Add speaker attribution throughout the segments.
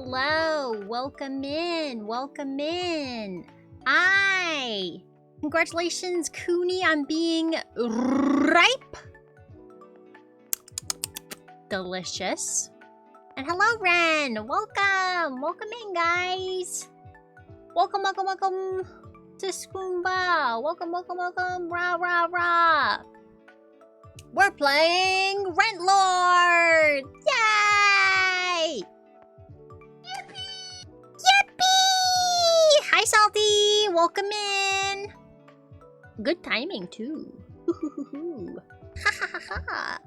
Speaker 1: hello. Welcome in. Welcome in. Hi. Congratulations, Cooney, on being ripe. Delicious. And hello, Ren. Welcome. Welcome in, guys. Welcome, welcome, welcome to Skoomba. Welcome, welcome, welcome. Rah, rah, rah. We're playing Rentlord! Yay! Yippee! Yippee! Hi, Salty! Welcome in! Good timing, too. Ha ha ha ha.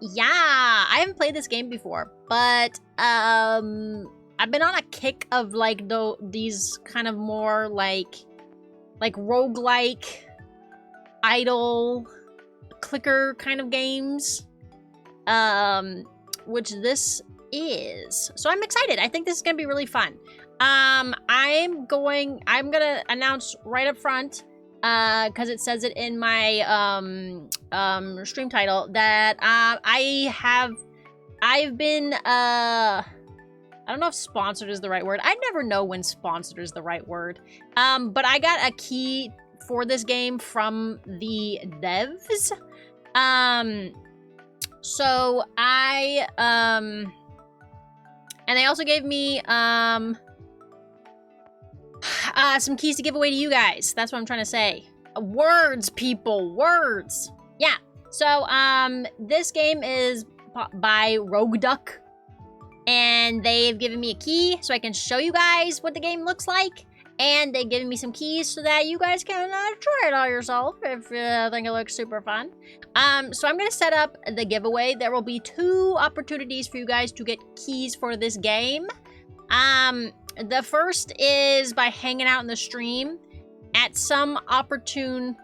Speaker 1: Yeah, I haven't played this game before, but, I've been on a kick of, like, these kind of more, like roguelike, idle clicker kind of games, which this is. So I'm excited. I think this is gonna be really fun. I'm gonna announce right up front, because it says it in my stream title, that I've been I don't know if sponsored is the right word. I never know when sponsored is the right word. But I got a key for this game from the devs. So and they also gave me some keys to give away to you guys. That's what I'm trying to say. Words, people, words. Yeah. So this game is by Rogue Duck, and they've given me a key so I can show you guys what the game looks like. And they've given me some keys so that you guys can try it all yourself if you think it looks super fun. So I'm going to set up the giveaway. There will be 2 opportunities for you guys to get keys for this game. The first is by hanging out in the stream at some opportune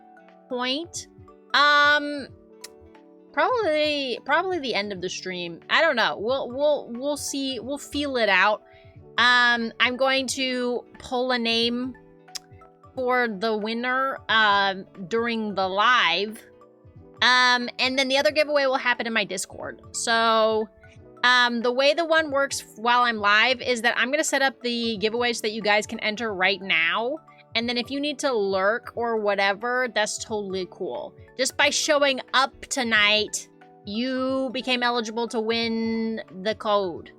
Speaker 1: point. Probably the end of the stream. I don't know. We'll see. We'll feel it out. I'm going to pull a name for the winner during the live. And then the other giveaway will happen in my Discord. So the way the one works while I'm live is that I'm going to set up the giveaways so that you guys can enter right now. And then if you need to lurk or whatever, that's totally cool. Just by showing up tonight, you became eligible to win the code.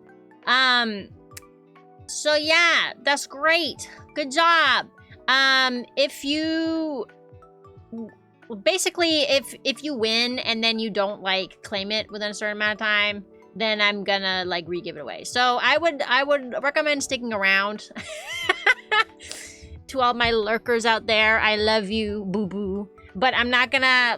Speaker 1: So yeah, that's great. Good job. If you win and then you don't like claim it within a certain amount of time, then I'm gonna like re-give it away. So I would recommend sticking around. To all my lurkers out there, I love you, boo-boo. But I'm not gonna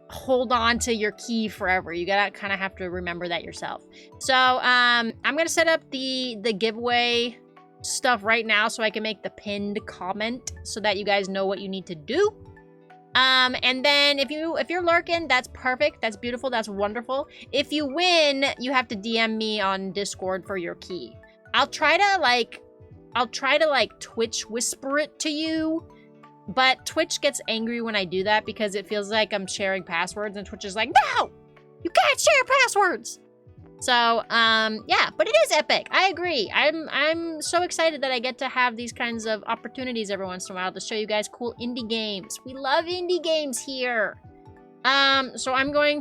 Speaker 1: hold on to your key forever. You gotta kind of have to remember that yourself. So I'm gonna set up the giveaway stuff right now so I can make the pinned comment so that you guys know what you need to do. And then if you're lurking, that's perfect. That's beautiful. That's wonderful. If you win, you have to DM me on Discord for your key. I'll try to like Twitch whisper it to you. But Twitch gets angry when I do that because it feels like I'm sharing passwords, and Twitch is like, no! You can't share passwords! So, yeah, but it is epic. I agree. I'm so excited that I get to have these kinds of opportunities every once in a while to show you guys cool indie games. We love indie games here. So I'm gonna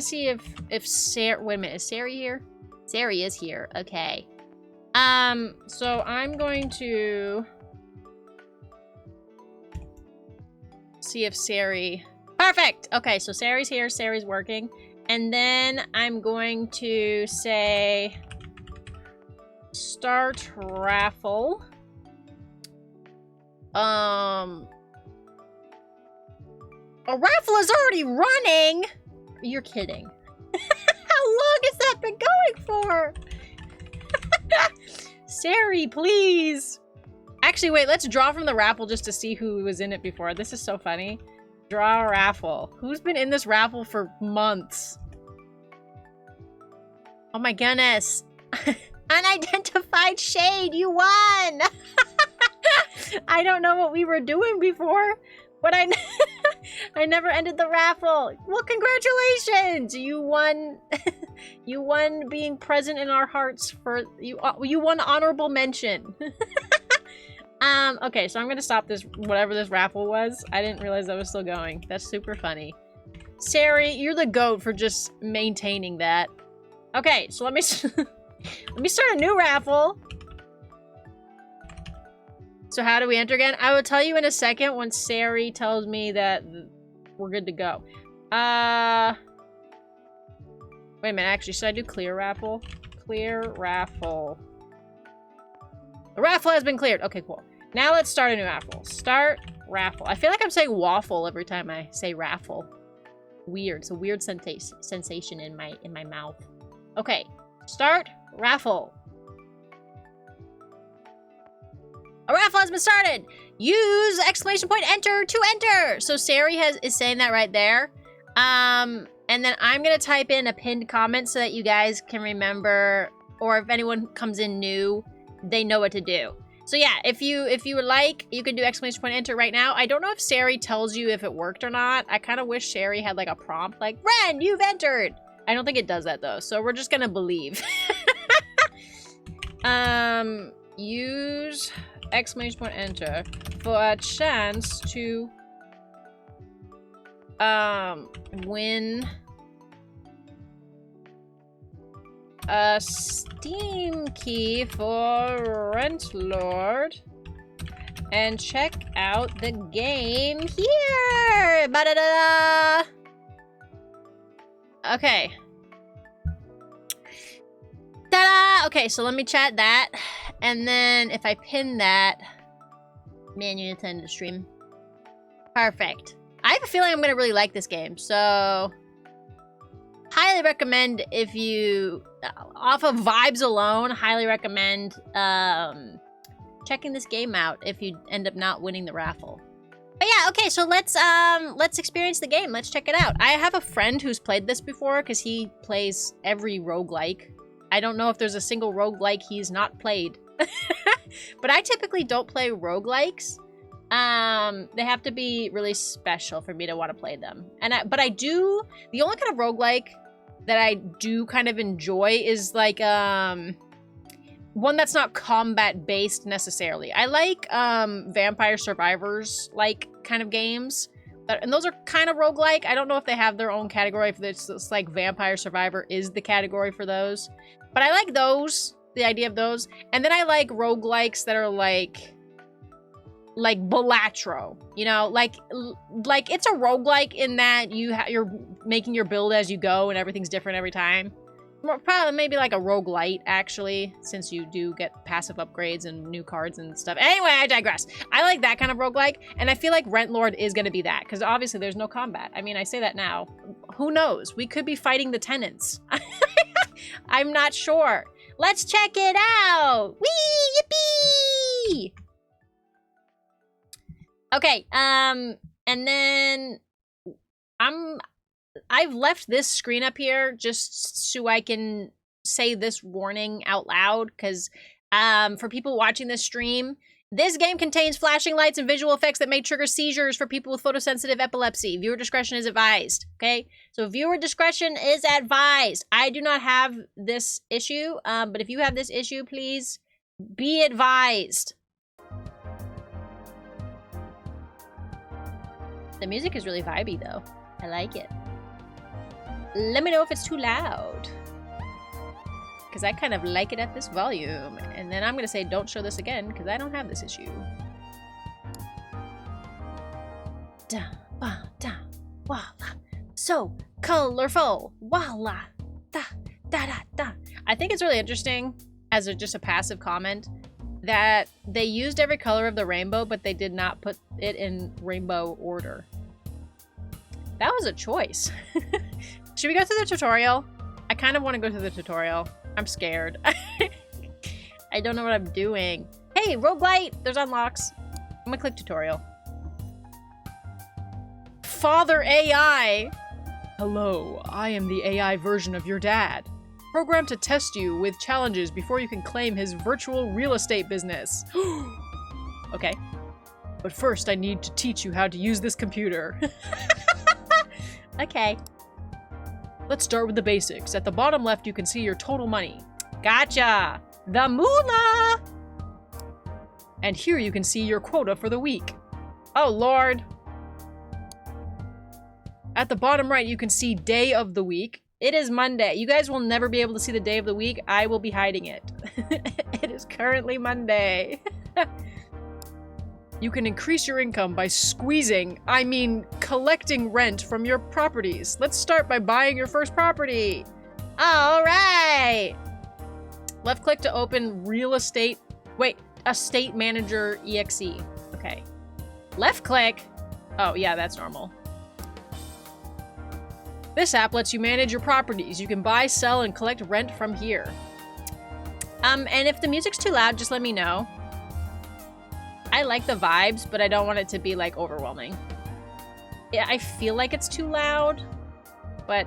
Speaker 1: see if Sarah, wait a minute, is Sari here? Sari is here, okay. So I'm going to see if Sari... Perfect! Okay, so Sari's here. Sari's working. And then I'm going to say... Start raffle. A raffle is already running! You're kidding. How long has that been going for? Sari, please! Actually, wait, let's draw from the raffle just to see who was in it before. This is so funny. Draw a raffle. Who's been in this raffle for months? Oh my goodness. Unidentified Shade, you won! I don't know what we were doing before, but I never ended the raffle. Well, congratulations! You won You won being present in our hearts for you. You won honorable mention. Okay, so I'm gonna stop this, whatever this raffle was. I didn't realize that was still going. That's super funny. Sari, you're the GOAT for just maintaining that. Okay, so let me let me start a new raffle. So how do we enter again? I will tell you in a second once Sari tells me that we're good to go. Wait a minute, actually, should I do clear raffle? Clear raffle. The raffle has been cleared. Okay, cool. Now let's start a new raffle. Start raffle. I feel like I'm saying waffle every time I say raffle. Weird. It's a weird sensation in my mouth. Okay. Start raffle. A raffle has been started. Use exclamation point enter to enter. So Sari is saying that right there. And then I'm gonna type in a pinned comment so that you guys can remember, or if anyone comes in new, they know what to do. So yeah, if you would like, you can do exclamation point enter right now. I don't know if Sari tells you if it worked or not. I kind of wish Sari had like a prompt like, Ren, you've entered. I don't think it does that though, so we're just gonna believe. Use exclamation point enter for a chance to win a Steam key for Rentlord and check out the game here. Ba-da-da-da. Okay. Ta-da! Okay, so let me chat that. And then if I pin that, man, you need to end the stream. Perfect. I have a feeling I'm gonna really like this game, so highly recommend if you, off of vibes alone, highly recommend checking this game out if you end up not winning the raffle. But yeah, okay, so let's experience the game. Let's check it out. I have a friend who's played this before because he plays every roguelike. I don't know if there's a single roguelike he's not played. But I typically don't play roguelikes. They have to be really special for me to want to play them. But I do, the only kind of roguelike that I do kind of enjoy is like, one that's not combat based necessarily. I like, Vampire Survivors like kind of games. And those are kind of roguelike. I don't know if they have their own category, if it's like Vampire Survivor is the category for those. But I like those, the idea of those. And then I like roguelikes that are like Balatro, you know, like it's a roguelike in that you're making your build as you go and everything's different every time. Probably maybe like a roguelite, actually, since you do get passive upgrades and new cards and stuff. Anyway, I digress. I like that kind of roguelike, and I feel like Rentlord is going to be that, because obviously there's no combat. I mean, I say that now. Who knows? We could be fighting the tenants. I'm not sure. Let's check it out! Whee! Yippee! Okay, and then I've left this screen up here just so I can say this warning out loud, because for people watching this stream, this game contains flashing lights and visual effects that may trigger seizures for people with photosensitive epilepsy. Viewer discretion is advised, okay? So viewer discretion is advised. I do not have this issue, but if you have this issue, please be advised. The music is really vibey, though. I like it. Let me know if it's too loud, because I kind of like it at this volume. And then I'm going to say don't show this again, because I don't have this issue. Da, ba, da, wala. So colorful. Wala. Da, da, da, da. I think it's really interesting, as just a passive comment, that they used every color of the rainbow, but they did not put it in rainbow order. That was a choice. Should we go through the tutorial? I kind of want to go through the tutorial. I'm scared. I don't know what I'm doing. Hey, roguelite! There's unlocks. I'm gonna click tutorial. Father AI! Hello, I am the AI version of your dad. Programmed to test you with challenges before you can claim his virtual real estate business. Okay. But first, I need to teach you how to use this computer. Okay. Let's start with the basics. At the bottom left, you can see your total money. Gotcha! The moolah! And here you can see your quota for the week. Oh, Lord. At the bottom right, you can see day of the week. It is Monday. You guys will never be able to see the day of the week. I will be hiding it. It is currently Monday. You can increase your income by collecting rent from your properties. Let's start by buying your first property. All right. Left click to open real estate. Wait, estate manager exe. Okay. Left click. Oh, yeah, that's normal. This app lets you manage your properties. You can buy, sell, and collect rent from here. And if the music's too loud, just let me know. I like the vibes, but I don't want it to be, like, overwhelming. Yeah, I feel like it's too loud, but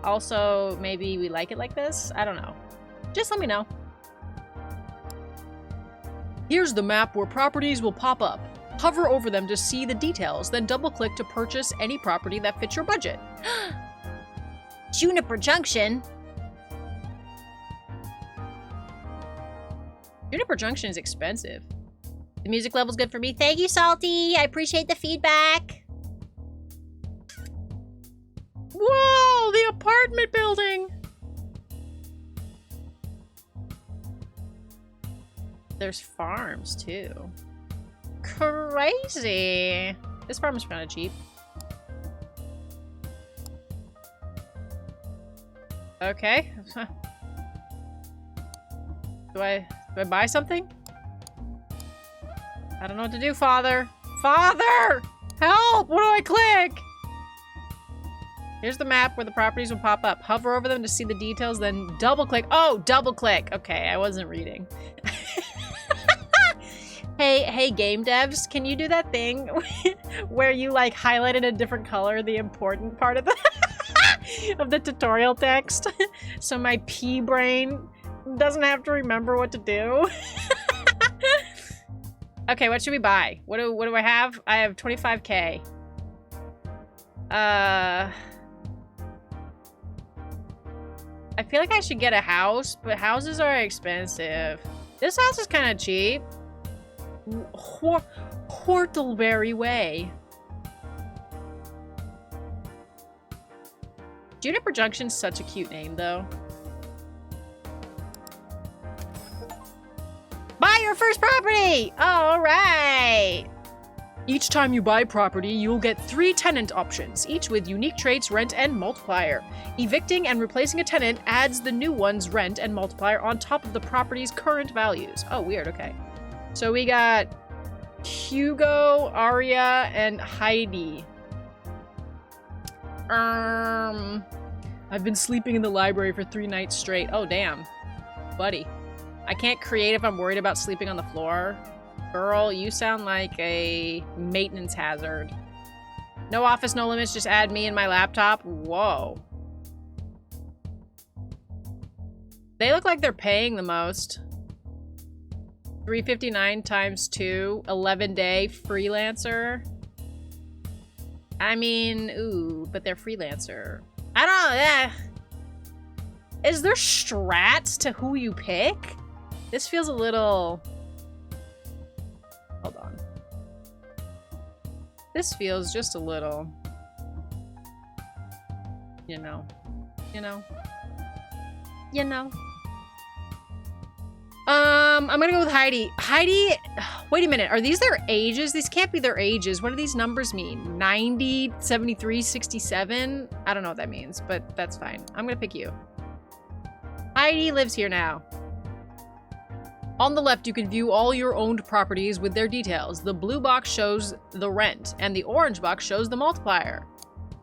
Speaker 1: also maybe we like it like this. I don't know. Just let me know. Here's the map where properties will pop up. Hover over them to see the details, then double-click to purchase any property that fits your budget. Juniper Junction? Juniper Junction is expensive. The music level's good for me. Thank you, Salty. I appreciate the feedback. Whoa, the apartment building. There's farms, too. Crazy. This farm is kind of cheap. Okay. Do I buy something? I don't know what to do, Father. Father! Help! What do I click? Here's the map where the properties will pop up. Hover over them to see the details, then double click. Oh, double click. Okay, I wasn't reading. Hey, game devs, can you do that thing where you like highlighted a different color the important part of the of the tutorial text, so my pea brain doesn't have to remember what to do? Okay, what should we buy? What do I have? I have 25K. I feel like I should get a house, but houses are expensive. This house is kind of cheap. Whortleberry Way. Juniper Junction's such a cute name, though. Buy your first property! All right! Each time you buy property, you'll get 3 tenant options, each with unique traits, rent, and multiplier. Evicting and replacing a tenant adds the new one's rent and multiplier on top of the property's current values. Oh, weird, okay. So we got Hugo, Aria, and Heidi. I've been sleeping in the library for 3 nights straight. Oh, damn. Buddy. I can't create if I'm worried about sleeping on the floor. Girl, you sound like a maintenance hazard. No office, no limits, just add me and my laptop. Whoa. They look like they're paying the most. 359 times 2, 11-day freelancer. I mean, ooh, but they're freelancer. I don't know. Is there strats to who you pick? This feels a little... Hold on. This feels just a little... You know. I'm gonna go with Heidi. Heidi, wait a minute. Are these their ages? These can't be their ages. What do these numbers mean? 90, 73, 67? I don't know what that means, but that's fine. I'm gonna pick you. Heidi lives here now. On the left, you can view all your owned properties with their details. The blue box shows the rent, and the orange box shows the multiplier.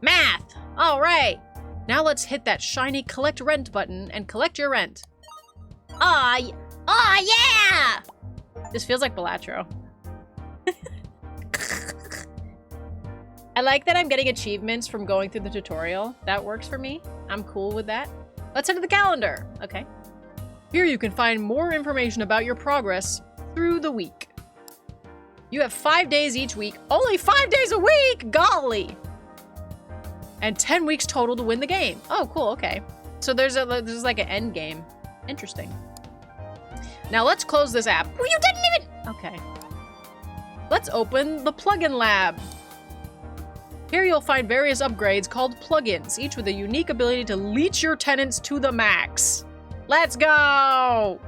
Speaker 1: Math! All right. Now let's hit that shiny collect rent button and collect your rent. Aw, yeah! This feels like Balatro. I like that I'm getting achievements from going through the tutorial. That works for me. I'm cool with that. Let's head to the calendar. Okay. Here you can find more information about your progress through the week. You have 5 days each week. Only 5 days a week! Golly! And 10 weeks total to win the game. Oh, cool, okay. So there's like an end game. Interesting. Now let's close this app. Well, you didn't even... Okay. Let's open the plugin lab. Here you'll find various upgrades called plugins, each with a unique ability to leech your tenants to the max. Let's go!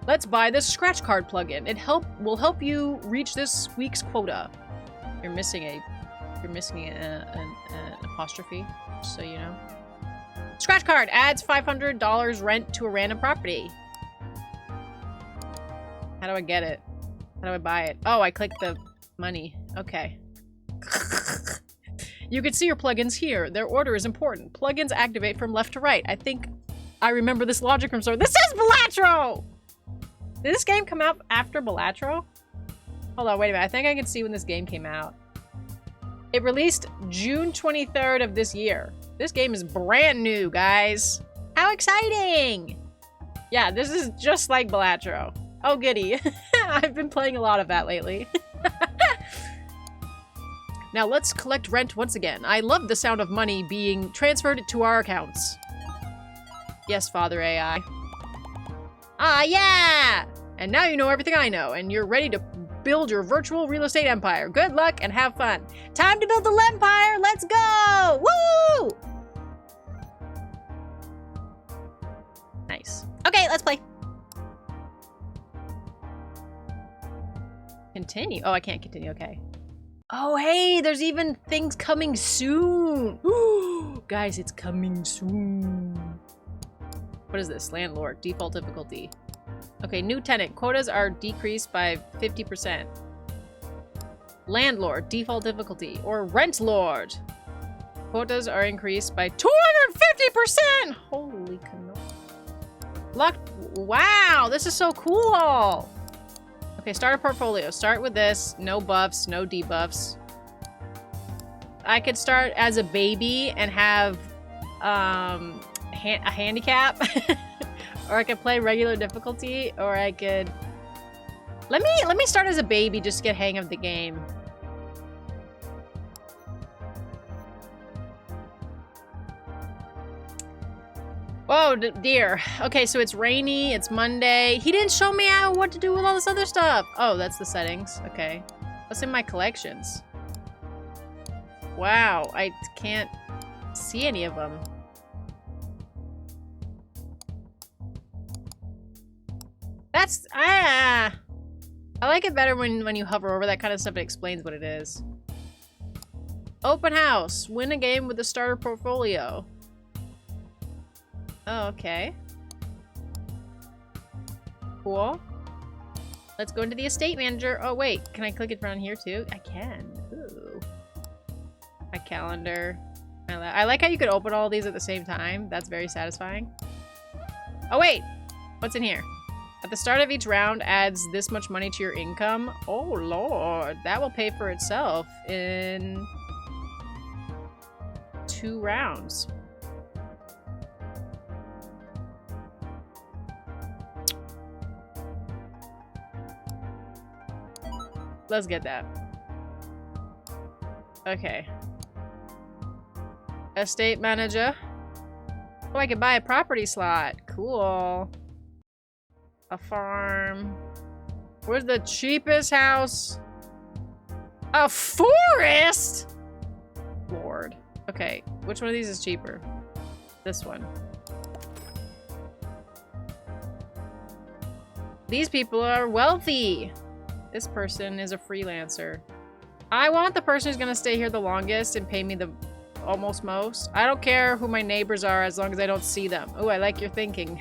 Speaker 1: Let's buy this scratch card plugin. It will help you reach this week's quota. You're missing an apostrophe, just so you know. Scratch card adds $500 rent to a random property. How do I get it? How do I buy it? Oh, I click the money. Okay. You can see your plugins here. Their order is important. Plugins activate from left to right. I think I remember this logic from somewhere. This is Balatro! Did this game come out after Balatro? Hold on, wait a minute. I think I can see when this game came out. It released June 23rd of this year. This game is brand new, guys. How exciting! Yeah, this is just like Balatro. Oh, goody. I've been playing a lot of that lately. Now let's collect rent once again. I love the sound of money being transferred to our accounts. Yes, Father AI. Ah, yeah! And now you know everything I know, and you're ready to build your virtual real estate empire. Good luck and have fun. Time to build the empire! Let's go! Woo! Nice. Okay, let's play. Continue. Oh, I can't continue. Okay. Oh, hey, there's even things coming soon. Guys, it's coming soon. What is this? Landlord. Default difficulty. Okay, new tenant. Quotas are decreased by 50%. Landlord. Default difficulty. Or Rentlord. Quotas are increased by 250%! Holy canoe. Luck. Wow, this is so cool. Okay, start a portfolio. Start with this. No buffs, no debuffs. I could start as a baby and have a handicap. Or I could play regular difficulty, or I could... Let me start as a baby just to get hang of the game. Oh, dear. Okay, so it's rainy, it's Monday. He didn't show me how what to do with all this other stuff. Oh, that's the settings. Okay. What's in my collections? Wow, I can't see any of them. That's... I like it better when you hover over that kind of stuff. It explains what it is. Open house. Win a game with the starter portfolio. Oh, okay. Cool. Let's go into the estate manager. Oh, wait. Can I click it down here, too? I can. Ooh. My calendar. I like how you could open all these at the same time. That's very satisfying. Oh, wait. What's in here? At the start of each round adds this much money to your income. Oh, Lord. That will pay for itself in 2 rounds. Let's get that. Okay. Estate manager. Oh, I can buy a property slot. Cool. A farm. Where's the cheapest house? A forest? Lord. Okay. Which one of these is cheaper? This one. These people are wealthy. This person is a freelancer. I want the person who's gonna stay here the longest and pay me the almost most. I don't care who my neighbors are as long as I don't see them. Oh, I like your thinking.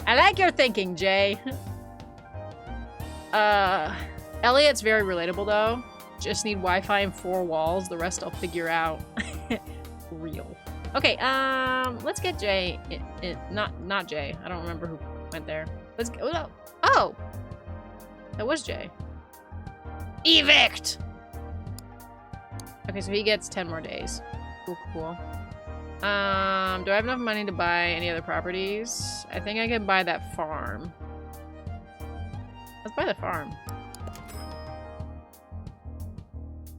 Speaker 1: I like your thinking, Jay. Elliot's very relatable though. Just need Wi-Fi and 4 walls. The rest I'll figure out. Real. Okay, let's get Jay. Not Jay. I don't remember who went there. Let's go. Oh! That was Jay. Evict! Okay, so he gets 10 more days. Cool, cool. Do I have enough money to buy any other properties? I think I can buy that farm. Let's buy the farm.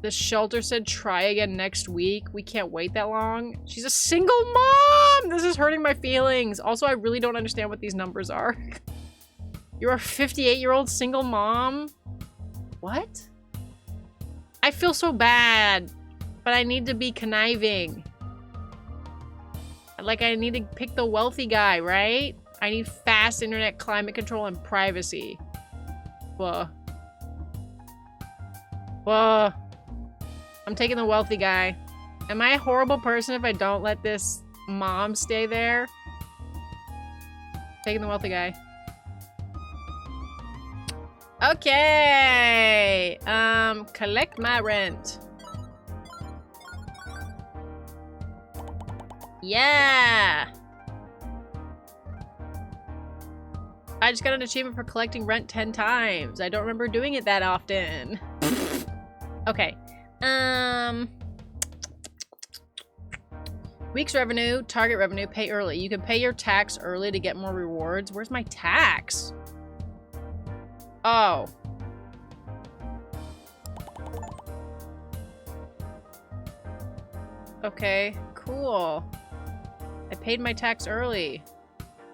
Speaker 1: The shelter said try again next week. We can't wait that long. She's a single mom! This is hurting my feelings. Also, I really don't understand what these numbers are. You're a 58-year-old single mom? What? I feel so bad, but I need to be conniving. Like, I need to pick the wealthy guy, right? I need fast internet, climate control, and privacy. Whoa. Whoa. I'm taking the wealthy guy. Am I a horrible person if I don't let this mom stay there? Taking the wealthy guy. Okay. Collect my rent. Yeah. I just got an achievement for collecting rent 10 times. I don't remember doing it that often. Okay. Week's revenue, target revenue, pay early. You can pay your tax early to get more rewards. Where's my tax? Oh. Okay, cool. I paid my tax early.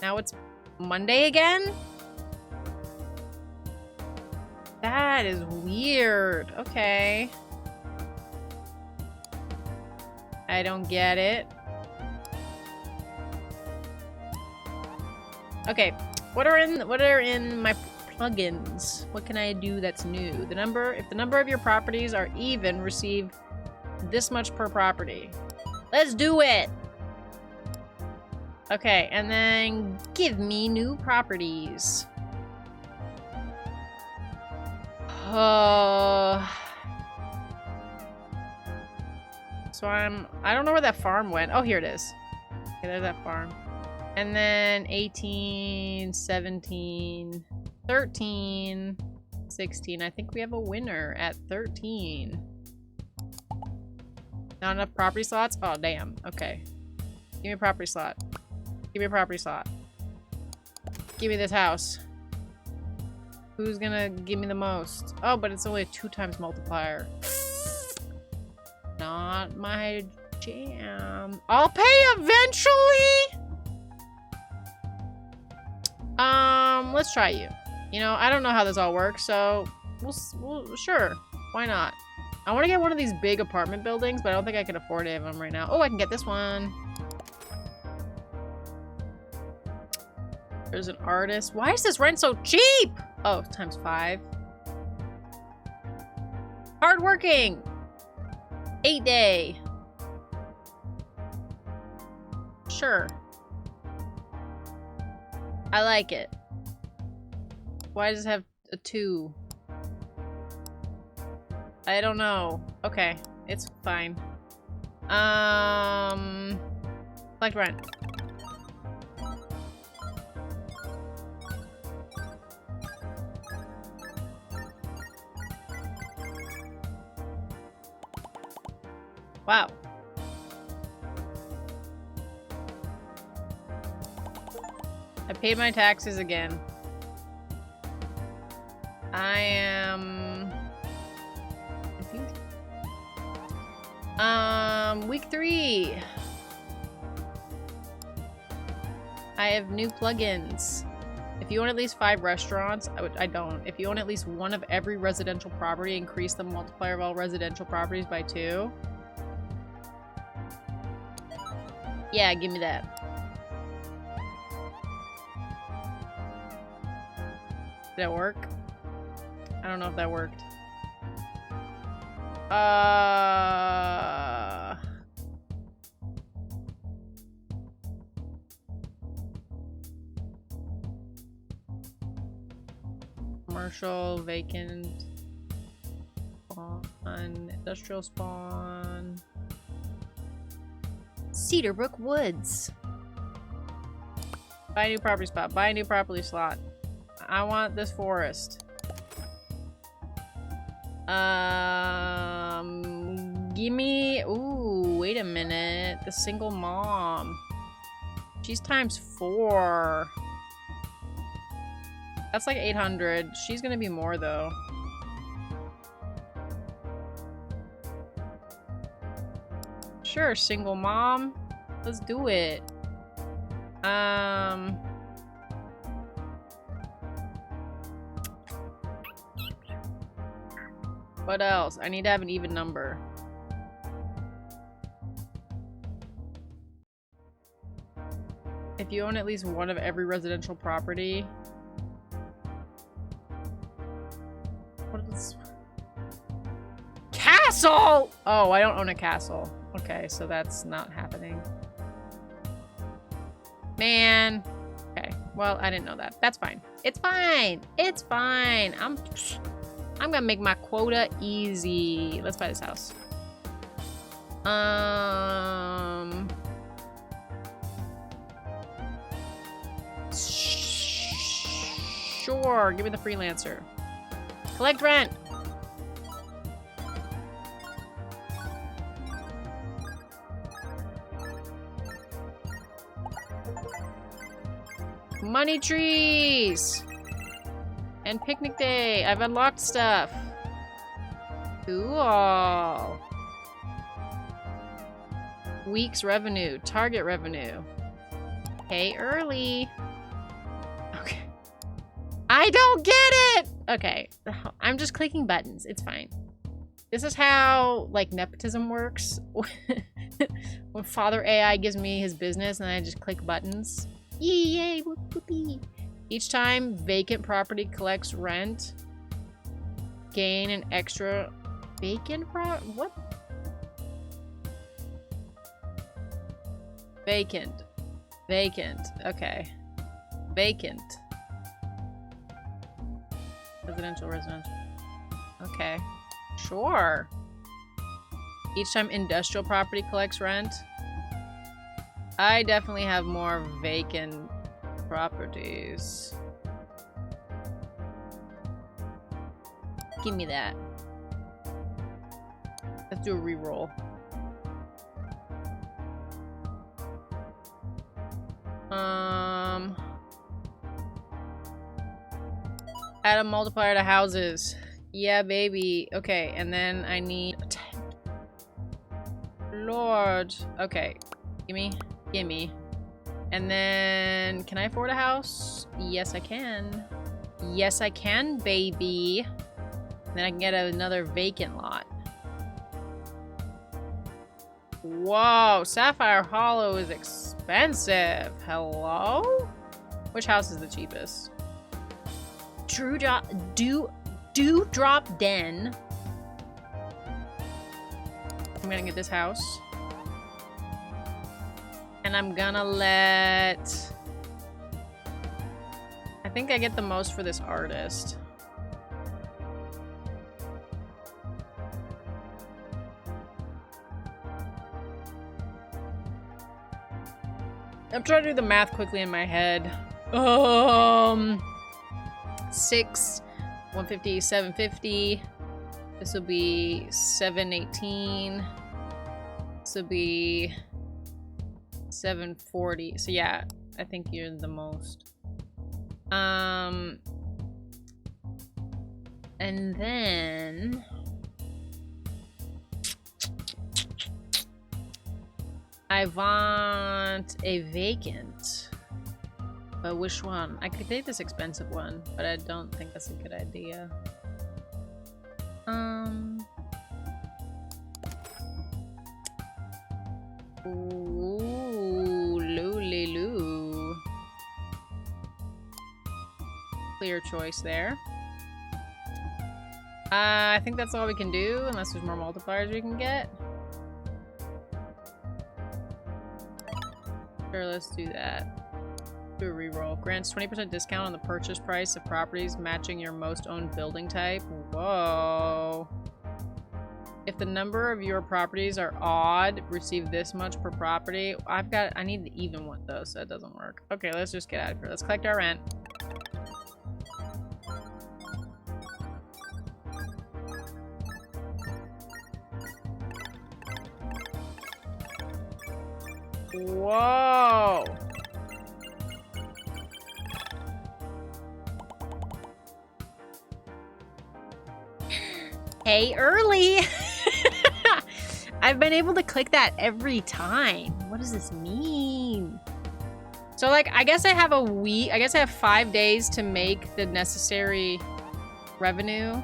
Speaker 1: Now it's Monday again? That is weird. Okay. I don't get it. Okay. What are in my plugins? What can I do that's new? If the number of your properties are even, receive this much per property. Let's do it. Okay, and then give me new properties. So I don't know where that farm went. Oh, here it is. Okay, there's that farm. And then 18, 17, 13, 16. I think we have a winner at 13. Not enough property slots? Oh, damn. Okay. Give me a property slot. Give me a property slot. Give me this house. Who's gonna give me the most? Oh, but it's only a 2 times multiplier. Not my jam. I'll pay eventually! Let's try you. You know, I don't know how this all works, so we'll sure. Why not? I want to get one of these big apartment buildings, but I don't think I can afford any of them right now. Oh, I can get this one. There's an artist. Why is this rent so cheap? Oh, times 5. Hardworking. 8-day. Sure. I like it. Why does it have a 2? I don't know. Okay, it's fine. Collect rent. Wow. I paid my taxes again. I am confused. Week 3. I have new plugins. If you own at least 5 restaurants, I don't. If you own at least one of every residential property, increase the multiplier of all residential properties by 2. Yeah, give me that. Did that work? I don't know if that worked. Commercial, vacant, spawn, industrial spawn. Cedarbrook Woods. Buy a new property spot. Buy a new property slot. I want this forest. Gimme. Ooh, wait a minute. The single mom. She's times 4. That's like 800. She's gonna be more though. Sure, single mom. Let's do it. What else? I need to have an even number. If you own at least one of every residential property. What is... Castle! Oh, I don't own a castle. Okay, so that's not happening. Man. Okay, well, I didn't know that. That's fine. It's fine. It's fine. I'm gonna make my quota easy. Let's buy this house. Sure, give me the freelancer. Collect rent. Money trees! And picnic day. I've unlocked stuff. Cool. Week's revenue. Target revenue. Pay early. Okay. I don't get it! Okay. I'm just clicking buttons. It's fine. This is how, like, nepotism works. When Father AI gives me his business and I just click buttons. Yay! Whoopie. Each time vacant property collects rent, gain an extra vacant what? Vacant. Vacant. Okay. Vacant. Residential. Okay. Sure. Each time industrial property collects rent. I definitely have more vacant properties. Give me that. Let's do a reroll. Add a multiplier to houses. Yeah, baby. Okay, and then I need 10. Lord. Okay. Gimme. And then, can I afford a house? Yes, I can. Yes, I can, baby. And then I can get another vacant lot. Whoa, Sapphire Hollow is expensive. Hello? Which house is the cheapest? Dewdrop Den. I'm gonna get this house. And I'm gonna let... I think I get the most for this artist. I'm trying to do the math quickly in my head. 6, 150, 750. This will be 718. This will be 740. So yeah, I think you're the most. And then I want a vacant. But which one? I could take this expensive one, but I don't think that's a good idea. Ooh, loo. Clear choice there. I think that's all we can do, unless there's more multipliers we can get. Sure, let's do that. Do a reroll. Grants 20% discount on the purchase price of properties matching your most owned building type. Whoa. If the number of your properties are odd, receive this much per property. I need the even one though, so that doesn't work. Okay, let's just get out of here. Let's collect our rent. Whoa. Hey, early. I've been able to click that every time. What does this mean? So like, I guess I have a week. I guess I have 5 days to make the necessary revenue.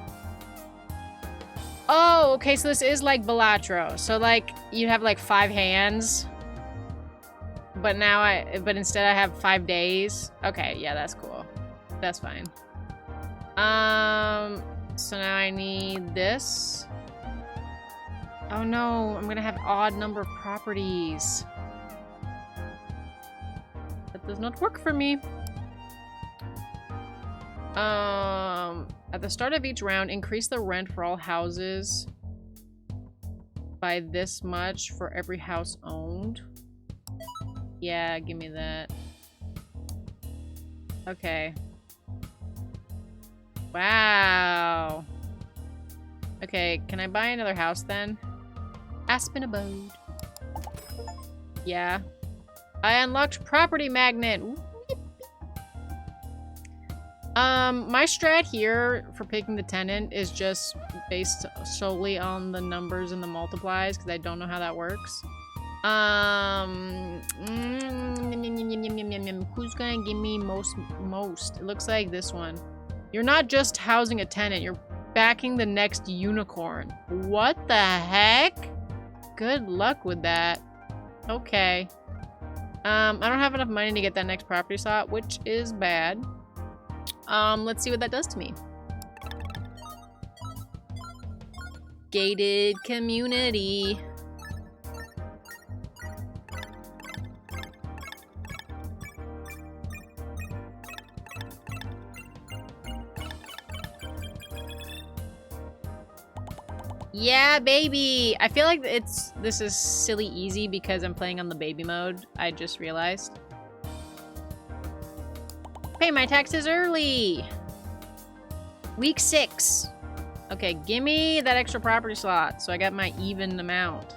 Speaker 1: Oh, okay. So this is like Balatro. So like, you have like 5 hands. But now but instead I have 5 days. Okay, yeah, that's cool. That's fine. So now I need this. Oh no, I'm gonna have odd number of properties. That does not work for me. At the start of each round, increase the rent for all houses by this much for every house owned. Yeah, give me that. Okay. Wow. Okay, can I buy another house then? Aspen Abode. Yeah. I unlocked Property Magnet. Ooh. My strat here for picking the tenant is just based solely on the numbers and the multiplies, because I don't know how that works. Who's gonna give me most? It looks like this one. You're not just housing a tenant, you're backing the next unicorn. What the heck? Good luck with that. Okay. I don't have enough money to get that next property slot, which is bad. Let's see what that does to me. Gated community. Yeah, baby! I feel like this is silly easy because I'm playing on the baby mode. I just realized. Pay my taxes early! Week 6. Okay, gimme that extra property slot so I got my even amount.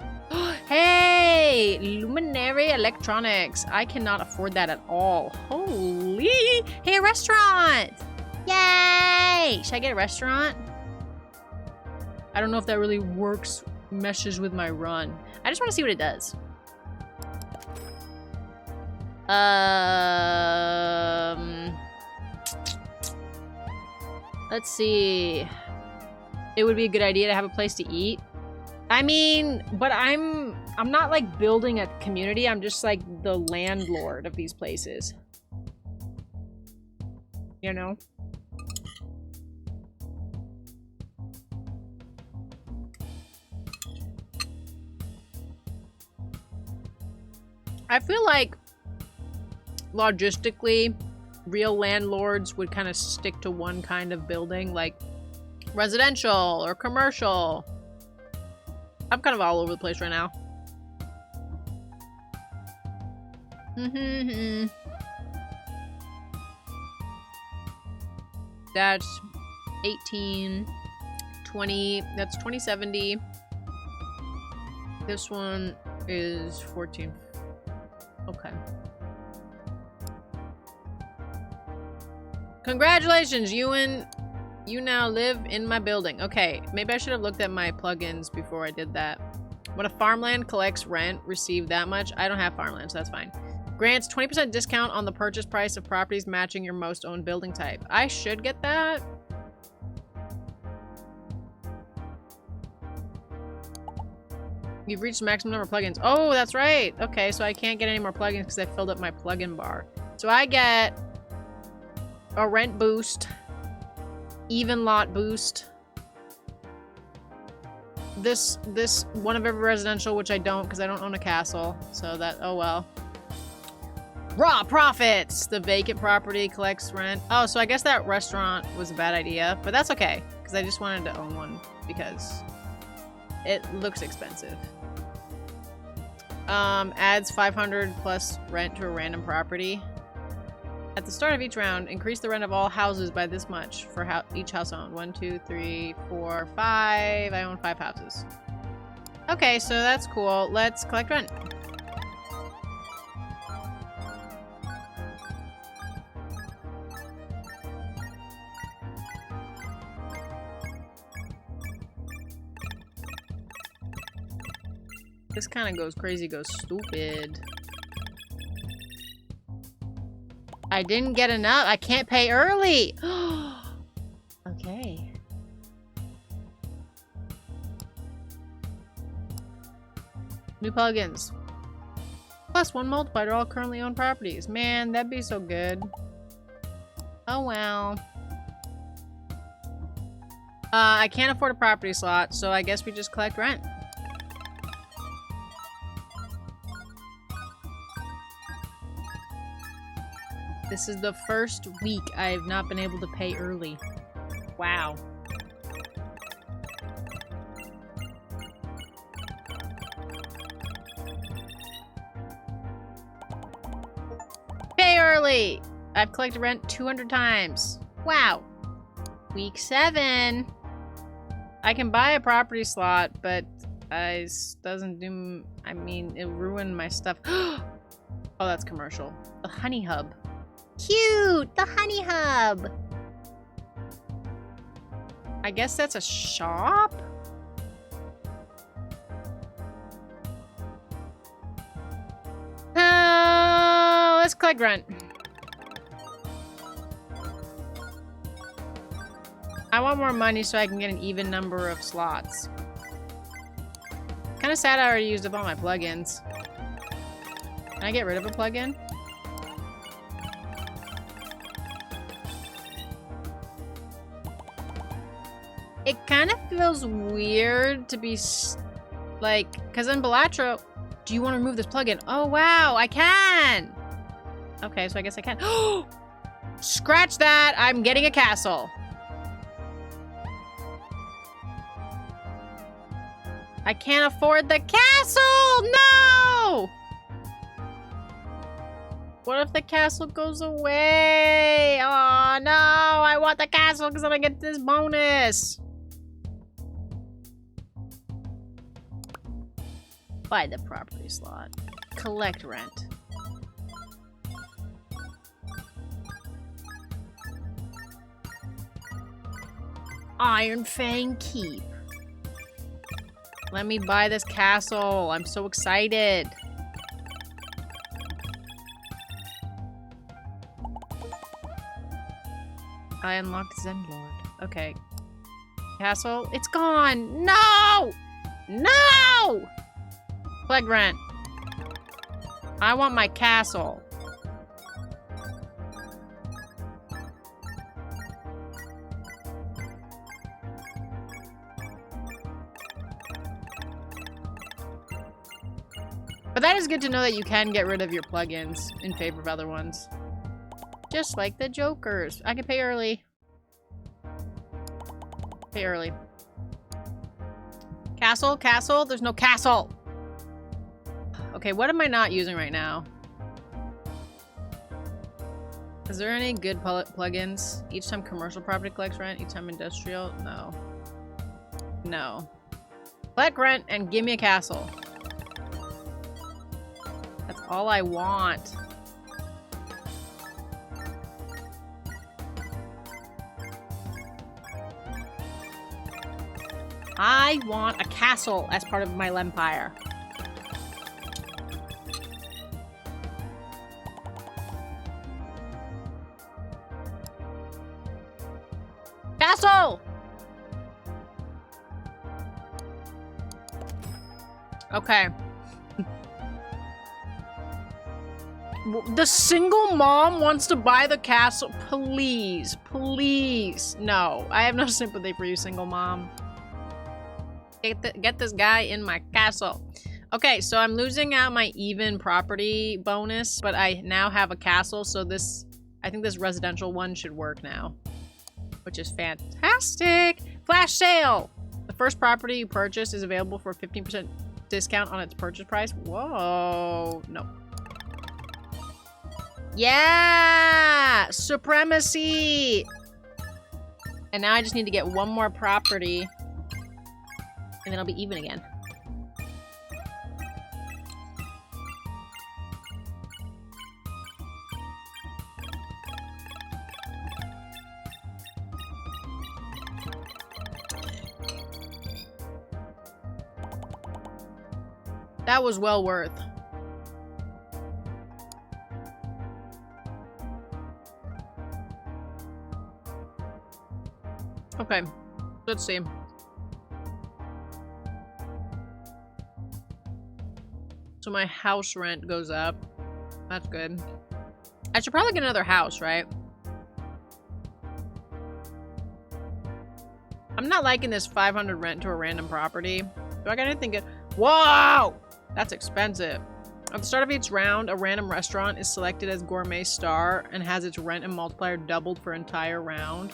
Speaker 1: Hey! Luminary Electronics. I cannot afford that at all. Holy! Hey, a restaurant! Yay! Should I get a restaurant? I don't know if that really works, meshes with my run. I just want to see what it does. Let's see. It would be a good idea to have a place to eat. I mean, but I'm not like building a community. I'm just like the landlord of these places. You know? I feel like logistically, real landlords would kind of stick to one kind of building, like residential or commercial. I'm kind of all over the place right now. That's 18, 20, that's 2070. This one is 14. Okay. Congratulations, Ewan. You now live in my building. Okay, maybe I should have looked at my plugins before I did that. When a farmland collects rent, receive that much. I don't have farmland, so that's fine. Grants 20% discount on the purchase price of properties matching your most owned building type. I should get that. You've reached the maximum number of plugins. Oh, that's right. Okay, so I can't get any more plugins because I filled up my plugin bar. So I get a rent boost, even lot boost, this one of every residential, which I don't because I don't own a castle. So that, oh well. Raw profits! The vacant property collects rent. Oh, so I guess that restaurant was a bad idea, but that's okay because I just wanted to own one because it looks expensive. Adds 500 plus rent to a random property. At the start of each round, increase the rent of all houses by this much for each house owned. 1, 2, 3, 4, 5. I own 5 houses. Okay, so that's cool. Let's collect rent. This kind of goes crazy, goes stupid. I didn't get enough. I can't pay early. Okay. New plugins. Plus 1 multiplier to all currently owned properties. Man, that'd be so good. Oh well. I can't afford a property slot, so I guess we just collect rent. This is the first week I have not been able to pay early. Wow. Pay early! I've collected rent 200 times. Wow. Week 7. I can buy a property slot, but it doesn't do... I mean, it ruined my stuff. Oh, that's commercial. The Honey Hub. Cute! The Honey Hub! I guess that's a shop? Let's collect rent. I want more money so I can get an even number of slots. Kind of sad I already used up all my plugins. Can I get rid of a plugin? It kind of feels weird to be like, because in Balatro, do you want to remove this plugin? Oh wow, I can! Okay, so I guess I can. Scratch that! I'm getting a castle. I can't afford the castle! No! What if the castle goes away? Oh no, I want the castle because then I get this bonus. Buy the property slot. Collect rent. Iron Fang Keep. Let me buy this castle. I'm so excited. I unlocked Rentlord. Okay. Castle. It's gone. No! No! Collect rent. I want my castle. But that is good to know that you can get rid of your plugins in favor of other ones. Just like the Jokers. I can pay early. Pay early. Castle? Castle? There's no castle! Okay, what am I not using right now? Is there any good plugins? Each time commercial property collects rent, each time industrial? No. No. Collect rent and give me a castle. That's all I want. I want a castle as part of my empire. Castle! Okay. The single mom wants to buy the castle. Please, please. No, I have no sympathy for you, single mom. Get this guy in my castle. Okay, so I'm losing out my even property bonus, but I now have a castle, so this, I think this residential one should work now, which is fantastic. Flash sale. The first property you purchase is available for a 15% discount on its purchase price. Whoa, no. Yeah! Supremacy! And now I just need to get one more property. And then I'll be even again. That was well worth. Okay, let's see. So my house rent goes up. That's good. I should probably get another house, right? I'm not liking this 500 rent to a random property. Do I got anything good? Whoa! That's expensive. At the start of each round, a random restaurant is selected as Gourmet Star and has its rent and multiplier doubled for entire round.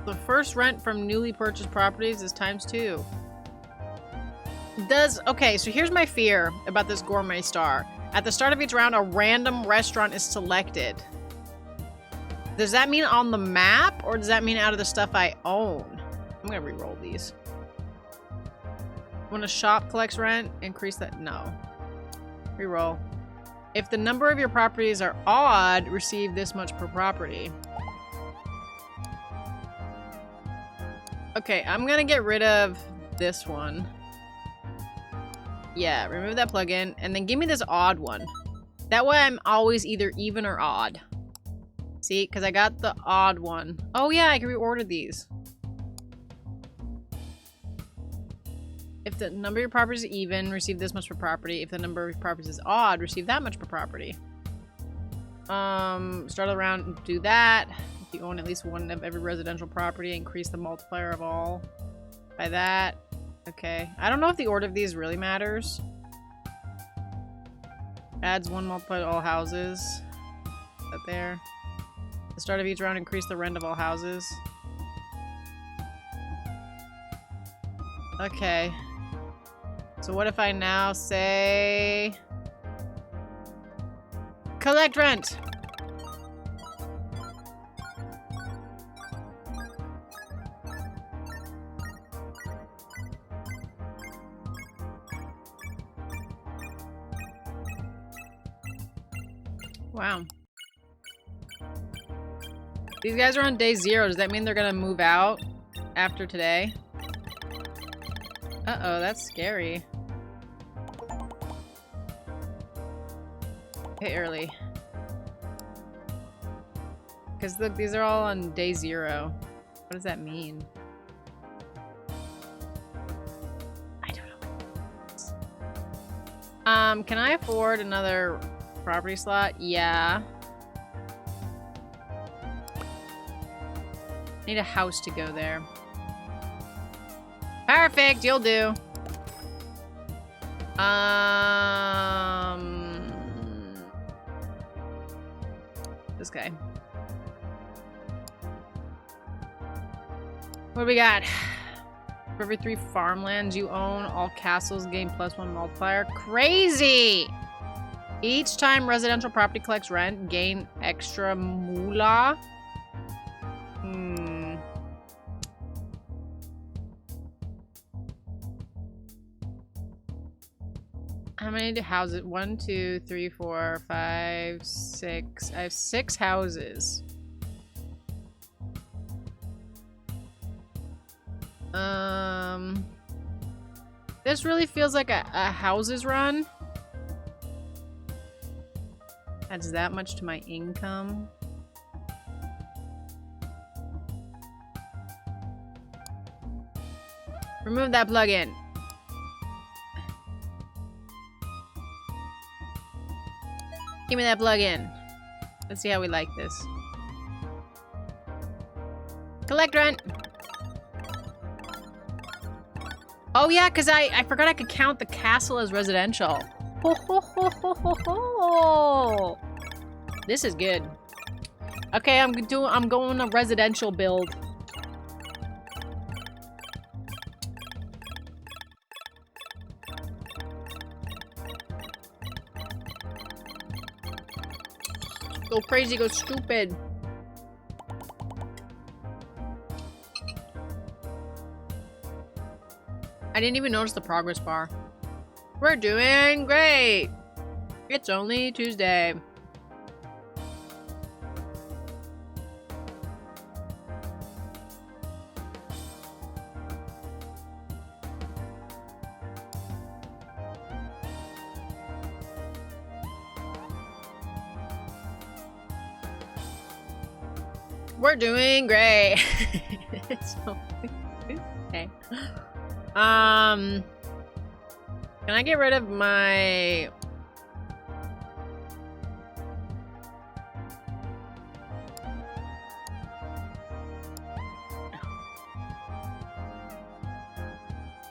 Speaker 1: The first rent from newly purchased properties is ×2. Okay, so here's my fear about this Gourmet Star. At the start of each round, a random restaurant is selected. Does that mean on the map, or does that mean out of the stuff I own? I'm gonna re-roll these. When a shop collects rent, increase that. No. Re-roll. If the number of your properties are odd, receive this much per property. Okay, I'm gonna get rid of this one. Yeah, remove that plugin, and then give me this odd one. That way I'm always either even or odd. See, because I got the odd one. Oh yeah, I can reorder these. If the number of your properties is even, receive this much per property. If the number of your properties is odd, receive that much per property. Start the round, do that. If you own at least one of every residential property, increase the multiplier of all by that. Okay. I don't know if the order of these really matters. Adds one multiplier to all houses. Is that there? At the start of each round, increase the rent of all houses. Okay. So what if I now say... collect rent! Wow. These guys are on day 0. Does that mean they're gonna move out after today? Uh-oh, that's scary. Pay early. Because look, these are all on day 0. What does that mean? I don't know. Can I afford another property slot? Yeah. Need a house to go there. Perfect, you'll do. This guy. What do we got? For every 3 farmlands you own, all castles gain +1 multiplier. Crazy! Each time residential property collects rent, gain extra moolah. How many do houses? 1, 2, 3, 4, 5, 6. I have 6 houses. This really feels like a houses run. Adds that much to my income. Remove that plugin. Give me that plugin. Let's see how we like this. Collect rent. Oh yeah, because I forgot I could count the castle as residential. Ho, ho, ho, ho, ho, ho. This is good. Okay, I'm going a residential build. Go crazy, go stupid. I didn't even notice the progress bar. We're doing great. It's only Tuesday. We're doing great. So, okay. Can I get rid of my...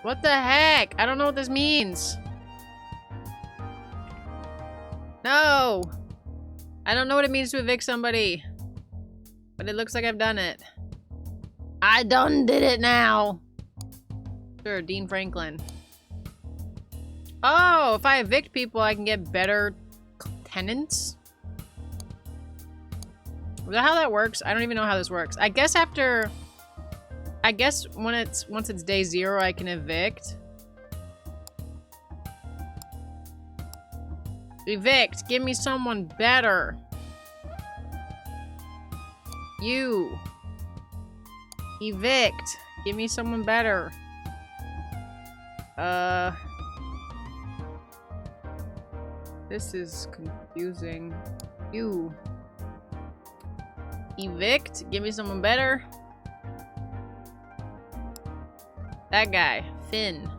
Speaker 1: What the heck? I don't know what this means. No! I don't know what it means to evict somebody. But it looks like I've done it. I done did it now! Sure, Dean Franklin. Oh, if I evict people, I can get better tenants? Is that how that works? I don't even know how this works. I guess after... I guess once it's day 0, I can evict. Evict. Give me someone better. You. Evict. Give me someone better. This is confusing. You. Evict. Give me someone better. That guy. Finn.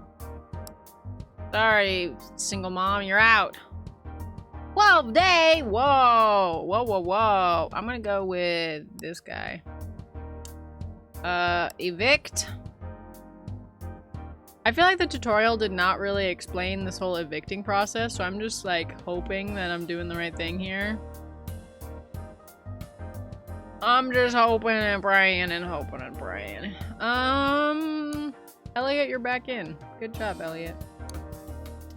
Speaker 1: Sorry, single mom, you're out. 12 day! Whoa! Whoa, whoa, whoa. I'm gonna go with this guy. Evict. I feel like the tutorial did not really explain this whole evicting process, so I'm just like hoping that I'm doing the right thing here. I'm just hoping and praying and hoping and praying. Elliot, you're back in. Good job, Elliot.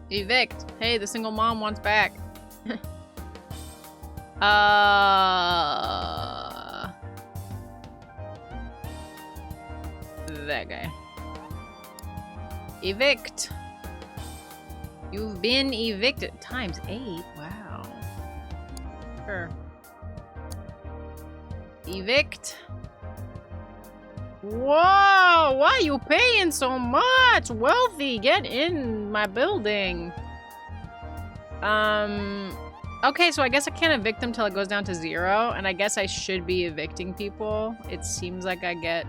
Speaker 1: Evict. Hey, the single mom wants back. That guy. Evict. You've been evicted. Times 8. Wow. Sure. Evict. Whoa! Why are you paying so much? Wealthy, get in my building. Okay, so I guess I can't evict them till it goes down to 0, and I guess I should be evicting people. It seems like I get...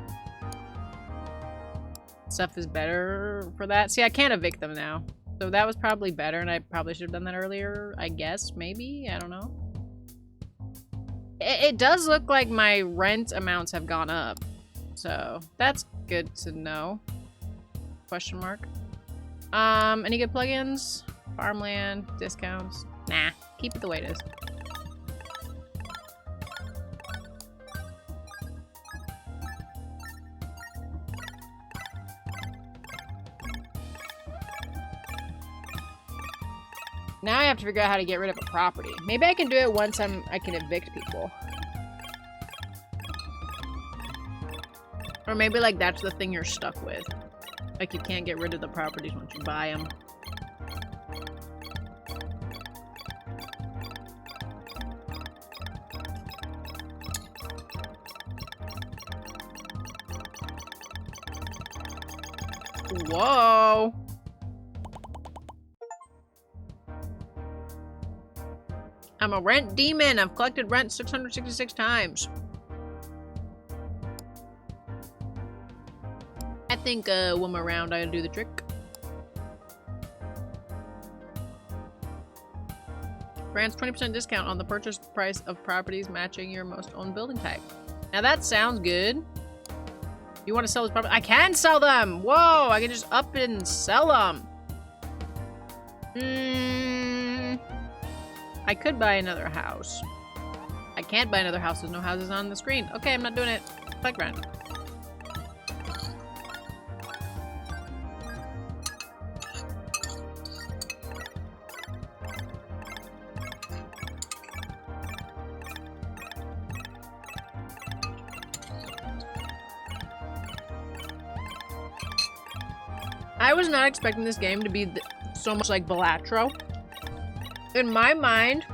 Speaker 1: Stuff is better for that. See, I can't evict them now. So that was probably better, and I probably should have done that earlier, I guess, maybe? I don't know. It does look like my rent amounts have gone up. So, that's good to know. Question mark. Any good plugins? Farmland, discounts? Nah, keep it the way it is. Now I have to figure out how to get rid of a property. Maybe I can do it once I can evict people. Or maybe, like, that's the thing you're stuck with. Like, you can't get rid of the properties once you buy them. Whoa! I'm a rent demon. I've collected rent 666 times. I think when we're around, I'll do the trick. Grants 20% discount on the purchase price of properties matching your most owned building type. Now that sounds good. You want to sell this property? I can sell them! Whoa! I can just up it and sell them. I could buy another house. I can't buy another house. There's no houses on the screen. Okay, I'm not doing it. Click rent. I was not expecting this game to be so much like Balatro. In my mind,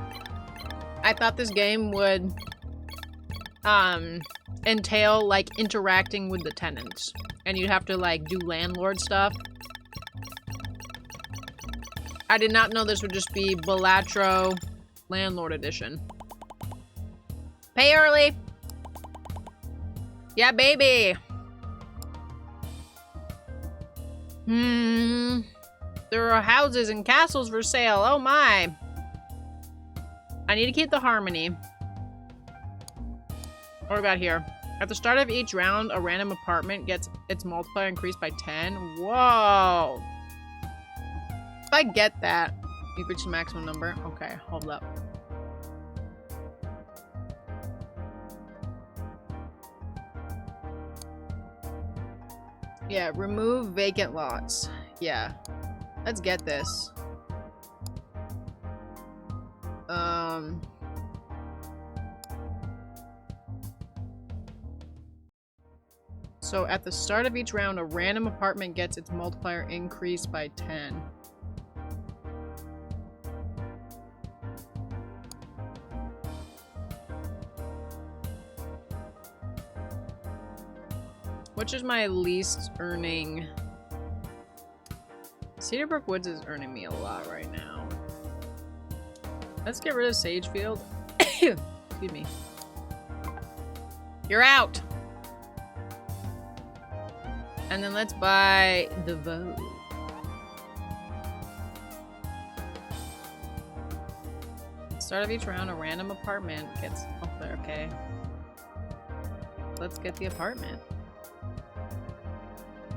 Speaker 1: I thought this game would entail like interacting with the tenants, and you'd have to like do landlord stuff. I did not know this would just be Balatro Landlord Edition. Pay early. Yeah, baby. There are houses and castles for sale. Oh my. I need to keep the harmony. What about here? At the start of each round, a random apartment gets its multiplier increased by 10. Whoa. If I get that, you've reached the maximum number. Okay, hold up. Yeah, remove vacant lots. Yeah. Let's get this. So at the start of each round, a random apartment gets its multiplier increased by 10. Which is my least earning? Cedarbrook Woods is earning me a lot right now. Let's get rid of Sagefield. Excuse me. You're out! And then let's buy the Vogue. Start of each round, a random apartment gets up there, okay. Let's get the apartment.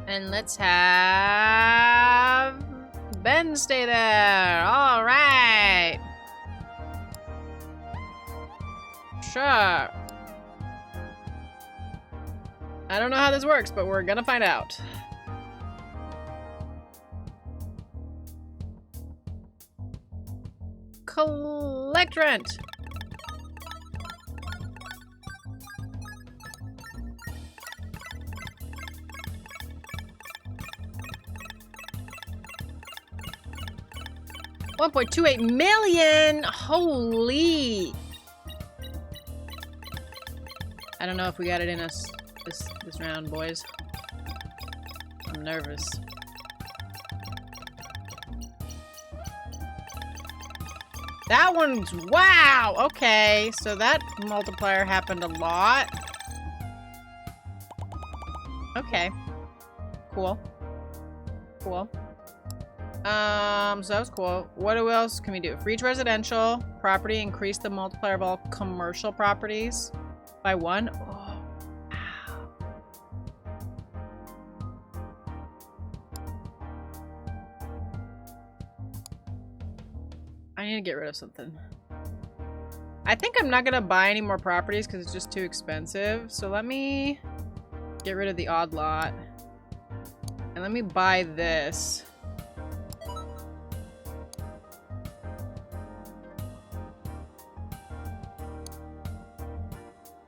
Speaker 1: And let's have Ben stay there. All right. Sure. I don't know how this works, but we're gonna find out. Collect rent. $1.28 million. Holy. I don't know if we got it in us this round, boys. I'm nervous. That one's wow. Okay, so that multiplier happened a lot. Okay. Cool. Cool. So that was cool. What else can we do? For each residential property, increase the multiplier of all commercial properties by 1. Oh, wow. I need to get rid of something. I think I'm not gonna buy any more properties because it's just too expensive. So let me get rid of the odd lot. And let me buy this.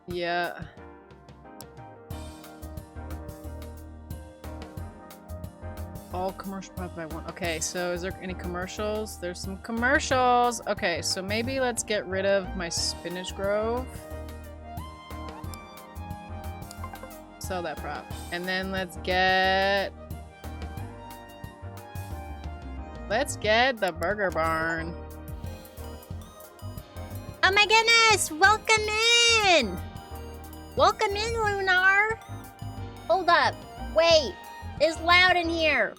Speaker 1: Yeah. All commercial property by 1. Okay, so is there any commercials? There's some commercials. Okay, so maybe let's get rid of my spinach grove. Sell that prop. And then let's get the burger barn. Oh my goodness! Welcome in! Welcome in, Lunar! Hold up. Wait. It's loud in here.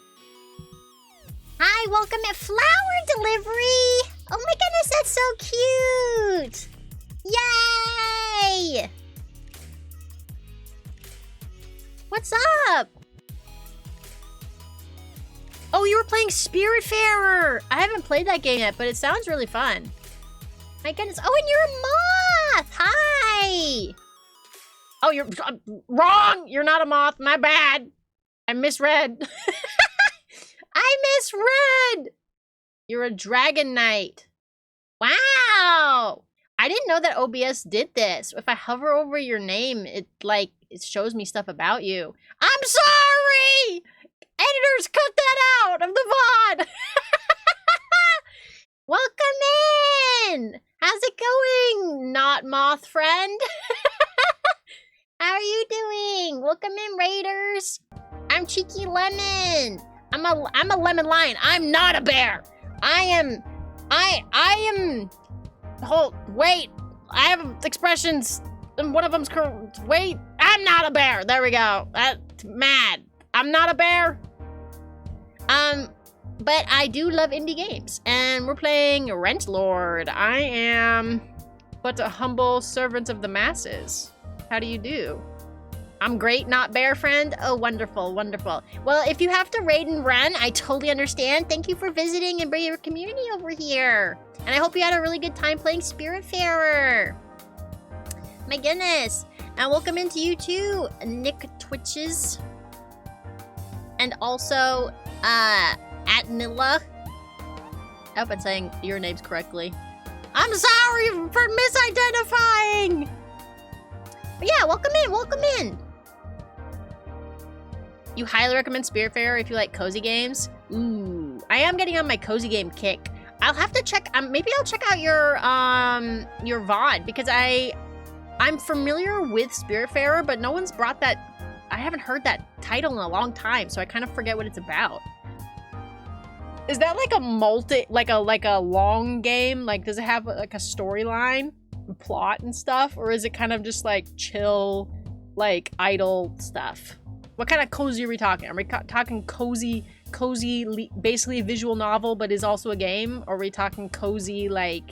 Speaker 1: Hi, welcome at flower delivery! Oh my goodness, that's so cute! Yay! What's up? Oh, you were playing Spiritfarer! I haven't played that game yet, but it sounds really fun. My goodness. Oh, and you're a moth! Hi! Oh, you're wrong! You're not a moth. My bad. I misread. I misread! You're a dragon knight. Wow! I didn't know that OBS did this. If I hover over your name, it shows me stuff about you. I'm sorry! Editors, cut that out of the VOD! Welcome in! How's it going, not moth friend? How are you doing? Welcome in, Raiders. I'm Cheeky Lemon. I'm a lemon lion. I'm not a bear. I am. Hold. Wait. I have expressions, and one of them's wait. Ah! I'm not a bear. There we go. That's mad. I'm not a bear. But I do love indie games, and we're playing Rentlord. I am but a humble servant of the masses. How do you do? I'm great, not bear friend. Oh, wonderful, wonderful. Well, if you have to raid and run, I totally understand. Thank you for visiting and bringing your community over here. And I hope you had a really good time playing Spiritfarer. My goodness. And welcome into you too, Nick Twitches. And also, at Nilla. I hope I'm saying your names correctly. I'm sorry for misidentifying. But yeah, welcome in, welcome in. You highly recommend Spiritfarer if you like cozy games. Ooh, I am getting on my cozy game kick. I'll have to check. Maybe I'll check out your VOD because I'm familiar with Spiritfarer, but no one's brought that. I haven't heard that title in a long time, so I kind of forget what it's about. Is that like a like a long game? Like, does it have like a storyline, plot and stuff, or is it kind of just like chill, like idle stuff? What kind of cozy are we talking? Are we talking cozy, basically a visual novel, but is also a game? Or are we talking cozy, like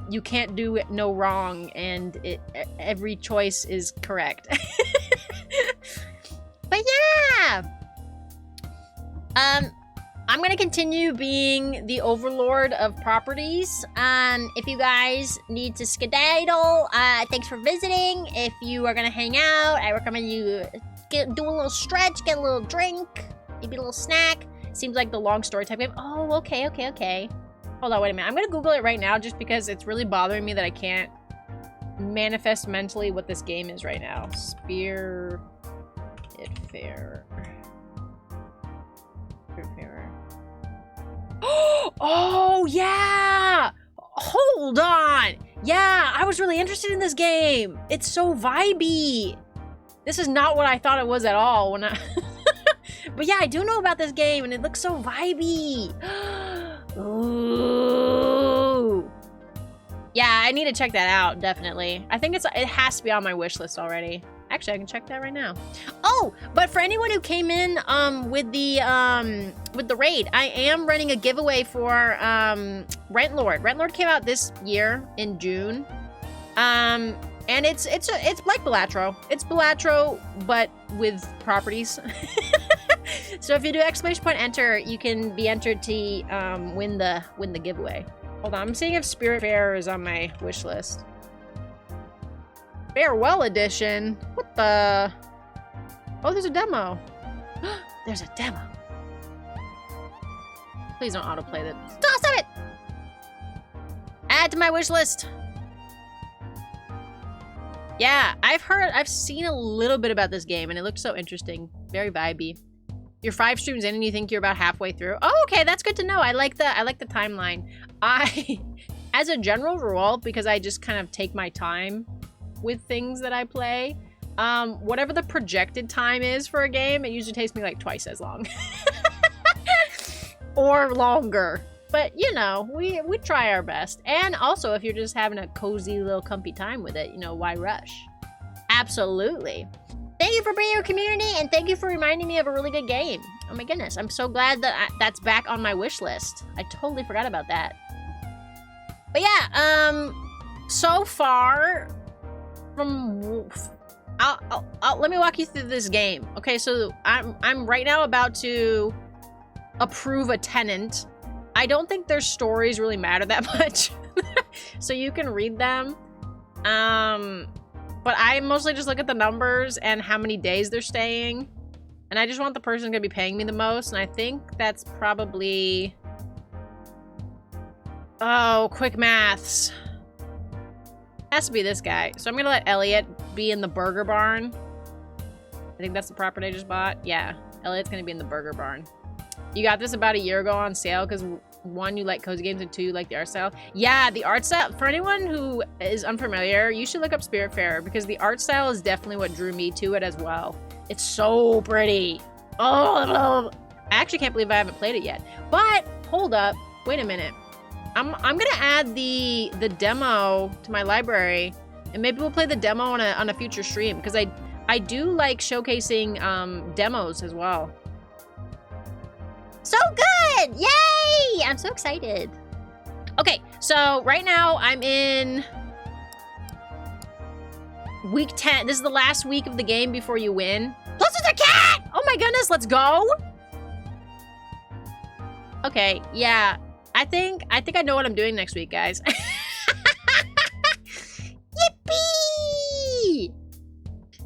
Speaker 1: you can't do it no wrong and every choice is correct? But yeah, I'm gonna continue being the overlord of properties. If you guys need to skedaddle, thanks for visiting. If you are gonna hang out, I recommend you do a little stretch, get a little drink, maybe a little snack. Seems like the long story type game. Oh, okay. Hold on, wait a minute. I'm gonna Google it right now just because it's really bothering me that I can't manifest mentally what this game is right now. Spiritfarer. Oh, yeah! Hold on! Yeah, I was really interested in this game. It's so vibey. This is not what I thought it was at all when I... But yeah, I do know about this game, and it looks so vibey. Ooh. Yeah, I need to check that out, definitely. I think it has to be on my wish list already. Actually, I can check that right now. Oh, but for anyone who came in with the raid, I am running a giveaway for Rentlord. Rentlord came out this year in June. And it's like Balatro. It's Balatro, but with properties. So if you do !enter, you can be entered to win the giveaway. Hold on, I'm seeing if Spiritfarer is on my wish list. Farewell edition? What the? Oh, there's a demo. There's a demo. Please don't autoplay that. Stop it! Add to my wish list. Yeah, I've seen a little bit about this game and it looks so interesting. Very vibey. You're 5 streams in and you think you're about halfway through. Oh, okay, that's good to know. I like the timeline. As a general rule, because I just kind of take my time with things that I play, whatever the projected time is for a game, it usually takes me like twice as long. Or longer. But, you know, we try our best. And also, if you're just having a cozy little comfy time with it, you know, why rush? Absolutely. Thank you for bringing your community, and thank you for reminding me of a really good game. Oh my goodness, I'm so glad that that's back on my wish list. I totally forgot about that. But yeah, so far, let me walk you through this game. Okay, so I'm right now about to approve a tenant. I don't think their stories really matter that much. So you can read them. But I mostly just look at the numbers and how many days they're staying. And I just want the person who's gonna be paying me the most. And I think that's probably... Oh, quick maths. Has to be this guy. So I'm gonna let Elliot be in the burger barn. I think that's the property I just bought. Yeah, Elliot's gonna be in the burger barn. You got this about a year ago on sale because 1, you like cozy games, and 2, you like the art style. Yeah, the art style, for anyone who is unfamiliar, you should look up Spiritfarer because the art style is definitely what drew me to it as well. It's so pretty. Oh, I actually can't believe I haven't played it yet. But hold up, wait a minute. I'm gonna add the demo to my library And maybe we'll play the demo on a future stream, because I do like showcasing demos as well. So good! Yay! I'm so excited. Okay, so right now I'm in week 10. This is the last week of the game before you win. Plus it's a cat! Oh my goodness, let's go! Okay, yeah. I think I know what I'm doing next week, guys. Yippee!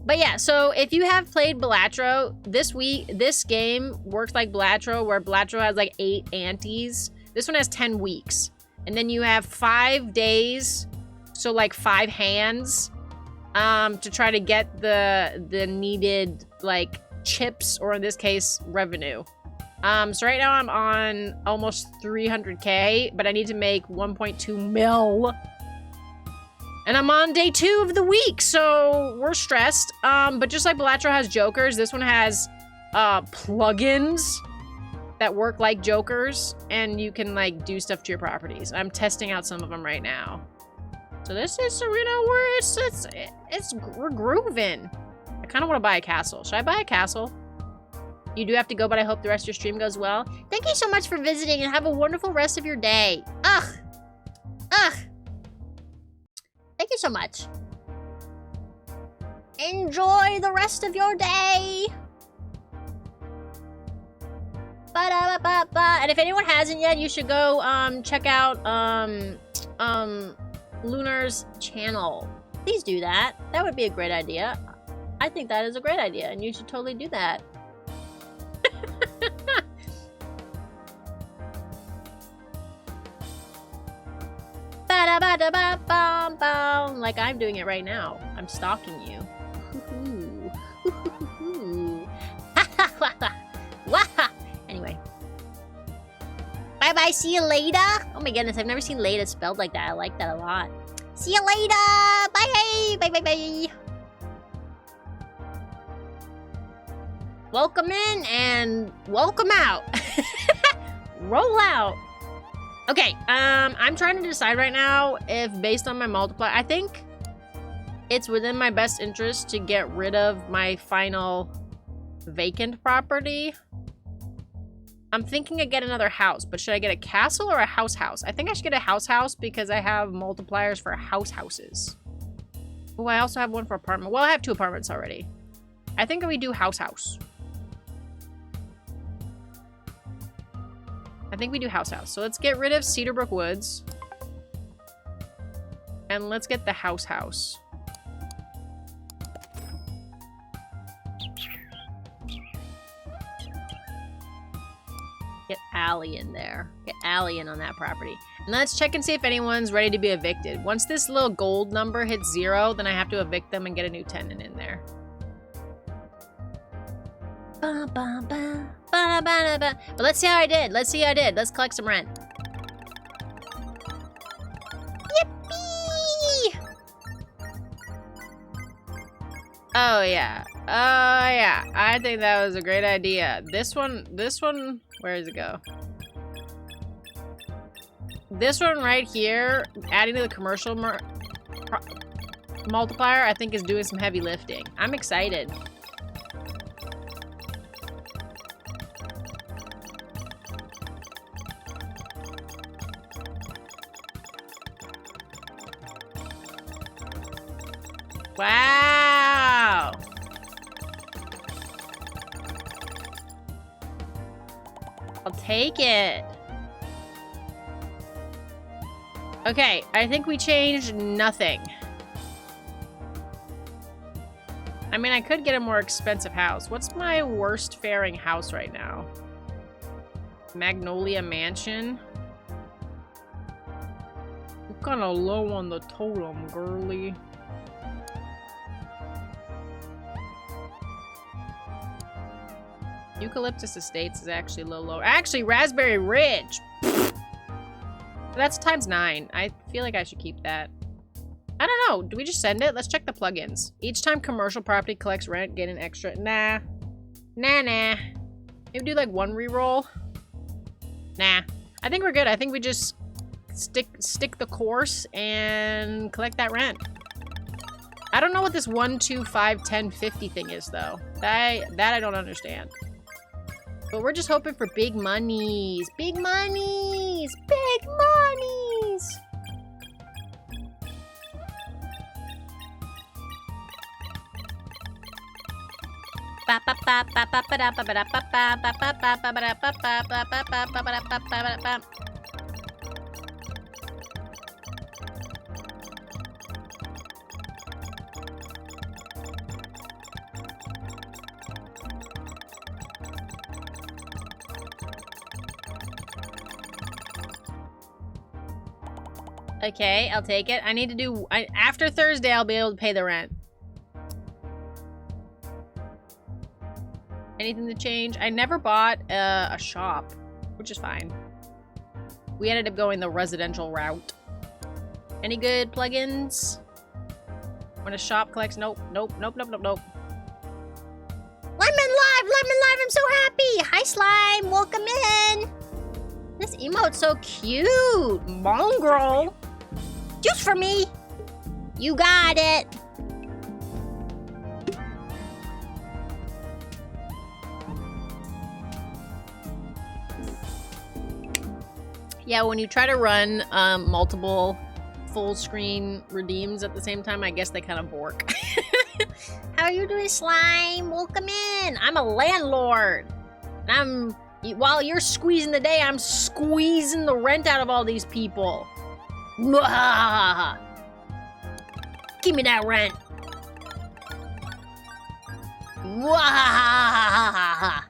Speaker 1: But yeah, so if you have played Balatro, this game works like Balatro, where Balatro has like 8 antes. This one has 10 weeks. And then you have 5 days, so like 5 hands, to try to get the needed like chips, or in this case, revenue. So right now I'm on almost 300k, but I need to make 1.2 mil. And I'm on day 2 of the week, so we're stressed. But just like Balatro has jokers, this one has plugins that work like jokers, and you can like do stuff to your properties. I'm testing out some of them right now. So this is, you know, where we're grooving. I kind of want to buy a castle. Should I buy a castle? You do have to go, but I hope the rest of your stream goes well. Thank you so much for visiting, and have a wonderful rest of your day. Ugh. Thank you so much. Enjoy the rest of your day. Ba-da-ba-ba-ba. And if anyone hasn't yet, you should go check out Lunar's channel. Please do that. That would be a great idea. I think that is a great idea, and you should totally do that. Like I'm doing it right now. I'm stalking you. Anyway. Bye-bye. See you later. Oh my goodness, I've never seen later spelled like that. I like that a lot. See you later. Bye. Bye. Welcome in and welcome out. Roll out. Okay, I'm trying to decide right now if, based on my multiplier, I think it's within my best interest to get rid of my final vacant property. I'm thinking I get another house, but should I get a castle or a house? I think I should get a house because I have multipliers for houses. Oh, I also have one for apartment. Well, I have 2 apartments already. I think we do house. I think we do house. So let's get rid of Cedarbrook Woods. And let's get the house. Get Allie in there. Get Allie in on that property. And let's check and see if anyone's ready to be evicted. Once this little gold number hits 0, then I have to evict them and get a new tenant in there. But let's see how I did. Let's collect some rent. Yippee! Oh yeah. I think that was a great idea. This one, where does it go? This one right here, adding to the commercial multiplier, I think is doing some heavy lifting. I'm excited. Wow! I'll take it. Okay, I think we changed nothing. I mean, I could get a more expensive house. What's my worst faring house right now? Magnolia Mansion. I'm kind of low on the totem, girly. Eucalyptus Estates is actually a little lower. Actually, Raspberry Ridge! That's ×9. I feel like I should keep that. I don't know. Do we just send it? Let's check the plugins. Each time commercial property collects rent, get an extra. Nah. Maybe do like 1 reroll. Nah. I think we're good. I think we just stick the course and collect that rent. I don't know what this 1, 2, 5, 10, 50 thing is, though. That I don't understand. But we're just hoping for big monies. Big monies! Big monies! Okay, I'll take it. I need to do... after Thursday, I'll be able to pay the rent. Anything to change? I never bought a shop, which is fine. We ended up going the residential route. Any good plugins? When a shop collects... Nope, nope, nope, nope, nope, nope. Lemon Live, I'm so happy! Hi, Slime, welcome in! This emote's so cute! Mongrel! Just for me! You got it! Yeah, when you try to run multiple full screen redeems at the same time, I guess they kind of bork. How are you doing, Slime? Welcome in! I'm a landlord! And while you're squeezing the day, I'm squeezing the rent out of all these people. Mwahaha. Give me that rent. Mwahaha.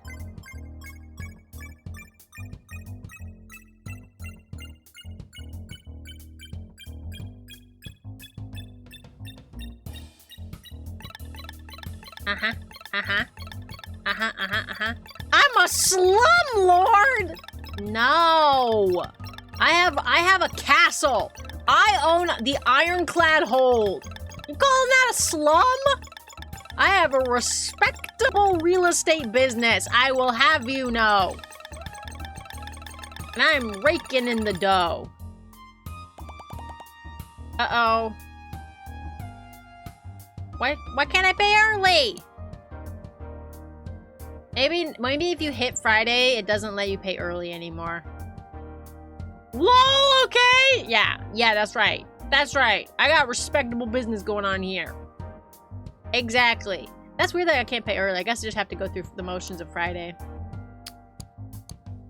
Speaker 1: I'm a slum lord. No, I have a castle. I own the Ironclad Hold. You calling that a slum? I have a respectable real estate business. I will have you know. And I'm raking in the dough. Uh-oh. Why can't I pay early? Maybe if you hit Friday, it doesn't let you pay early anymore. LOL, okay? Yeah, that's right. That's right. I got respectable business going on here. Exactly. That's weird that I can't pay early. I guess I just have to go through the motions of Friday.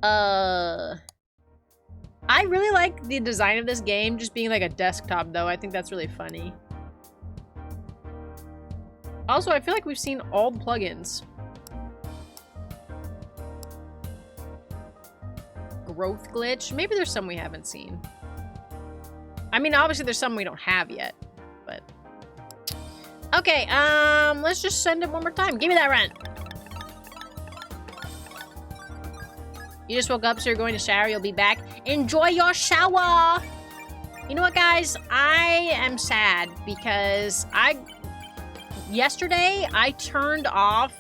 Speaker 1: I really like the design of this game just being like a desktop, though. I think that's really funny. Also, I feel like we've seen all the plugins. Growth glitch. Maybe there's some we haven't seen. I mean, obviously there's some we don't have yet, but... Okay, let's just send it one more time. Give me that rent. You just woke up, so you're going to shower. You'll be back. Enjoy your shower! You know what, guys? I am sad because yesterday, I turned off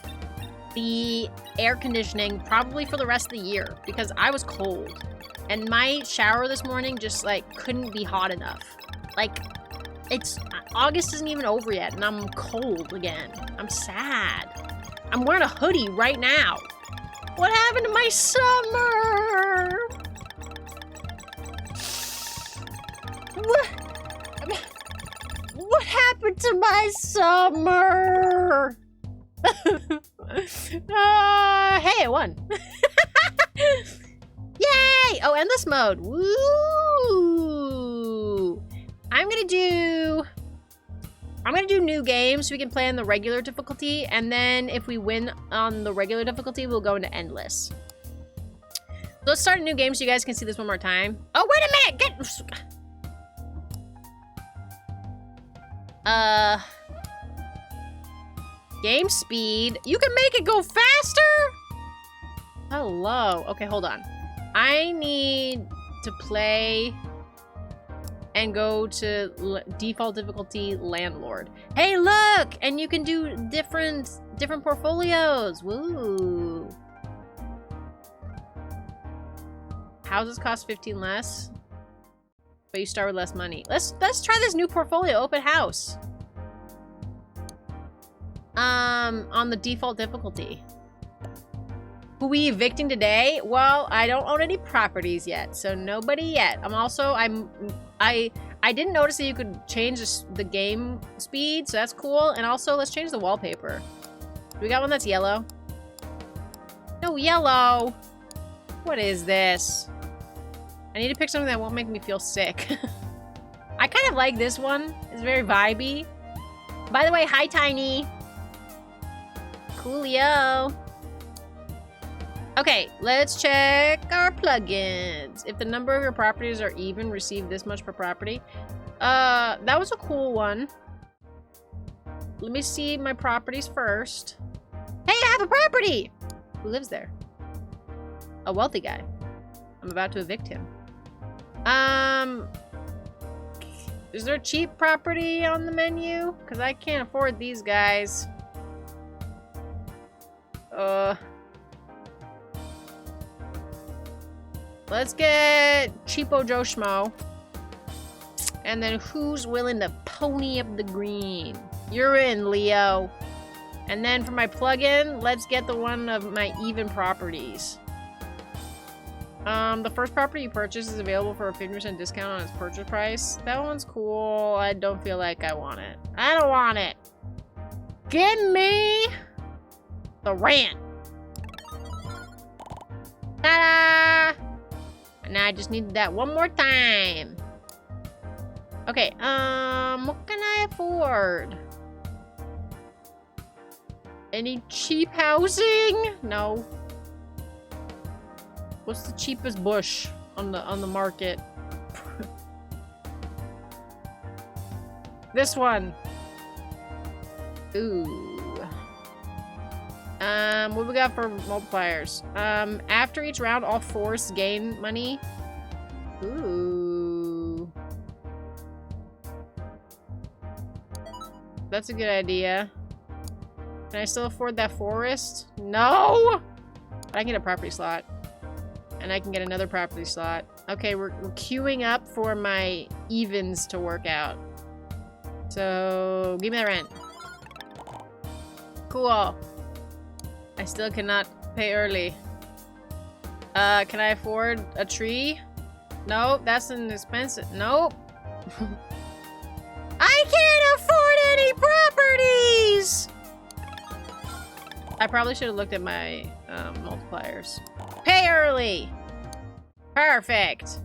Speaker 1: the air conditioning probably for the rest of the year because I was cold. And my shower this morning just, like, couldn't be hot enough. Like, August isn't even over yet, and I'm cold again. I'm sad. I'm wearing a hoodie right now. What happened to my summer? What happened to my summer? Hey, I won. Yay! Oh, endless mode. Woo! I'm gonna do new games so we can play on the regular difficulty, and then if we win on the regular difficulty, we'll go into endless. So let's start a new game so you guys can see this one more time. Oh, wait a minute! Game speed. You can make it go faster? Hello. Okay, hold on. I need to play and go to default difficulty landlord. Hey, look! And you can do different portfolios. Woo. Houses cost 15 less, but you start with less money. Let's try this new portfolio. Open house. on the default difficulty. Who we evicting today? Well, I don't own any properties yet, so nobody yet. I didn't notice that you could change the game speed, so that's cool. And also, let's change the wallpaper. Do we got one that's yellow? No, yellow. What is this? I need to pick something that won't make me feel sick. I kind of like this one. It's very vibey. By the way, hi, Tiny. Coolio. Okay, let's check our plugins. If the number of your properties are even, receive this much per property. That was a cool one. Let me see my properties first. Hey, I have a property! Who lives there? A wealthy guy. I'm about to evict him. Is there a cheap property on the menu? Because I can't afford these guys. Let's get Cheapo Joe Schmo. And then who's willing to pony up the green? You're in, Leo. And then for my plugin, let's get the one of my even properties. The first property you purchase is available for a 50% discount on its purchase price. That one's cool. I don't feel like I want it. I don't want it. Give me the rent. Ta-da! And I just needed that one more time. Okay, what can I afford? Any cheap housing? No. What's the cheapest bush on the market? This one. Ooh. What we got for multipliers? After each round, all forests gain money. Ooh. That's a good idea. Can I still afford that forest? No! But I can get a property slot. And I can get another property slot. Okay, we're queuing up for my evens to work out. So, give me the rent. Cool. I still cannot pay early. Can I afford a tree? Nope, that's an expensive. Nope. I can't afford any properties! I probably should have looked at my multipliers. Pay early! Perfect.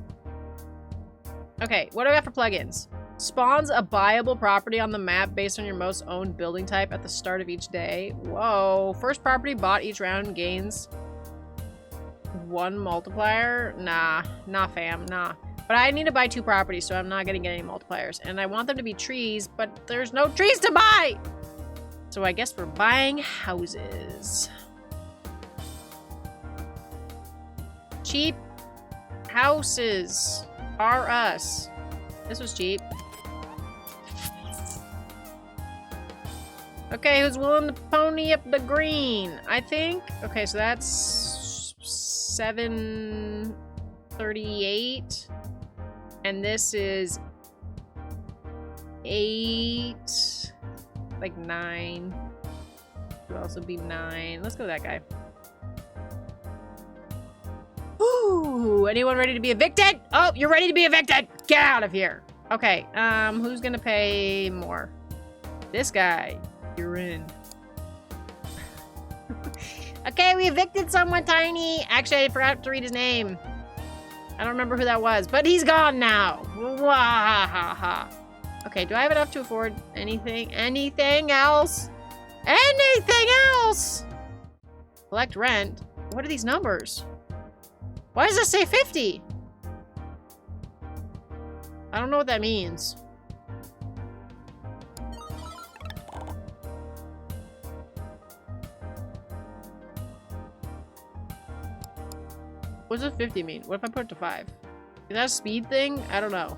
Speaker 1: Okay, what do I got for plugins? Spawns a buyable property on the map based on your most owned building type at the start of each day. Whoa. First property bought each round gains 1 multiplier. Nah, fam, nah. But I need to buy 2 properties, so I'm not gonna get any multipliers. And I want them to be trees, but there's no trees to buy! So I guess we're buying houses. Cheap houses are us. This was cheap. Okay, who's willing to pony up the green? I think. Okay, so that's 738. And this is 8. Like 9. Could also be 9. Let's go with that guy. Ooh, anyone ready to be evicted? Oh, you're ready to be evicted! Get out of here! Okay, who's gonna pay more? This guy. You're in. Okay, we evicted someone, Tiny. Actually, I forgot to read his name. I don't remember who that was, but he's gone now. Wahaha. Okay, do I have enough to afford anything? Anything else? Anything else? Collect rent? What are these numbers? Why does it say 50? I don't know what that means. What does 50 mean? What if I put it to 5? Is that a speed thing? I don't know.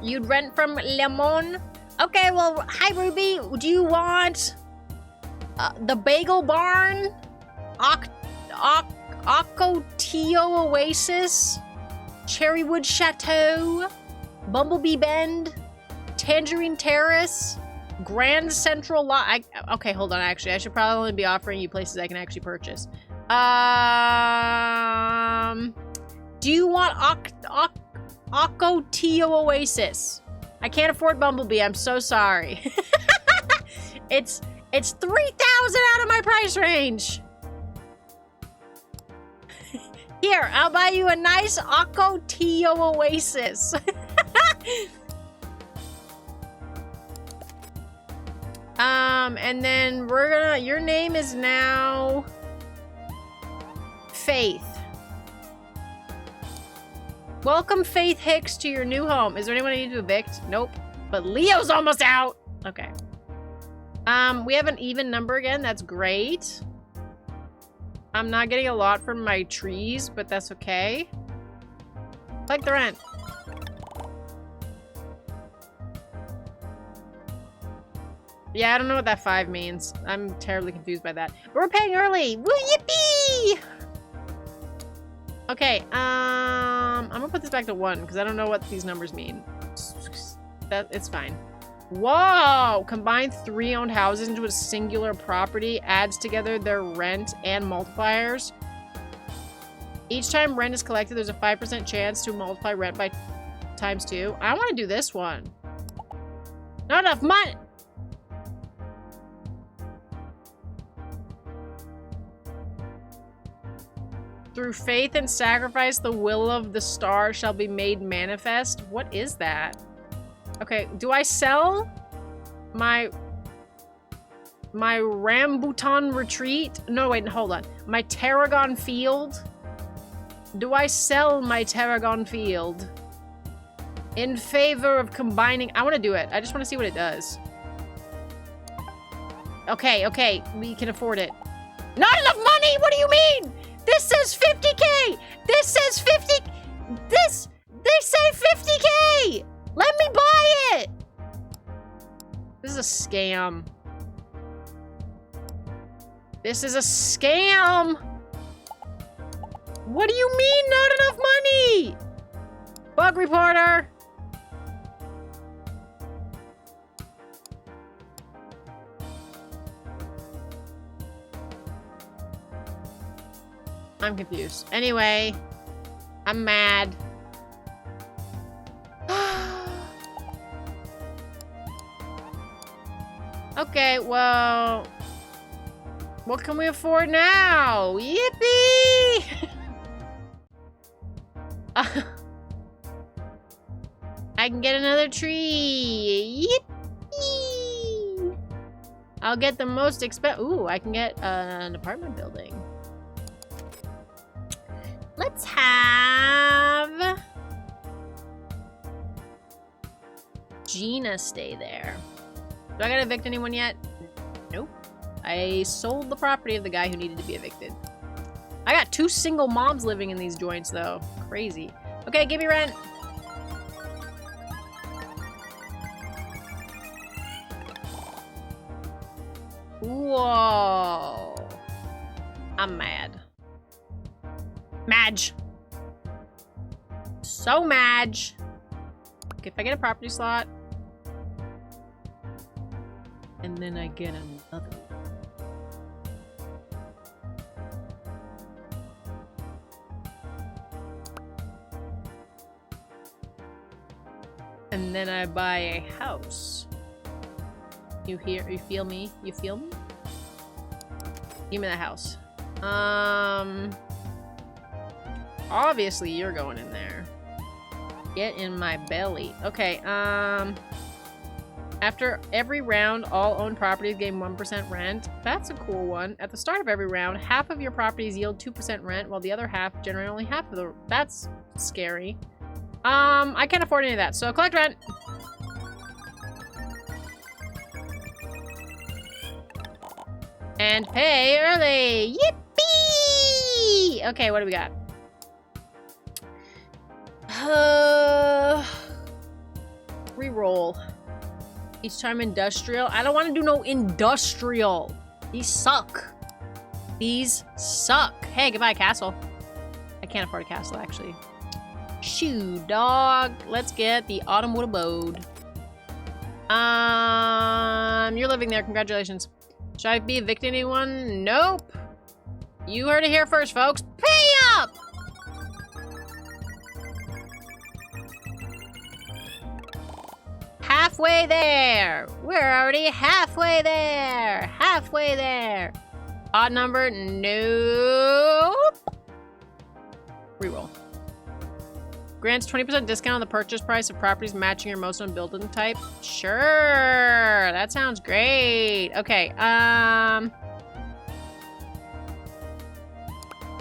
Speaker 1: You'd rent from Lemon? Okay, well, hi Ruby. Do you want the Bagel Barn? Ocotillo Oasis? Cherrywood Chateau? Bumblebee Bend? Tangerine Terrace? Grand Central Lot. Okay, hold on. Actually, I should probably only be offering you places I can actually purchase. Do you want Okotio Oasis? I can't afford Bumblebee. I'm so sorry. It's 3,000 out of my price range. Here, I'll buy you a nice Okotio Oasis. And then we're gonna, your name is now Faith. Welcome Faith Hicks to your new home. Is there anyone I need to evict? Nope. But Leo's almost out. Okay. We have an even number again. That's great. I'm not getting a lot from my trees, but that's okay. Collect the rent. Yeah, I don't know what that 5 means. I'm terribly confused by that. But we're paying early. Woo, yippee! Okay, I'm gonna put this back to 1 because I don't know what these numbers mean. It's fine. Whoa! Combine 3 owned houses into a singular property, adds together their rent and multipliers. Each time rent is collected, there's a 5% chance to multiply rent by times 2. I want to do this one. Not enough money! Through faith and sacrifice, the will of the star shall be made manifest. What is that? Okay, do I sell my Rambutan retreat? No, wait, hold on. My Tarragon field? Do I sell my Tarragon field in favor of combining? I want to do it. I just want to see what it does. Okay, okay, we can afford it. Not enough money? What do you mean? This says 50K! This says 50... They say 50K! Let me buy it! This is a scam. This is a scam! What do you mean, not enough money? Bug reporter! I'm confused. Anyway, I'm mad. Okay, well, what can we afford now? Yippee! I can get another tree. Yippee! I'll get the most ooh, I can get an apartment building. Let's have Gina stay there. Do I gotta evict anyone yet? Nope. I sold the property of the guy who needed to be evicted. I got 2 single moms living in these joints, though. Crazy. Okay, give me rent. Whoa. I'm mad. Madge. So Madge. Okay, if I get a property slot, and then I get another one. And then I buy a house. You hear? You feel me? You feel me? Give me the house. Obviously you're going in there. Get in my belly. Okay, after every round, all owned properties gain 1% rent. That's a cool one. At the start of every round, half of your properties yield 2% rent, while the other half generate only half of the... That's scary. I can't afford any of that, so collect rent. And pay early. Yippee! Okay, what do we got? Reroll. Each time industrial. I don't want to do no industrial. These suck. These suck. Hey, goodbye, castle. I can't afford a castle, actually. Shoo, dog. Let's get the Autumnwood Abode. You're living there. Congratulations. Should I be evicting anyone? Nope. You heard it here first, folks. Pay up! Halfway there. We're already halfway there. Halfway there. Odd number? Nope. Reroll. Grants 20% discount on the purchase price of properties matching your most known building type. Sure. That sounds great. Okay.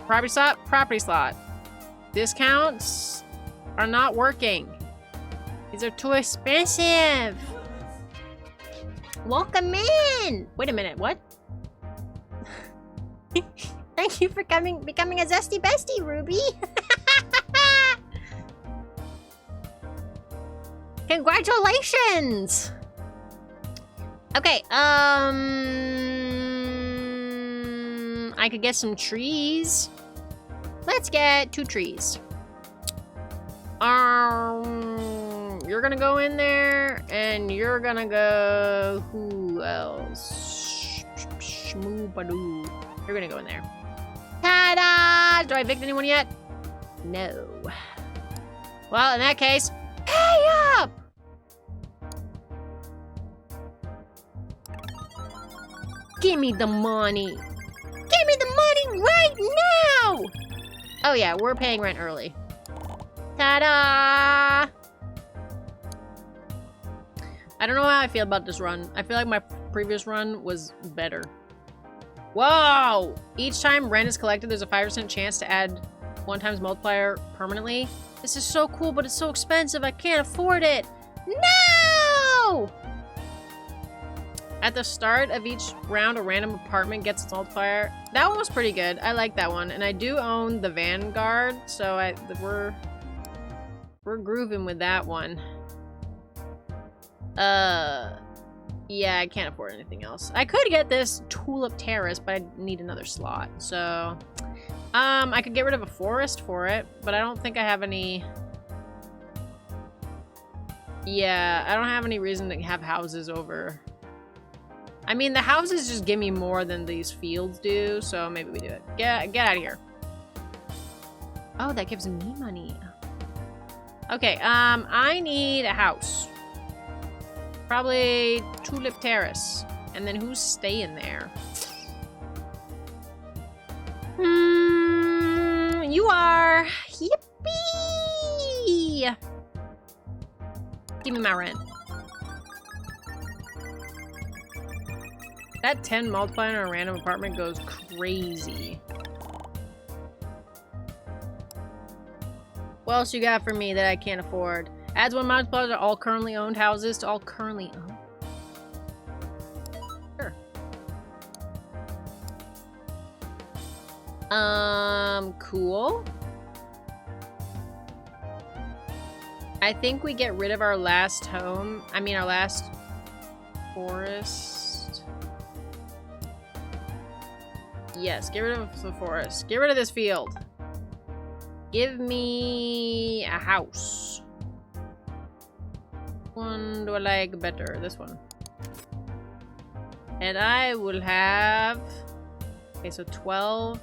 Speaker 1: Property slot? Property slot. Discounts are not working. These are too expensive. Welcome in. Wait a minute. What? Thank you for becoming a Zesty Bestie, Ruby. Congratulations. Okay, I could get some trees. Let's get 2 trees. You're gonna go in there, and you're gonna go. Who else? Shmoo-ba-doo. You're gonna go in there. Ta-da! Do I evict anyone yet? No. Well, in that case, pay up! Give me the money. Give me the money right now! Oh yeah, we're paying rent early. Ta-da! I don't know how I feel about this run. I feel like my previous run was better. Whoa! Each time rent is collected, there's a 5% chance to add 1 times multiplier permanently. This is so cool, but it's so expensive. I can't afford it. No! At the start of each round, a random apartment gets its multiplier. That one was pretty good. I like that one. And I do own the Vanguard, so we're grooving with that one. Yeah, I can't afford anything else. I could get this Tulip Terrace, but I need another slot. So, I could get rid of a forest for it, but I don't think I have any. Yeah, I don't have any reason to have houses over. I mean, the houses just give me more than these fields do, so maybe we do it. Get out of here. Oh, that gives me money. Okay, I need a house. Probably Tulip Terrace. And then who's staying there? You are. Yippee! Give me my rent. That 10 multiplier on a random apartment goes crazy. What else you got for me that I can't afford? Adds 1 multiplier to all currently owned houses to all currently owned. Sure. Cool. I think we get rid of our last home. I mean, our last forest. Yes, get rid of the forest. Get rid of this field. Give me a house. Which one do I like better? This one. And I will have... Okay, so 12.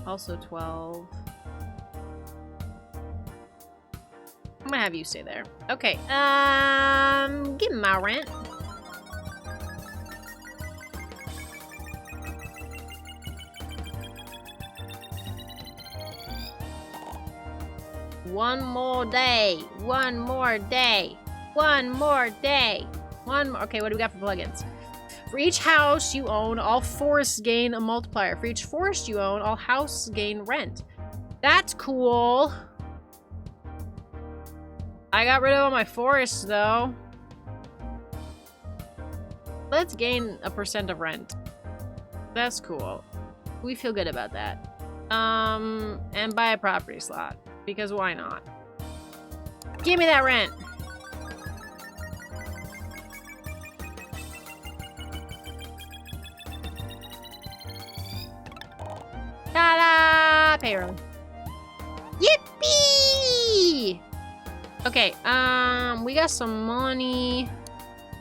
Speaker 1: Also 12. I'm gonna have you stay there. Okay, give me my rent. One more day. One more day. One more day. One more. Okay, what do we got for plugins? For each house you own, all forests gain a multiplier. For each forest you own, all houses gain rent. That's cool. I got rid of all my forests, though. Let's gain a % of rent. That's cool. We feel good about that. And buy a property slot. Because why not? Give me that rent! Ta-da! Payroll. Yippee! Okay, we got some money.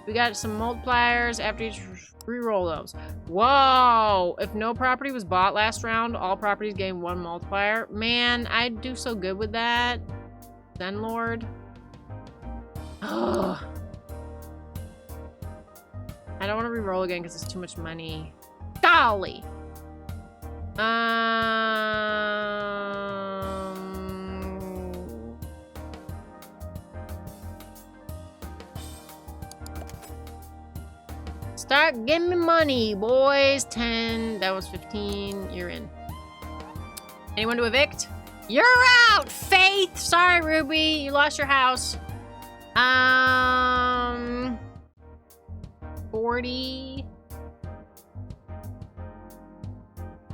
Speaker 1: We got some multipliers after each re-roll those. Whoa! If no property was bought last round, all properties gain 1 multiplier. Man, I'd do so good with that. Rentlord. Ugh. I don't want to re-roll again because it's too much money. Golly! Start giving me money, boys. 10. That was 15. You're in. Anyone to evict? You're out, Faith! Sorry, Ruby. You lost your house. 40.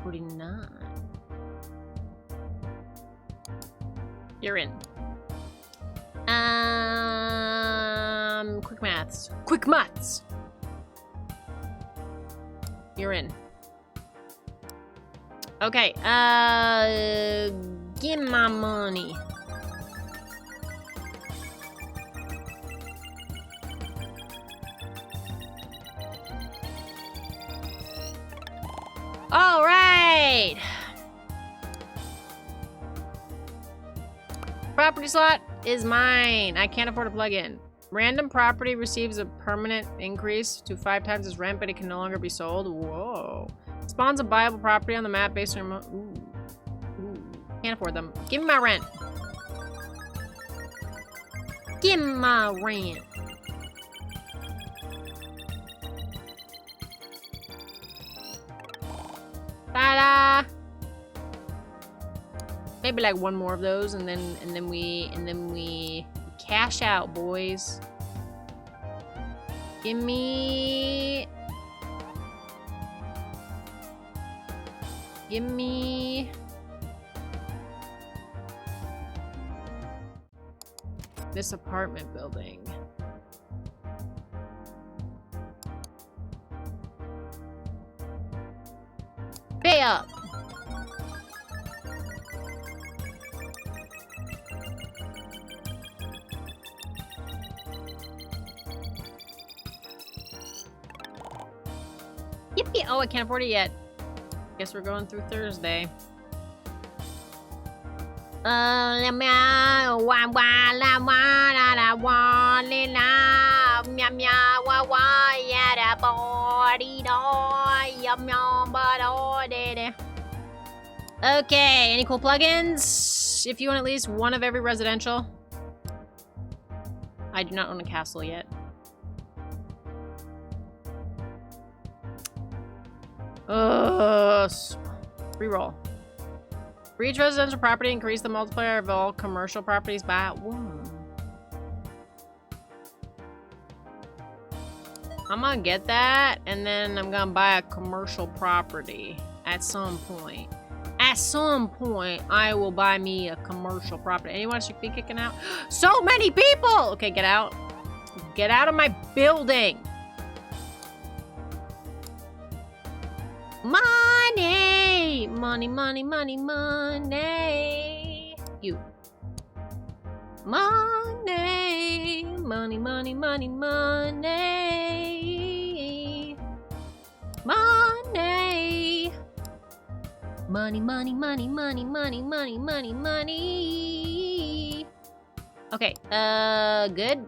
Speaker 1: 49. You're in. Quick maths. Quick maths. You're in. Okay, give me my money. All right. Property slot is mine. I can't afford to plug in. Random property receives a permanent increase to 5 times its rent, but it can no longer be sold. Whoa. Spawns a buyable property on the map based on your... Ooh. Can't afford them. Give me my rent. Give me my rent. Ta-da! Maybe like one more of those, and then we cash out, boys. Give me this apartment building. Pay up. Yippee! Oh, I can't afford it yet. Guess we're going through Thursday. Okay, any cool plugins? If you want at least one of every residential. I do not own a castle yet. Reroll. For each residential property, increase the multiplier of all commercial properties by 1. I'm gonna get that, and then I'm gonna buy a commercial property at some point. At some point, I will buy me a commercial property. Anyone should be kicking out? So many people! Okay, get out. Get out of my building. Money! Money, money, money, money. You. Money. Money, money, money, money. Money. Money, money, money, money, money, money, money, money. Okay, good.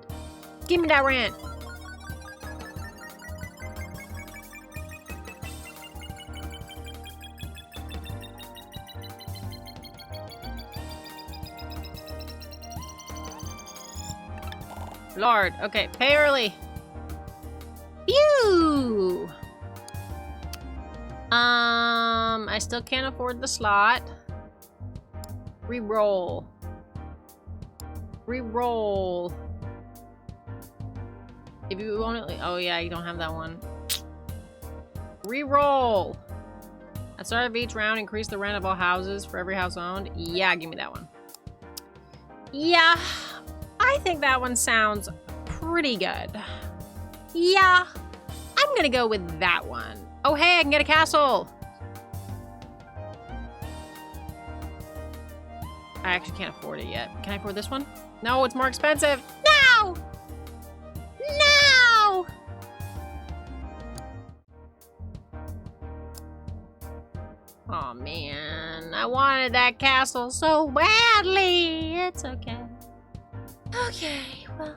Speaker 1: Give me that rent. Lord, okay, pay early. Phew! I still can't afford the slot. Reroll. Reroll. If you want it, oh yeah, you don't have that one. Reroll. At the start of each round, increase the rent of all houses for every house owned. Yeah, give me that one. Yeah, I think that one sounds pretty good. Yeah, I'm gonna go with that one. Oh hey, I can get a castle. I actually can't afford it yet. Can I afford this one? No, it's more expensive. No! No! man. I wanted that castle so badly. It's okay. Okay, well.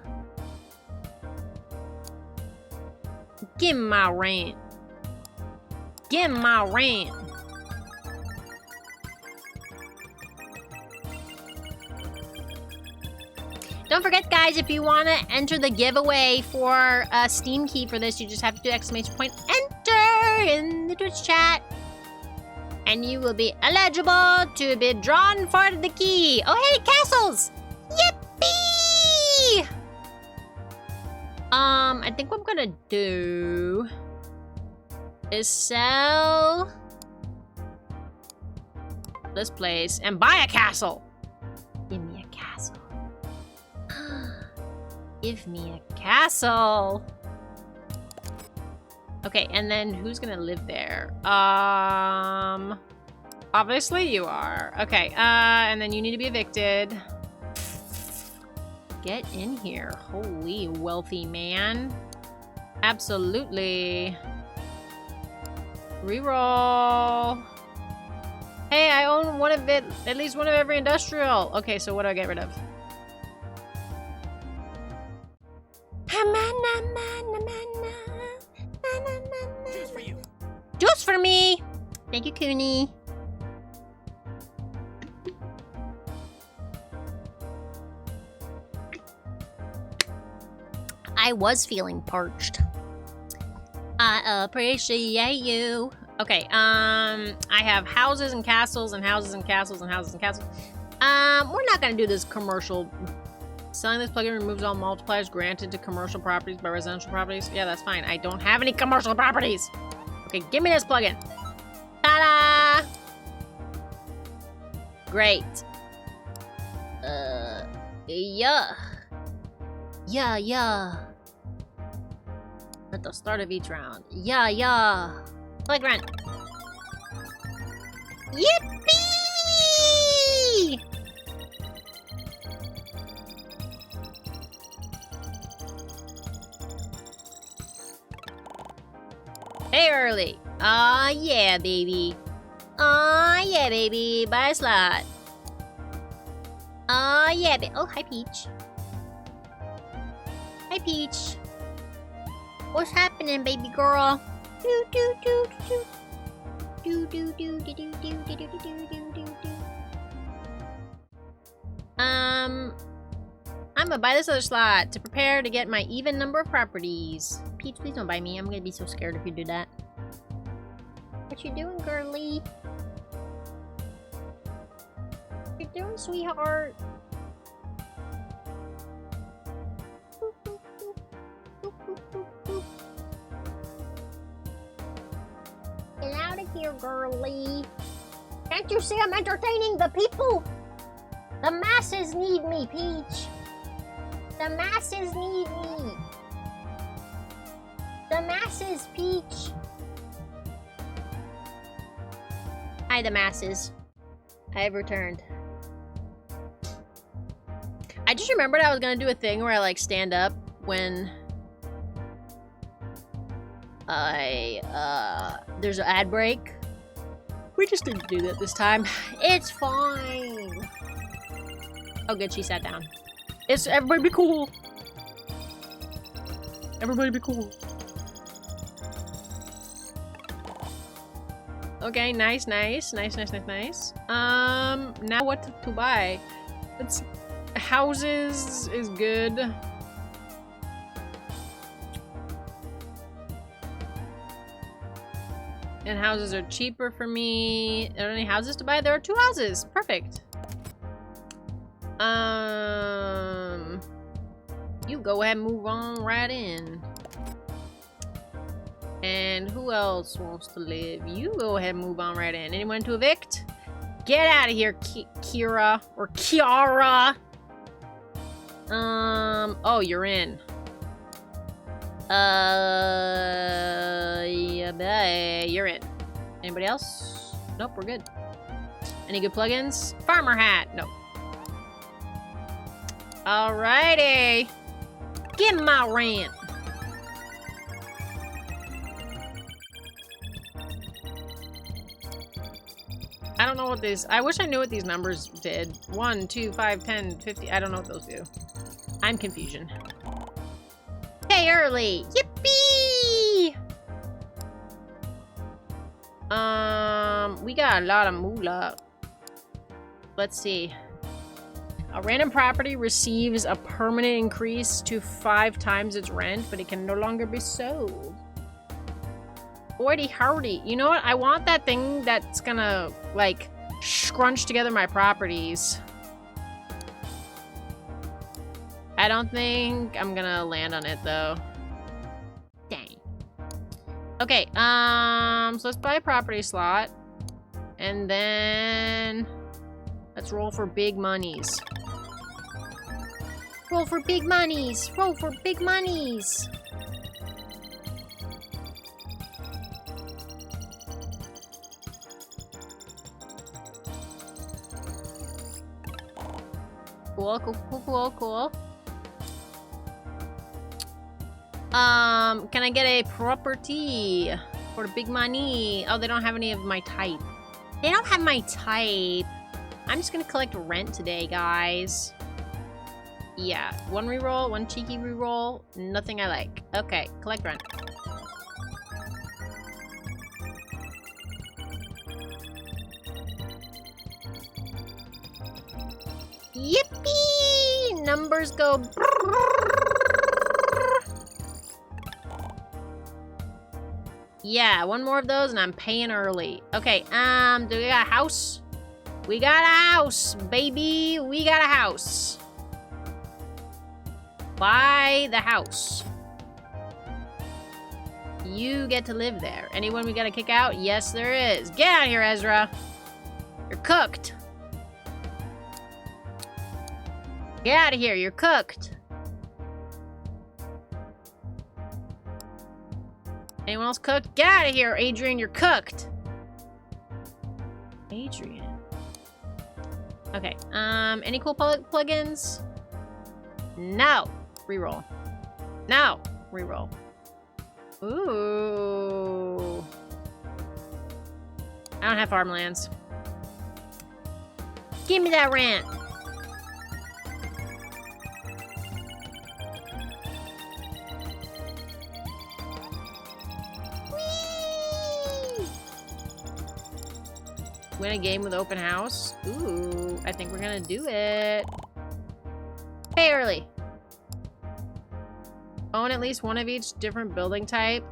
Speaker 1: Give me my rent. Give me my rent. Don't forget, guys, if you want to enter the giveaway for a Steam key for this, you just have to do !enter in the Twitch chat. And you will be eligible to be drawn for the key. Oh, hey, castles! Yippee! I think what I'm gonna do is sell this place and buy a castle. Give me a castle. Give me a castle. Okay, and then who's gonna live there? Obviously you are. Okay, and then you need to be evicted. Get in here. Holy wealthy man. Absolutely. Reroll. Hey, I own one of it, at least one of every industrial. Okay, so what do I get rid of?
Speaker 2: Juice for you.
Speaker 1: Juice for me. Thank you, Cooney. I was feeling parched. I appreciate you. Okay, I have houses and castles and houses and castles and houses and castles. We're not gonna do this commercial. Selling this plugin removes all multipliers granted to commercial properties by residential properties. Yeah, that's fine. I don't have any commercial properties. Okay, give me this plugin. Ta-da! Great. Yeah. Yeah. At the start of each round. Yeah. Plug rent. Yippee! Hey, early. Aw, yeah, baby. Aw, yeah, baby. Buy a slot. Aw, yeah, oh, hi, Peach. Hi, Peach. What's happening, baby girl? I'm gonna buy this other slot to prepare to get my even number of properties. Peach, please don't buy me. I'm gonna be so scared if you do that. What you doing, girly? What you doing, sweetheart? Get out of here, girly. Can't you see I'm entertaining the people? The masses need me, Peach. The masses need me. The masses, Peach. Hi, the masses. I have returned. I just remembered I was gonna do a thing where I like stand up when there's an ad break. We just didn't do that this time. It's fine. Oh, good, she sat down. It's everybody be cool. Everybody be cool. Okay, nice. Now what to buy? It's houses is good. And houses are cheaper for me. Are there any houses to buy? There are 2 houses. Perfect. You go ahead and move on right in. And who else wants to live? You go ahead and move on right in. Anyone to evict? Get out of here, Kira. Or Kiara. Oh, you're in. Yeah, you're in. Anybody else? Nope, we're good. Any good plugins? Farmer hat. Nope. Alrighty. Give me my rent. I don't know what these... I wish I knew what these numbers did. 1, 2, 5, 10, 50. I don't know what those do. I'm confusion. Hey, early! Yippee! We got a lot of moolah. Let's see. A random property receives a permanent increase to 5 times its rent, but it can no longer be sold. Alrighty, howdy. You know what? I want that thing that's gonna, like, scrunch together my properties. I don't think I'm gonna land on it, though. Dang. Okay, so let's buy a property slot. And then... let's roll for big monies. Roll for big monies! Roll for big monies! Cool, cool, cool, cool, cool. Can I get a property for the big money? Oh, they don't have any of my type. They don't have my type. I'm just gonna collect rent today, guys. Yeah, 1 reroll, 1 cheeky reroll, nothing I like. Okay, collect rent. Yippee! Numbers go. Yeah, 1 more of those and I'm paying early. Okay, do we got a house? We got a house, baby. We got a house. Buy the house. You get to live there. Anyone we gotta kick out? Yes, there is. Get out of here, Ezra. You're cooked. Get out of here. You're cooked. Anyone else cooked? Get out of here, Adrian. You're cooked. Adrian. Okay. Any cool plugins? No. Reroll. No. Reroll. Ooh. I don't have farmlands. Give me that rent. Win a game with open house? Ooh, I think we're gonna do it. Pay early. Own at least 1 of each different building type.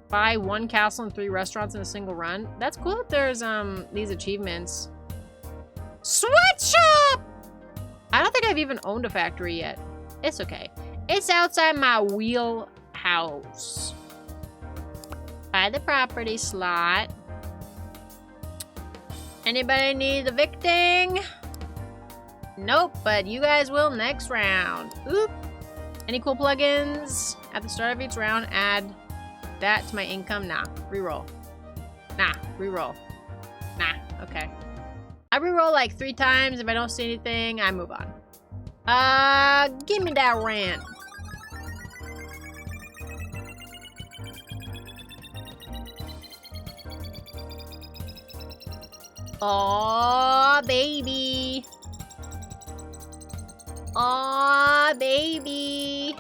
Speaker 1: Buy 1 castle and 3 restaurants in a single run. That's cool that there's these achievements. Sweatshop! I don't think I've even owned a factory yet. It's okay. It's outside my wheelhouse. Buy the property slot. Anybody need evicting? Nope, but you guys will next round. Oop. Any cool plugins? At the start of each round, add that to my income. Nah, reroll. Nah, reroll. Nah, okay. I reroll like 3 times. If I don't see anything, I move on. Give me that rent. Aw, baby. Aw, baby.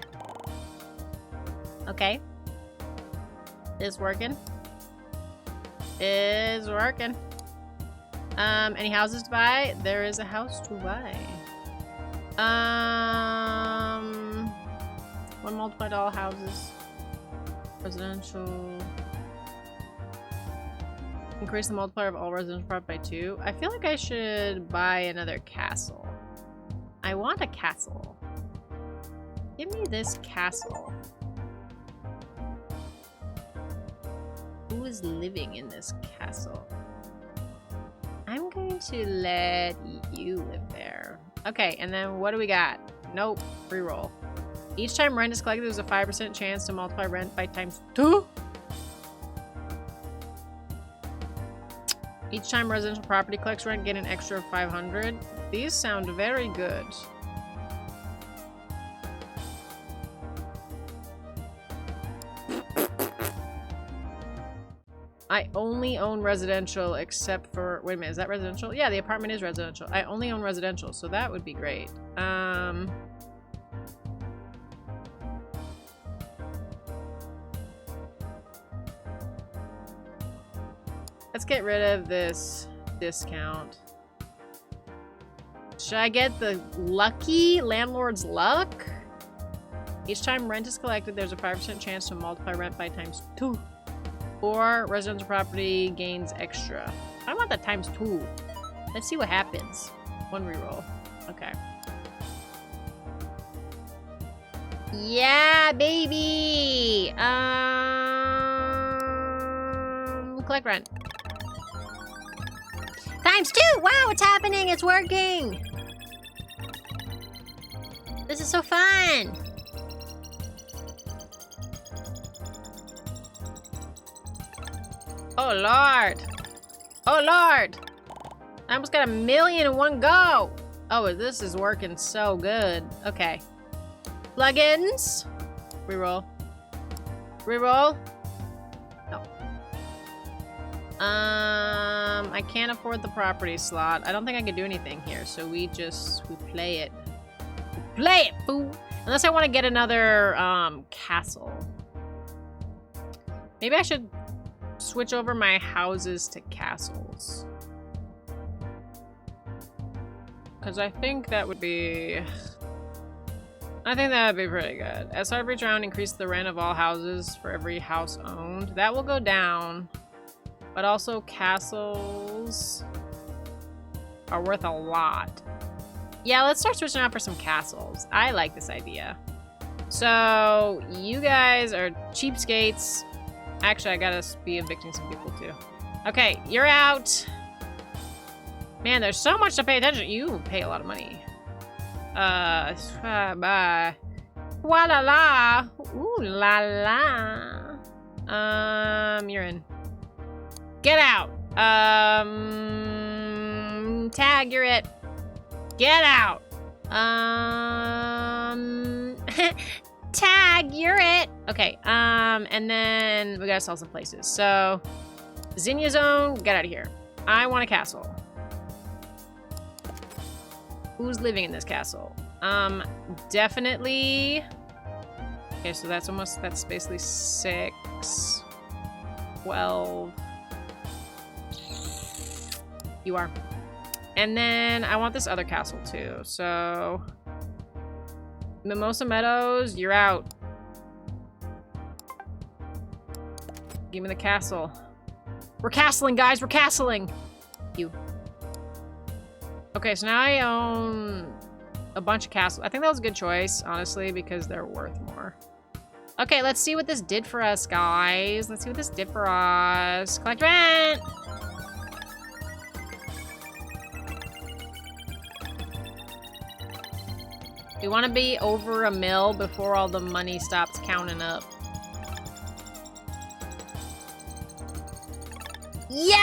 Speaker 1: Okay. Is working. Is working. Any houses to buy? There is a house to buy. 1 multiplied all houses. Residential. Increase the multiplier of all residential property by 2. I feel like I should buy another castle. I want a castle. Give me this castle. Who is living in this castle? I'm going to let you live there. Okay, and then what do we got? Nope. Reroll. Each time rent is collected, there's a 5% chance to multiply rent by times 2. Each time residential property collects rent, get an extra of 500. These sound very good. I only own residential except for... Wait a minute, is that residential? Yeah, the apartment is residential. I only own residential, so that would be great. Let's get rid of this discount. Should I get the lucky landlord's luck? Each time rent is collected, there's a 5% chance to multiply rent by ×2. Or residential property gains extra. I want that ×2. Let's see what happens. One reroll. Okay. Yeah, baby! Collect rent.
Speaker 2: ×2! Wow, it's happening! It's working! This is so fun!
Speaker 1: Oh, Lord. Oh, Lord. I almost got 1 million in one go. Oh, this is working so good. Okay. Plugins. Reroll. Reroll. No. I can't afford the property slot. I don't think I can do anything here, so we play it. We play it, fool. Unless I want to get another, castle. Maybe I should switch over my houses to castles. Because I think that would be... I think that would be pretty good. As part of each round, increase the rent of all houses for every house owned. That will go down. But also castles are worth a lot. Yeah, let's start switching out for some castles. I like this idea. So, you guys are cheapskates. Actually, I gotta be evicting some people too. Okay, you're out. Man, there's so much to pay attention. You pay a lot of money. Bye. Wa la la. Ooh la la. You're in. Get out. Tag, you're it. Get out. Tag, you're it. Okay, and then we gotta sell some places. So, Zinnia Zone, get out of here. I want a castle. Who's living in this castle? Definitely. Okay, so that's basically 6, 12. You are. And then I want this other castle too. So, Mimosa Meadows, you're out. Give me the castle. We're castling, guys. We're castling. You. Okay, so now I own a bunch of castles. I think that was a good choice, honestly, because they're worth more. Okay, let's see what this did for us, guys. Let's see what this did for us. Collect rent! We want to be over $1 mil before all the money stops counting up.
Speaker 2: Yeah!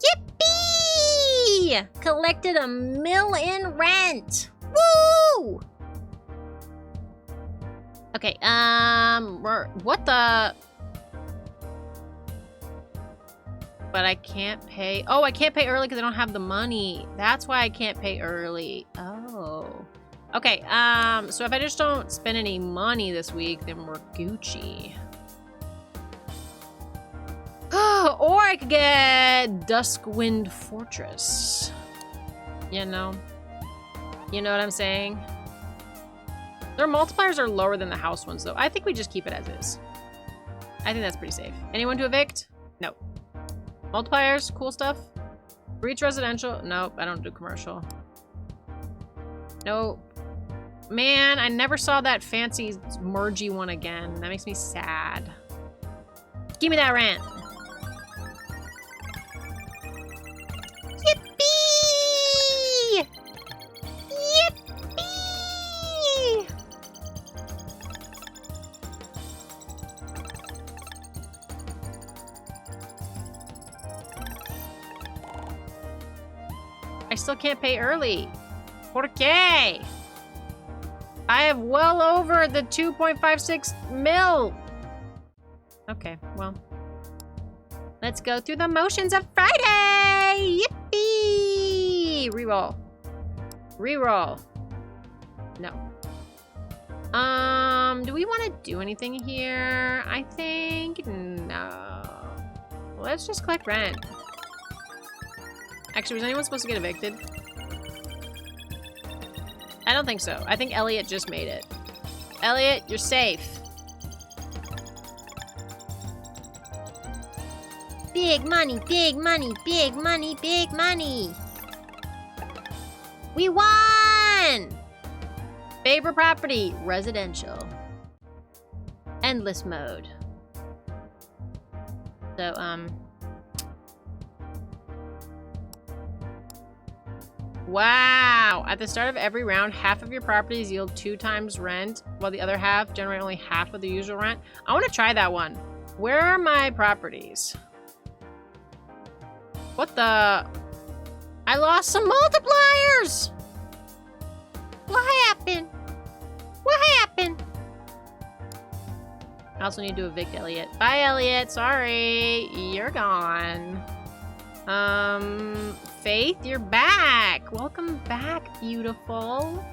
Speaker 2: Yippee! Collected $1 mil in rent. Woo!
Speaker 1: Okay, what the? But I can't pay. Oh, I can't pay early because I don't have the money. That's why I can't pay early. Oh. Okay, so if I just don't spend any money this week, then we're Gucci. Or I could get Duskwind Fortress. You know? You know what I'm saying? Their multipliers are lower than the house ones, though. I think we just keep it as is. I think that's pretty safe. Anyone to evict? No. Multipliers, cool stuff. Breach residential. Nope, I don't do commercial. Nope. Man, I never saw that fancy mergy one again. That makes me sad. Give me that rent.
Speaker 2: Yippee! Yippee!
Speaker 1: I still can't pay early. ¿Por qué? I have well over the 2.56 mil. Okay, well. Let's go through the motions of Friday! Yippee! Reroll. Reroll. No. Do we want to do anything here? I think no. Let's just collect rent. Actually, was anyone supposed to get evicted? I don't think so. I think Elliot just made it. Elliot, you're safe.
Speaker 2: Big money, big money, big money, big money. We won!
Speaker 1: Favorite property, residential. Endless mode. So, wow! At the start of every round, half of your properties yield 2 times rent, while the other half generate only half of the usual rent. I want to try that one. Where are my properties? What the? I lost some multipliers!
Speaker 2: What happened? What happened?
Speaker 1: I also need to evict Elliot. Bye, Elliot. Sorry. You're gone. Faith, you're back. Welcome back, beautiful.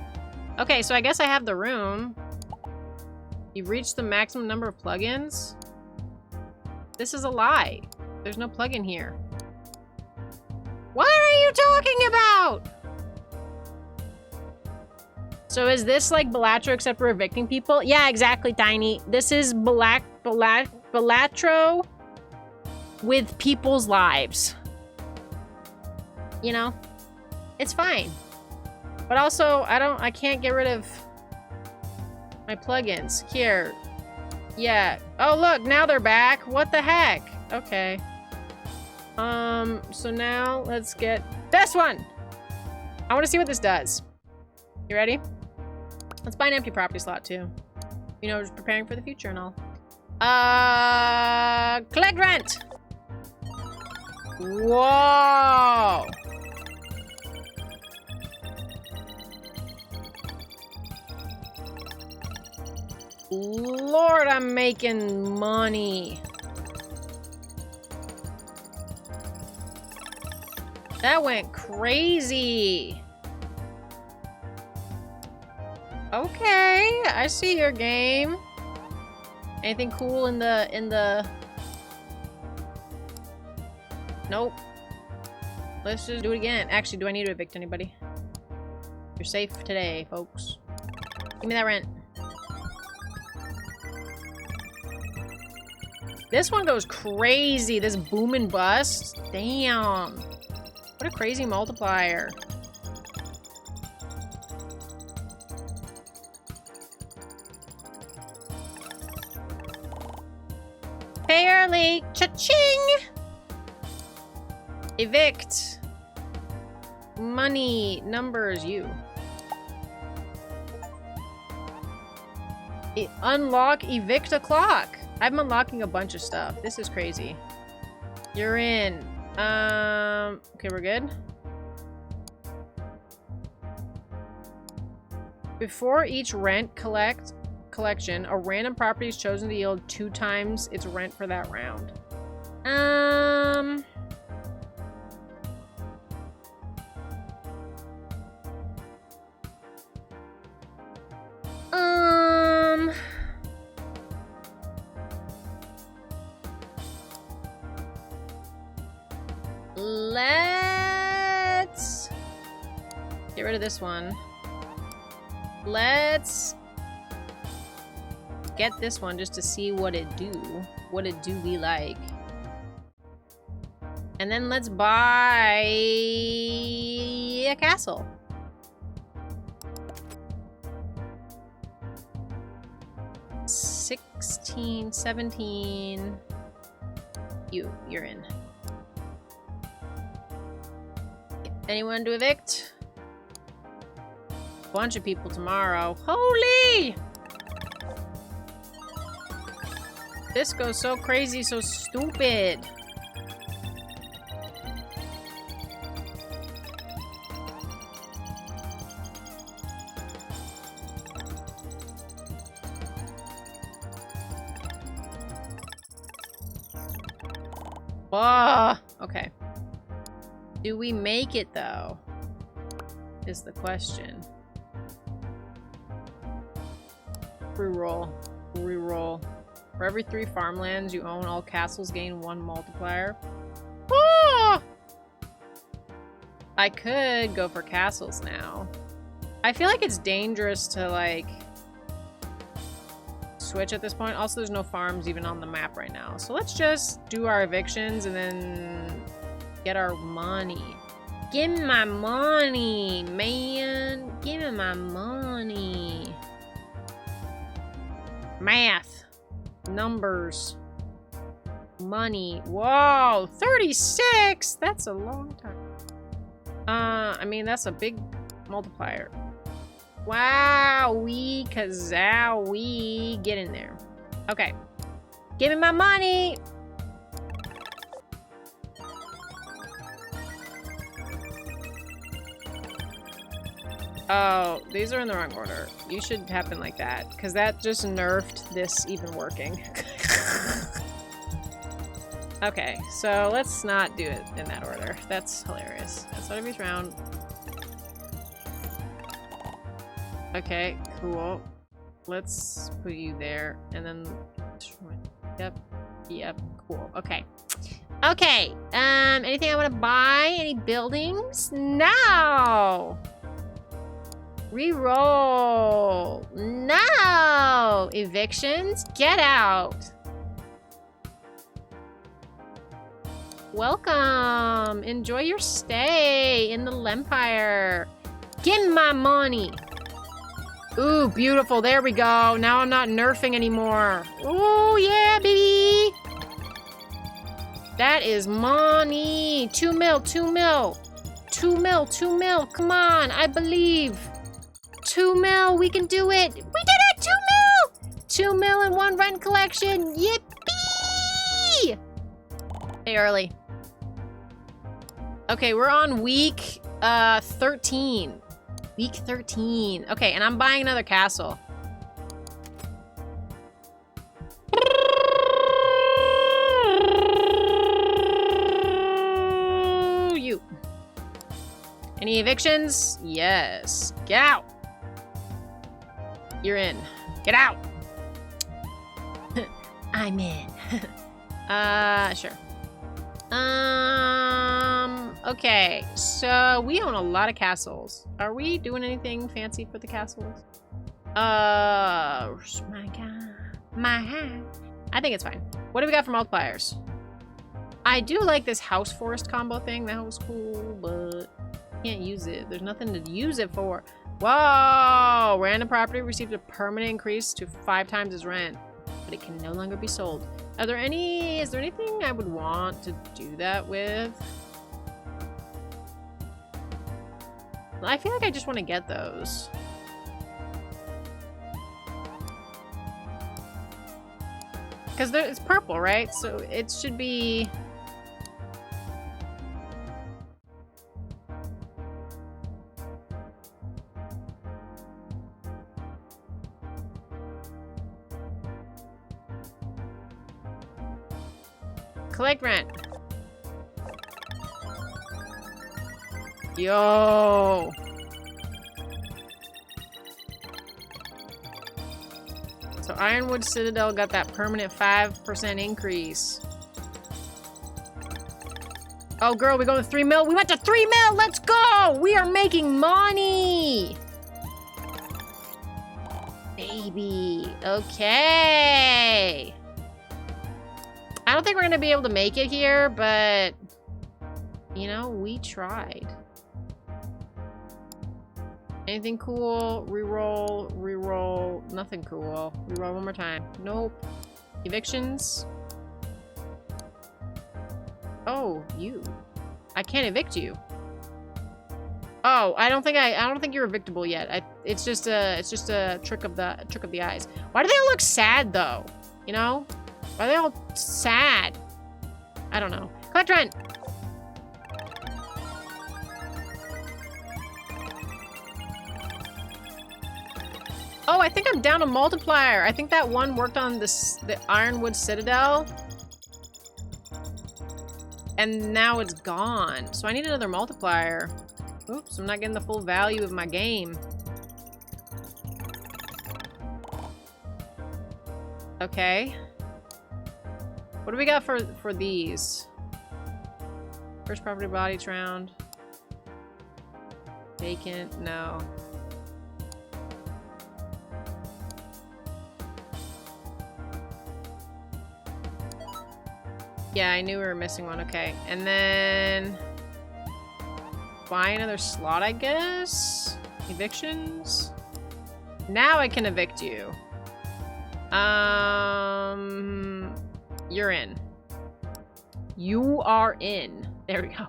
Speaker 1: Okay, so I guess I have the room. You've reached the maximum number of plugins. This is a lie. There's no plugin here. What are you talking about? So is this like Balatro except for evicting people? Yeah, exactly, Tiny. This is Balatro with people's lives. You know? It's fine. But also, I can't get rid of my plugins. Here. Yeah. Oh, look, now they're back. What the heck? Okay. So now let's get this one. I want to see what this does. You ready? Let's buy an empty property slot too. You know, just preparing for the future and all. Collect rent. Whoa. Lord, I'm making money. That went crazy. Okay, I see your game. Anything cool in the... Nope. Let's just do it again. Actually, do I need to evict anybody? You're safe today, folks. Give me that rent. This one goes crazy. This boom and bust. Damn. What a crazy multiplier. Pay early. Cha-ching! Evict. Money. Numbers. You. Unlock. Evict a clock. I'm unlocking a bunch of stuff. This is crazy. You're in. Okay, we're good. Before each rent collection, a random property is chosen to yield 2 times its rent for that round. Let's get rid of this one. Let's get this one just to see what it do. What it do we like. And then let's buy a castle. $16, $17. You're in. Anyone to evict? Bunch of people tomorrow. Holy! This goes so crazy, so stupid. Okay. Do we make it, though? Is the question. Reroll. Reroll. For every 3 farmlands you own, all castles gain 1 multiplier. Ah! I could go for castles now. I feel like it's dangerous to, like, switch at this point. Also, there's no farms even on the map right now. So let's just do our evictions and then get our money. Give me my money, man. Give me my money. Math. Numbers. Money. Whoa, 36! That's a long time. I mean, that's a big multiplier. Wowee, kazowie. Get in there. Okay. Give me my money! Oh, these are in the wrong order. You should happen like that, because that just nerfed this even working. Okay, so let's not do it in that order. That's hilarious. That's what every round. Okay, cool. Let's put you there, and then... Yep, cool. Okay. Okay, anything I want to buy? Any buildings? No! Reroll. No! Evictions? Get out! Welcome! Enjoy your stay in the Lempire. Give me my money! Ooh, beautiful. There we go. Now I'm not nerfing anymore. Ooh, yeah, baby! That is money! 2 mil, 2 mil! 2 mil, 2 mil! Come on, I believe! 2 mil, we can do it! We did it! 2 mil! 2 mil in 1 rent collection! Yippee! Hey, early. Okay, we're on week 13. Week 13. Okay, and I'm buying another castle. You. Any evictions? Yes. Get out. You're in. Get out. I'm in. Sure. Okay, so we own a lot of castles. Are we doing anything fancy for the castles? My God. I think it's fine. What do we got for multipliers? I do like this house forest combo thing. That was cool, but can't use it. There's nothing to use it for. Whoa! Random property receives a permanent increase to 5 times its rent, but it can no longer be sold. Is there anything I would want to do that with? I feel like I just want to get those. Because it's purple, right? So it should be... Collect rent. Yo. So Ironwood Citadel got that permanent 5% increase. Oh, girl, we going to 3 mil? We went to 3 mil! Let's go! We are making money! Baby. Okay. I don't think we're going to be able to make it here, but... You know, we tried. Anything cool? Reroll, reroll. Nothing cool. Reroll one more time. Nope. Evictions? Oh, you. I can't evict you. Oh, I don't think you're evictable yet. It's just a trick of the eyes. Why do they all look sad though? You know? Why are they all sad? I don't know. Collect rent. Oh, I think I'm down a multiplier. I think that one worked on the Ironwood Citadel. And now it's gone. So I need another multiplier. Oops, I'm not getting the full value of my game. Okay. What do we got for these? First property body round. Vacant, no. Yeah, I knew we were missing one. Okay. And then buy another slot, I guess. Evictions. Now I can evict you. You're in. You are in. There we go.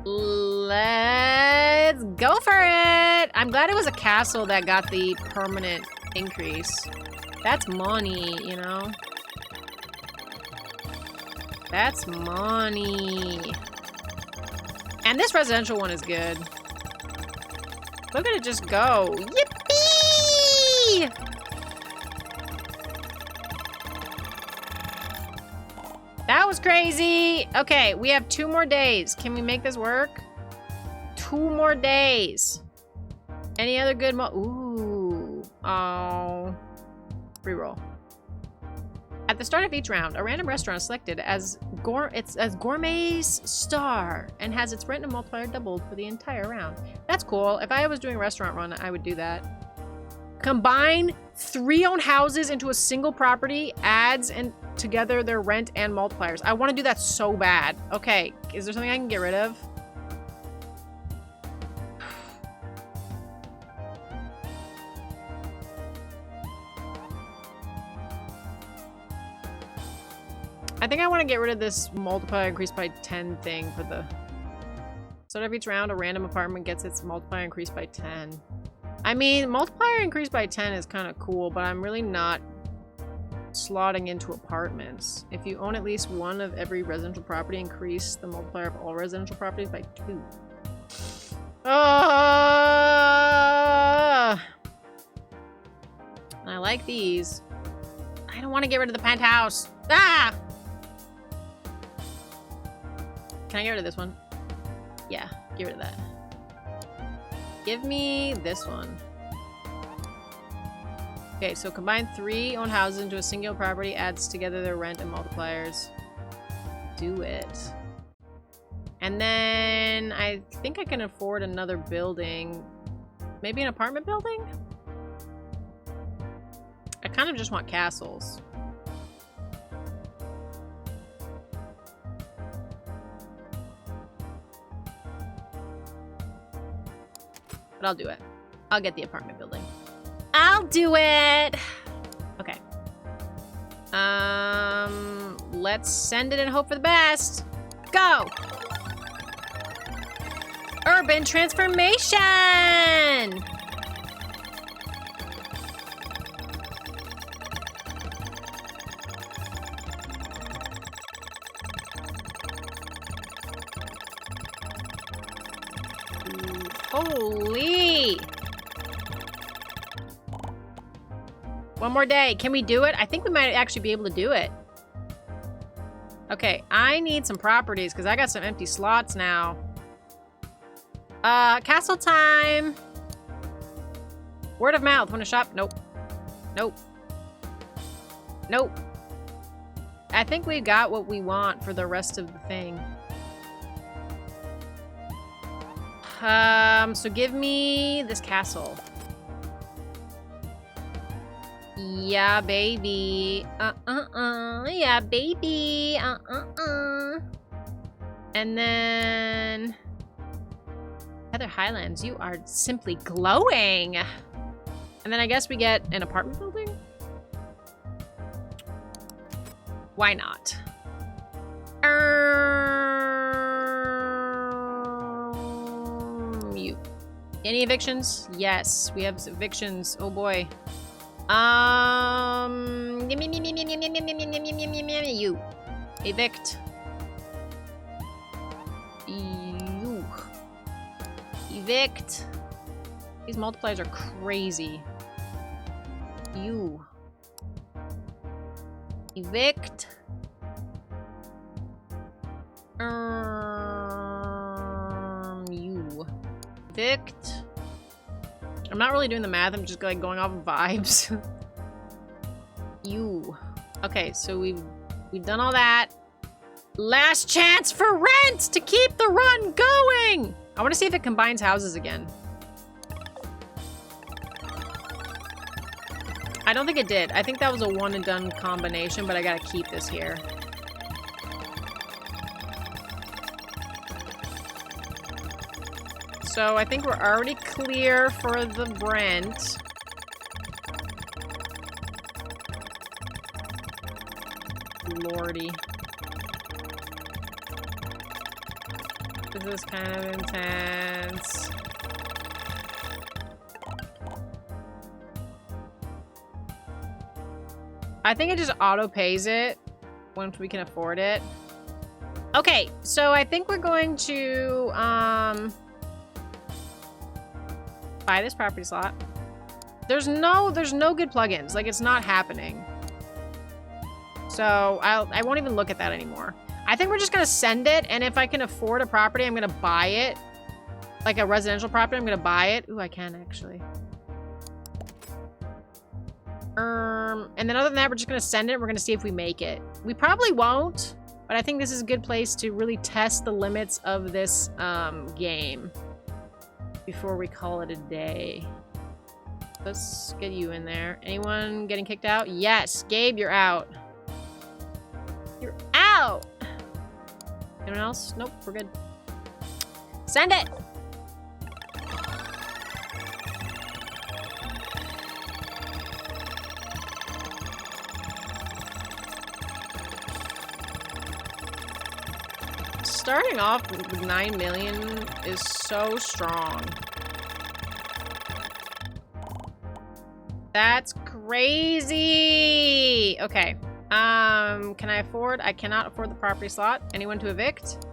Speaker 1: Let's go for it. I'm glad it was a castle that got the permanent increase. That's money, you know? That's money. And this residential one is good. Look at it just go. Yippee! That was crazy. Okay, we have 2 more days. Can we make this work? 2 more days. Any other good ooh. Oh. Reroll. At the start of each round, a random restaurant is selected as Gourmet's Star and has its rent and multiplier doubled for the entire round. That's cool. If I was doing a restaurant run, I would do that. Combine 3 owned houses into a single property, adds and together their rent and multipliers. I want to do that so bad. Okay, is there something I can get rid of? I think I want to get rid of this multiplier increased by 10 thing for the start of each round. A random apartment gets its multiplier increased by 10. I mean, multiplier increased by 10 is kind of cool, but I'm really not slotting into apartments. If you own at least one of every residential property, increase the multiplier of all residential properties by 2. I like these. I don't want to get rid of the penthouse. Ah! Can I get rid of this one? Yeah, get rid of that. Give me this one. Okay, so combine 3 owned houses into a single property, adds together their rent and multipliers. Do it. And then I think I can afford another building. Maybe an apartment building? I kind of just want castles. But I'll do it. I'll get the apartment building. I'll do it! Okay. Let's send it and hope for the best. Go! Urban transformation! Holy! One more day. Can we do it? I think we might actually be able to do it. Okay, I need some properties because I got some empty slots now. Castle time. Word of mouth. Want to shop? Nope. Nope. Nope. I think we got what we want for the rest of the thing. So give me this castle. Yeah, baby. Yeah, baby. And then Heather Highlands, you are simply glowing. And then I guess we get an apartment building? Why not? You. Any evictions? Yes, we have evictions. Oh boy. You. Evict. You. Evict. These multipliers are crazy. You. Evict. You. Evict. I'm not really doing the math, I'm just like going off of vibes. You. Okay, so we've done all that. Last chance for rent to keep the run going! I want to see if it combines houses again. I don't think it did. I think that was a one and done combination, but I gotta keep this here. So I think we're already clear for the rent. Lordy. This is kind of intense. I think it just auto pays it once we can afford it. Okay, so I think we're going to buy this property slot. There's no good plugins. Like, it's not happening. So I won't even look at that anymore. I think we're just gonna send it, and if I can afford a property, I'm gonna buy it. Like a residential property, I'm gonna buy it. Ooh, I can actually. And then other than that, we're just gonna send it. We're gonna see if we make it. We probably won't, but I think this is a good place to really test the limits of this game before we call it a day. Let's get you in there. Anyone getting kicked out? Yes, Gabe, you're out. You're out! Anyone else? Nope, we're good. Send it! Starting off with 9 million is so strong. That's crazy! Okay. Can I afford? I cannot afford the property slot. Anyone to evict?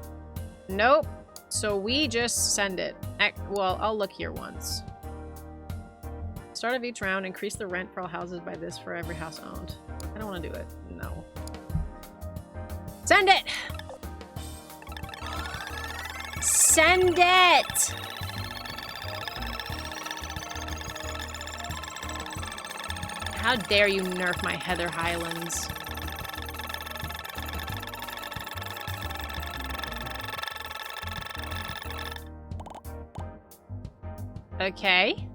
Speaker 1: Nope. So we just send it. Well, I'll look here once. Start of each round, increase the rent for all houses by this for every house owned. I don't want to do it. No. Send it! Send it! How dare you nerf my Heather Highlands? Okay.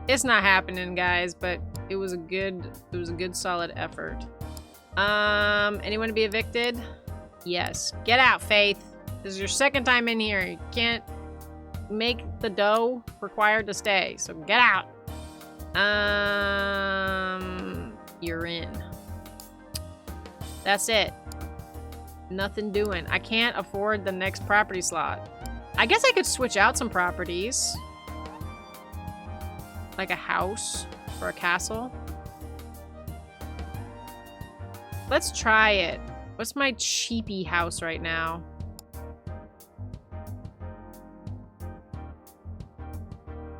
Speaker 1: It's not happening, guys, but it was a good solid effort. Anyone to be evicted? Yes. Get out, Faith. This is your second time in here. You can't make the dough required to stay, so get out. You're in. That's it. Nothing doing. I can't afford the next property slot. I guess I could switch out some properties. Like a house or a castle. Let's try it. What's my cheapy house right now?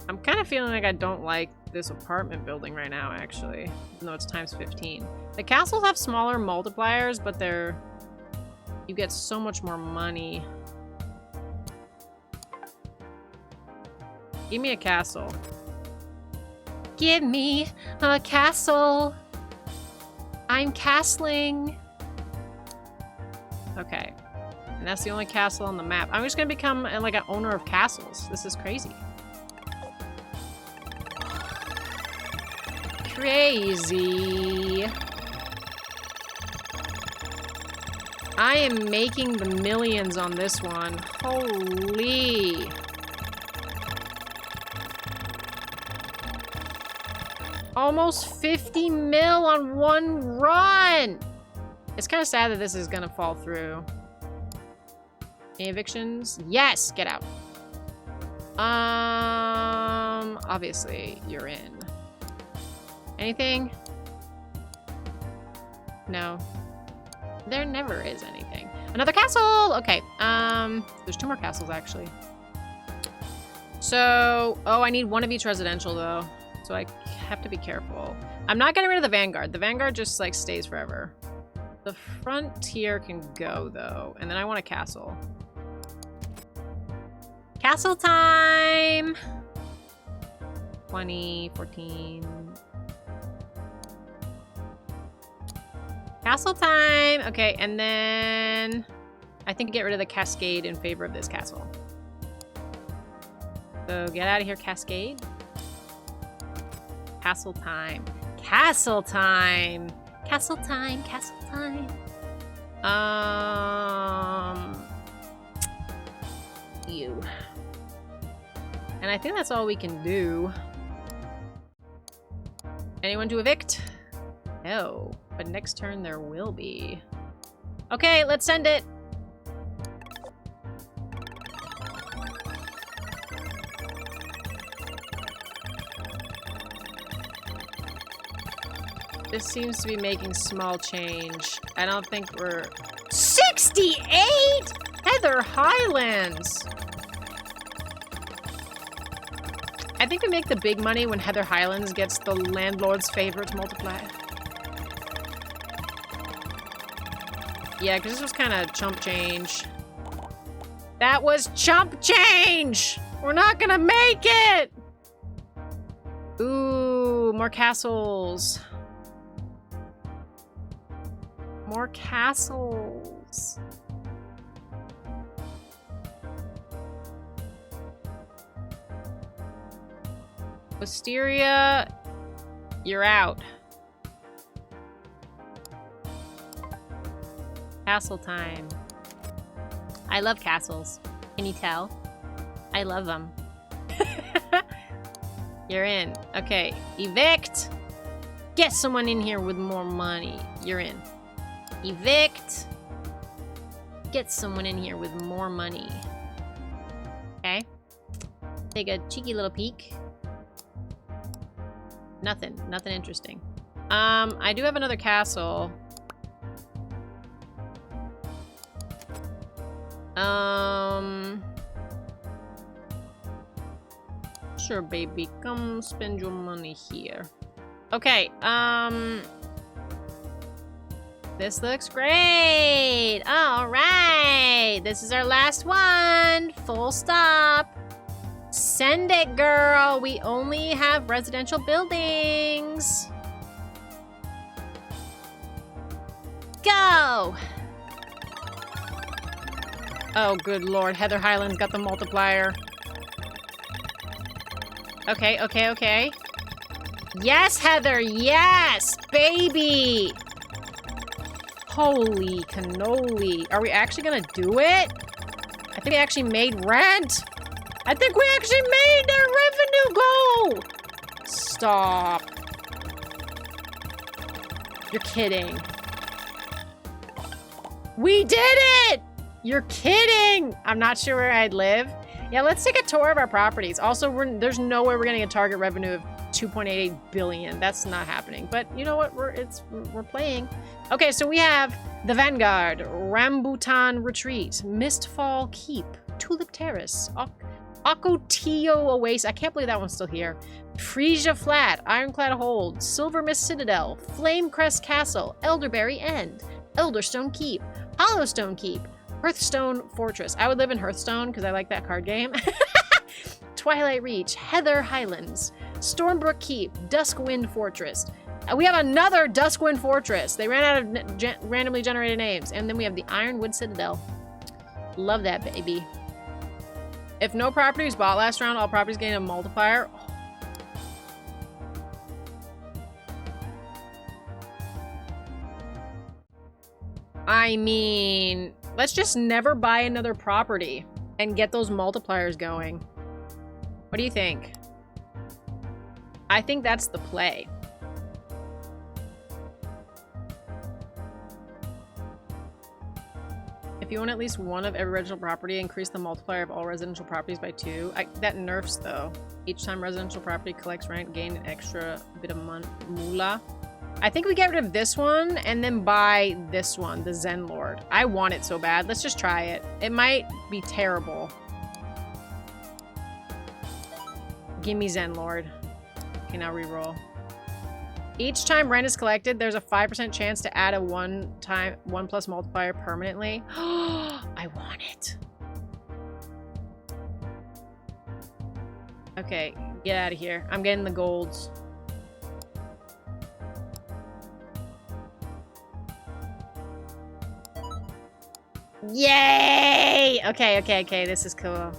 Speaker 1: I'm kind of feeling like I don't like this apartment building right now, actually. Even though it's times 15. The castles have smaller multipliers, but they're... You get so much more money. Give me a castle. Give me a castle. I'm castling. Okay. And that's the only castle on the map. I'm just gonna become like an owner of castles. This is crazy. Crazy. I am making the millions on this one. Holy. Almost 50 mil on one run. It's kind of sad that this is gonna fall through. Any evictions? Yes, get out. Obviously you're in. Anything? No. There never is anything. Another castle! Okay, there's 2 more castles, actually. So, oh, I need one of each residential, though. So so I have to be careful. I'm not getting rid of the Vanguard. The Vanguard just like stays forever. The Frontier can go though, and then I want a castle. Castle time! 20, 14. Castle time! Okay, and then I think get rid of the Cascade in favor of this castle. So get out of here, Cascade. Castle time. Castle time! Castle time, castle time. You. And I think that's all we can do. Anyone to evict? No. But next turn there will be. Okay, let's send it. This seems to be making small change. I don't think we're... 68?! Heather Highlands! I think we make the big money when Heather Highlands gets the landlord's favor to multiply. Yeah, because this was kind of chump change. That was chump change! We're not gonna make it! Ooh, more castles. More castles. Wisteria, you're out. Castle time. I love castles. Can you tell? I love them. You're in. Okay, evict. Get someone in here with more money. You're in. Evict. Get someone in here with more money. Okay. Take a cheeky little peek. Nothing. Nothing interesting. I do have another castle. Sure, baby. Come spend your money here. Okay, this looks great! Alright! This is our last one! Full stop! Send it, girl! We only have residential buildings! Go! Oh, good lord. Heather Highlands got the multiplier. Okay, okay, okay. Yes, Heather! Yes! Baby! Holy cannoli. Are we actually gonna do it? I think we actually made rent! I think we actually made our revenue goal! Stop. You're kidding. We did it! You're kidding! I'm not sure where I'd live. Yeah, let's take a tour of our properties. Also, there's no way we're getting a target revenue of 2.88 billion. That's not happening. But you know what? We're playing. Okay, so we have the Vanguard, Rambutan Retreat, Mistfall Keep, Tulip Terrace, Ocotillo Oasis. I can't believe that one's still here. Frisia Flat, Ironclad Hold, Silver Mist Citadel, Flamecrest Castle, Elderberry End, Elderstone Keep, Hollowstone Keep, Hearthstone Fortress. I would live in Hearthstone because I like that card game. Twilight Reach, Heather Highlands, Stormbrook Keep, Duskwind Fortress. We have another Duskwind Fortress. They ran out of randomly generated names. And then we have the Ironwood Citadel. Love that, baby. If no property was bought last round, all properties gain a multiplier. Oh. I mean, let's just never buy another property and get those multipliers going. What do you think? I think that's the play. If you own at least one of every residential property, increase the multiplier of all residential properties by 2. That nerfs, though. Each time residential property collects rent, gain an extra bit of moolah. I think we get rid of this one and then buy this one, the Zen Lord. I want it so bad. Let's just try it. It might be terrible. Gimme Zen Lord. Okay, now reroll. Each time rent is collected, there's a 5% chance to add a 1+ multiplier permanently. I want it. Okay, get out of here. I'm getting the golds. Yay! Okay, okay, okay. This is cool.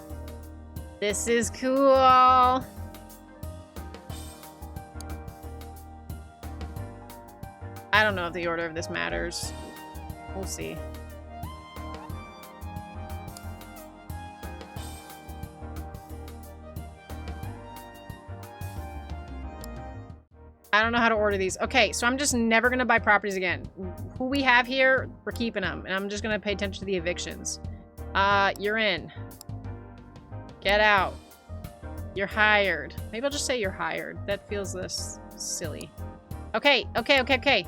Speaker 1: This is cool. I don't know if the order of this matters. We'll see. I don't know how to order these. Okay, so I'm just never gonna buy properties again. Who we have here, we're keeping them. And I'm just gonna pay attention to the evictions. You're in. Get out. You're hired. Maybe I'll just say you're hired. That feels less silly. Okay, okay, okay, okay.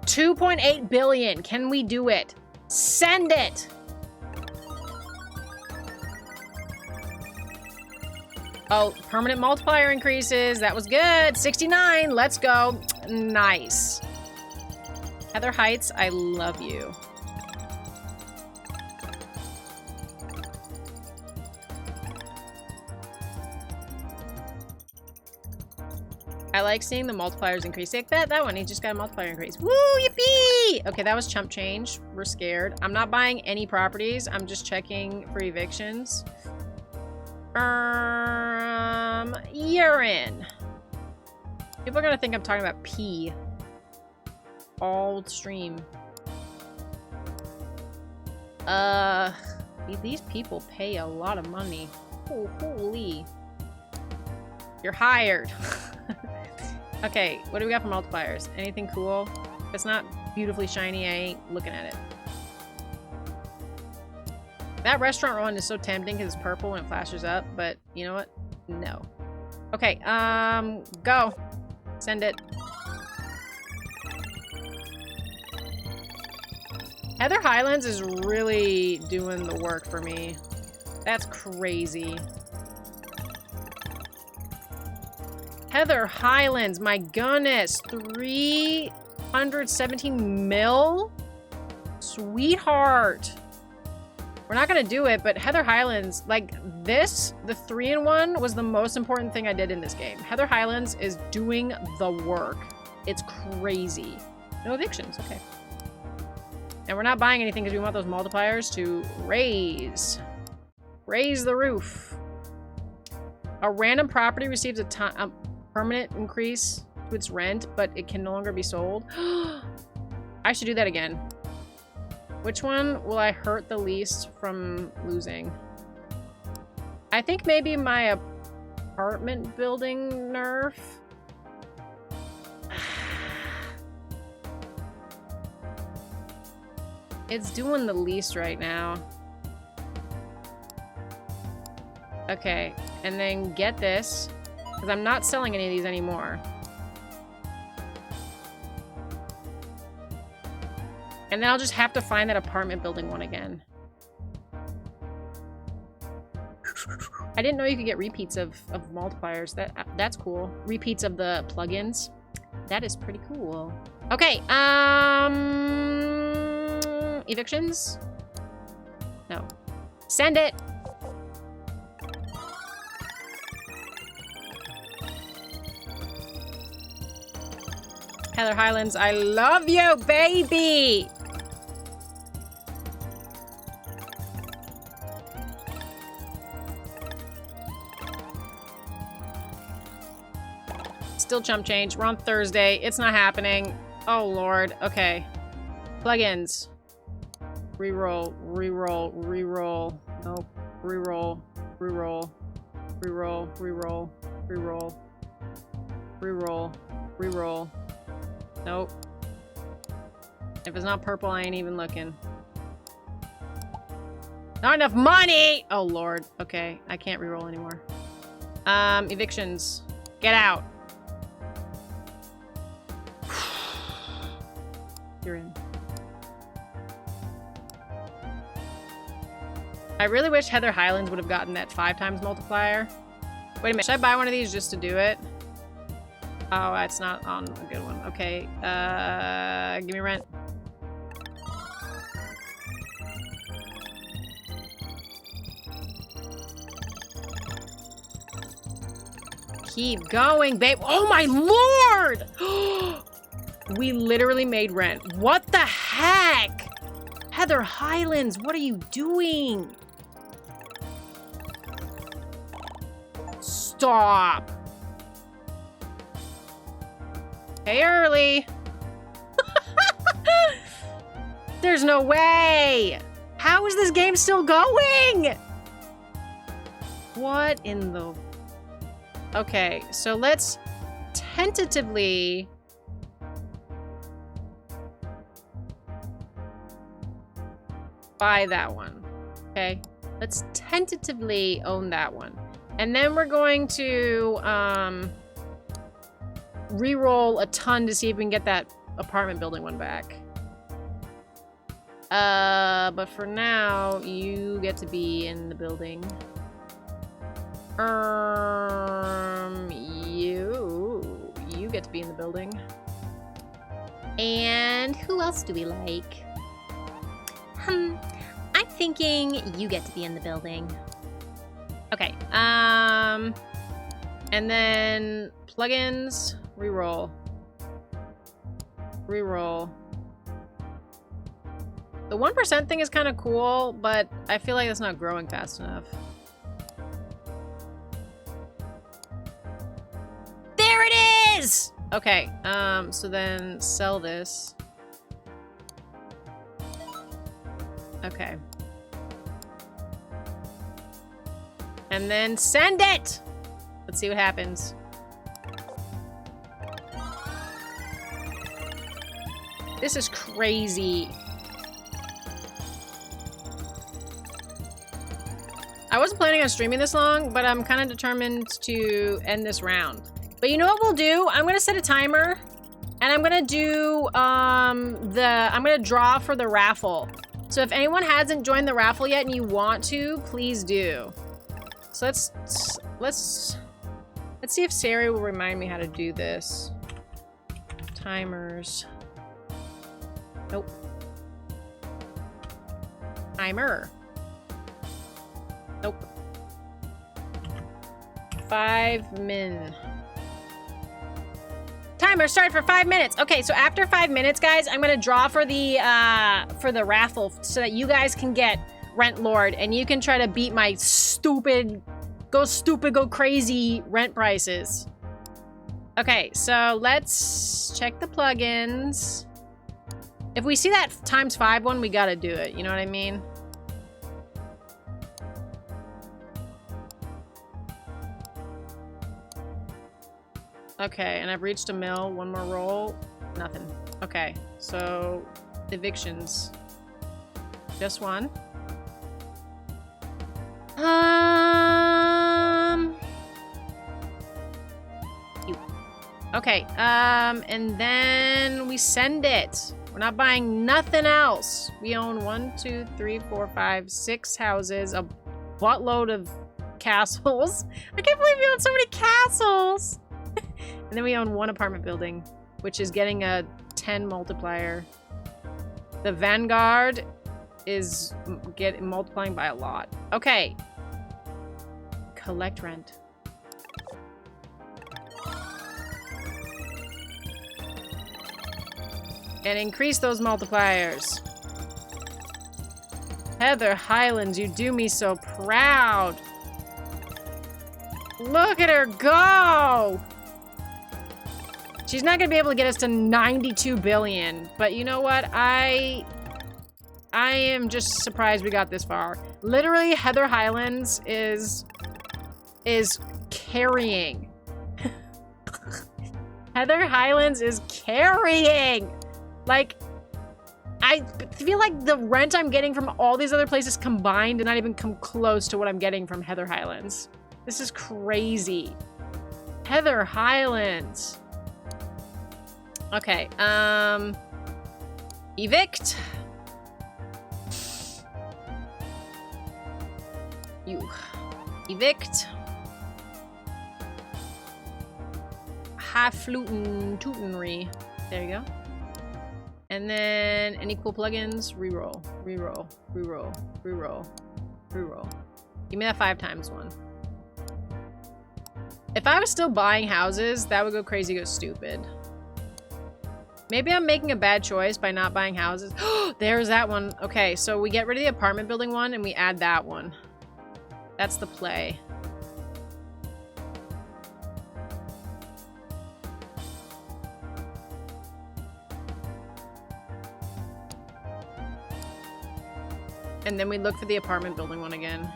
Speaker 1: 2.8 billion. Can we do it? Send it! Oh, permanent multiplier increases. That was good. 69. Let's go. Nice. Heather Heights, I love you. I like seeing the multipliers increase. Like that one, he just got a multiplier increase. Woo, yippee! Okay, that was chump change. We're scared. I'm not buying any properties. I'm just checking for evictions. You're in. People are gonna think I'm talking about pee. All stream. These people pay a lot of money. Oh, holy. You're hired. Okay, what do we got for multipliers? Anything cool? If it's not beautifully shiny, I ain't looking at it. That restaurant one is so tempting because it's purple and it flashes up, but you know what? No. Okay, go. Send it. Heather Highlands is really doing the work for me. That's crazy. Heather Highlands, my goodness. 317 mil? Sweetheart. We're not gonna do it, but Heather Highlands, like this, the 3-in-1 was the most important thing I did in this game. Heather Highlands is doing the work. It's crazy. No evictions, okay. And we're not buying anything because we want those multipliers to raise. Raise the roof. A random property receives a permanent increase to its rent, but it can no longer be sold. I should do that again. Which one will I hurt the least from losing? I think maybe my apartment building nerf. It's doing the least right now. Okay, and then get this, because I'm not selling any of these anymore. And then I'll just have to find that apartment building one again. I didn't know you could get repeats of multipliers. That's cool. Repeats of the plugins. That is pretty cool. Okay, evictions? No. Send it! Heather Highlands, I love you, baby! Still chump change. We're on Thursday. It's not happening. Oh, Lord. Okay. Plugins. Reroll. Reroll. Reroll. Nope. Reroll. Reroll. Reroll. Reroll. Reroll. Reroll. Reroll. Nope. If it's not purple, I ain't even looking. Not enough money! Oh, Lord. Okay. I can't reroll anymore. Evictions. Get out. You're in. I really wish Heather Highlands would have gotten that 5 times multiplier. Wait a minute. Should I buy one of these just to do it? Oh, that's not on a good one. Okay, give me rent. Keep going, babe. Oh my lord! We literally made rent. What the heck? Heather Highlands, what are you doing? Stop. Hey, early. There's no way. How is this game still going? What in the... Okay, so let's tentatively... buy that one. Okay, let's tentatively own that one. And then we're going to re-roll a ton to see if we can get that apartment building one back. But for now, you get to be in the building. You get to be in the building.
Speaker 2: And who else do we like? I'm thinking you get to be in the building.
Speaker 1: Okay, and then plugins, reroll. Reroll. The 1% thing is kind of cool, but I feel like it's not growing fast enough.
Speaker 2: There it is!
Speaker 1: Okay, so then sell this. Okay. And then send it! Let's see what happens. This is crazy. I wasn't planning on streaming this long, but I'm kind of determined to end this round. But you know what we'll do? I'm gonna set a timer, and I'm gonna do I'm gonna draw for the raffle. So if anyone hasn't joined the raffle yet and you want to, please do. So let's see if Sari will remind me how to do this. Timers. Nope. Timer. Nope. 5 min. Timer start for 5 minutes. Okay, so after 5 minutes, guys, I'm gonna draw for the raffle so that you guys can get Rentlord and you can try to beat my stupid, go crazy rent prices. Okay, so let's check the plugins. If we see that ×5 one, we gotta do it. You know what I mean? Okay, and I've reached a mill. One more roll. Nothing. Okay, so evictions. Just one. Okay, and then we send it. We're not buying nothing else. We own 1, 2, 3, 4, 5, 6 houses, a buttload of castles. I can't believe we own so many castles. And then we own 1 apartment building, which is getting a 10 multiplier. The Vanguard is multiplying by a lot. Okay. Collect rent. And increase those multipliers. Heather Highlands, you do me so proud. Look at her go! She's not gonna be able to get us to 92 billion, but you know what? I am just surprised we got this far. Literally, Heather Highlands is carrying. Heather Highlands is carrying! Like, I feel like the rent I'm getting from all these other places combined did not even come close to what I'm getting from Heather Highlands. This is crazy. Heather Highlands. Okay, evict. You. Evict. highfalutin tootinry. There you go. And then any cool plugins? Reroll, reroll, reroll, reroll, reroll. Give me that 5 times one. If I was still buying houses, that would go crazy, go stupid. Maybe I'm making a bad choice by not buying houses. There's that one. Okay, so we get rid of the apartment building one and we add that one. That's the play. And then we look for the apartment building one again.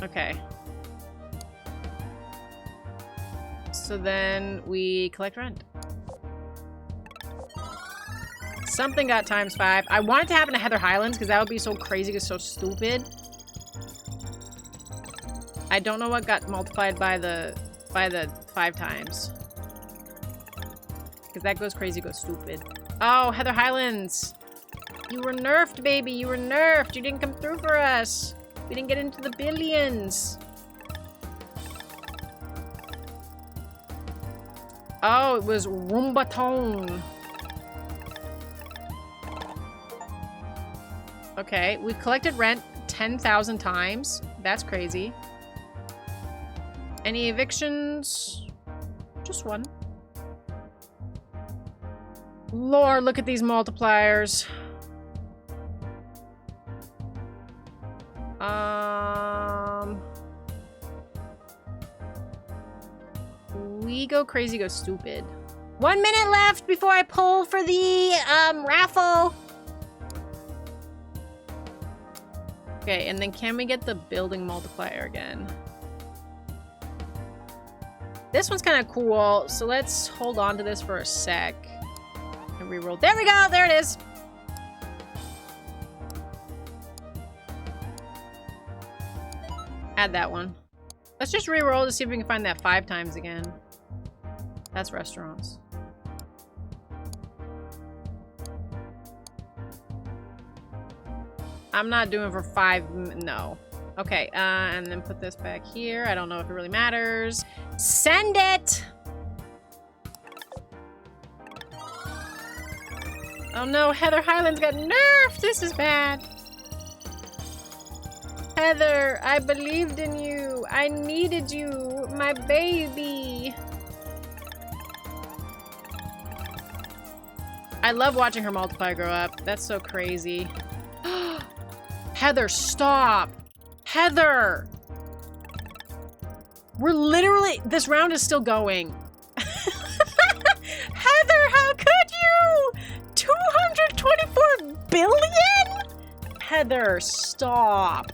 Speaker 1: Okay. So then we collect rent. Something got ×5. I want it to happen to Heather Highlands because that would be so crazy, because so stupid. I don't know what got multiplied by the 5 times. Because that goes crazy, goes stupid. Oh, Heather Highlands. You were nerfed, baby. You were nerfed. You didn't come through for us. We didn't get into the billions. Oh, it was Roombatone. Okay, we've collected rent 10,000 times. That's crazy. Any evictions? Just one. Lord, look at these multipliers. We go crazy, go stupid.
Speaker 2: 1 minute left before I pull for the raffle.
Speaker 1: Okay, and then can we get the building multiplier again? This one's kind of cool, so let's hold on to this for a sec. And reroll. There we go! There it is! Add that one. Let's just reroll to see if we can find that 5 times again. That's restaurants. I'm not doing for 5, no. Okay, and then put this back here. I don't know if it really matters. Send it! Oh no, Heather Highlands got nerfed! This is bad. Heather, I believed in you. I needed you, my baby. I love watching her multiplier grow up. That's so crazy. Heather, stop. Heather. We're literally, this round is still going. Heather, how could you? 224 billion? Heather, stop.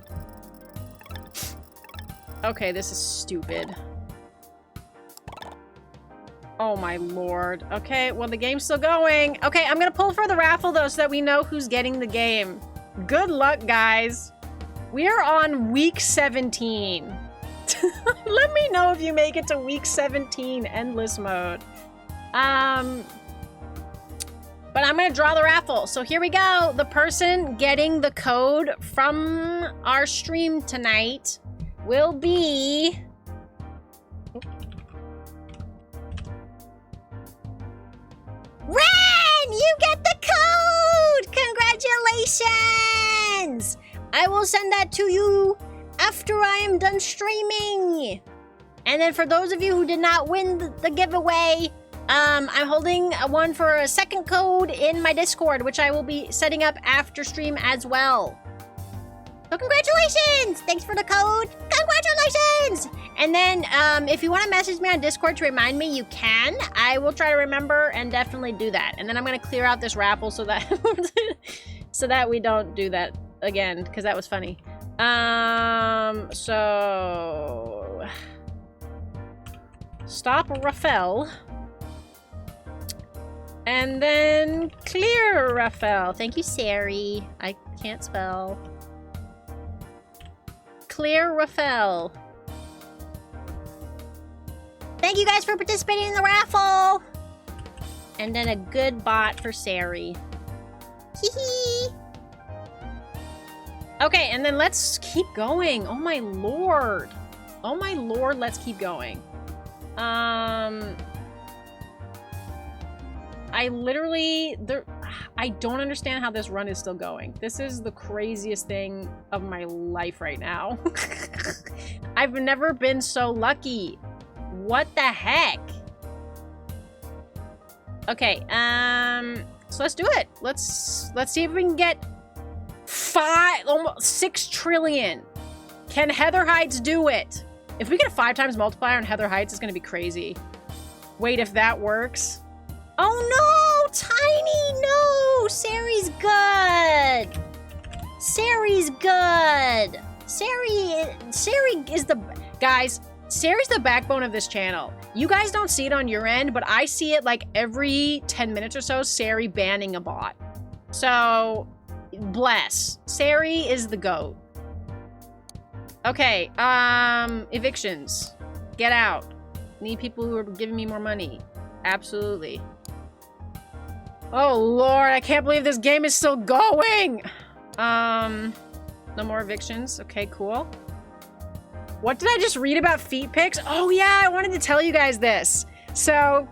Speaker 1: Okay, this is stupid. Oh my lord. Okay, well the game's still going. Okay, I'm gonna pull for the raffle though so that we know who's getting the game. Good luck, guys. We are on week 17. Let me know if you make it to week 17 endless mode. But I'm gonna draw the raffle. So here we go. The person getting the code from our stream tonight will be...
Speaker 2: Ren! You get the code! Congratulations! I will send that to you after I am done streaming. And then for those of you who did not win the giveaway, I'm holding one for a second code in my Discord, which I will be setting up after stream as well. So congratulations! Thanks for the code. Congratulations! And then if you want to message me on Discord to remind me, you can. I will try to remember and definitely do that. And then I'm going to clear out this raffle so that so that we don't do that again, because that was funny. So stop Raphael. And then clear Raphael. Thank you, Sari. I can't spell. Clear Raphael. Thank you guys for participating in the raffle. And then a good bot for Sari. Hee hee.
Speaker 1: Okay, and then let's keep going. Oh my lord. Oh my lord, let's keep going. I don't understand how this run is still going. This is the craziest thing of my life right now. I've never been so lucky. What the heck? Okay, so let's do it. Let's see if we can get almost 6 trillion. Can Heather Heights do it? If we get a 5 times multiplier on Heather Heights, it's gonna be crazy. Wait, if that works.
Speaker 2: Oh no, Tiny, no! Sari's good! Sari's good! Sari is the...
Speaker 1: Guys, Sari's the backbone of this channel. You guys don't see it on your end, but I see it like every 10 minutes or so, Sari banning a bot. So, bless. Sari is the GOAT. Okay, evictions. Get out. Need people who are giving me more money. Absolutely. Oh Lord, I can't believe this game is still going! No more evictions. Okay, cool. What did I just read about feet pics? Oh yeah, I wanted to tell you guys this. So,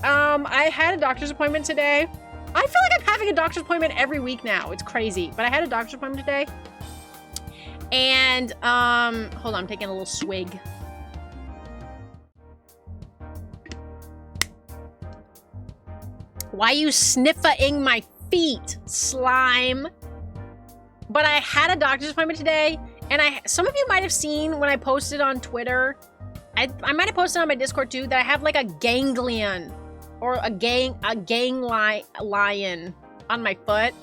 Speaker 1: I had a doctor's appointment today. I feel like I'm having a doctor's appointment every week now. It's crazy. But I had a doctor's appointment today. And, hold on, I'm taking a little swig. Why you sniffa-ing my feet, slime? But I had a doctor's appointment today, and some of you might have seen when I posted on Twitter, I might have posted on my Discord too, that I have like a ganglion, or a lion on my foot,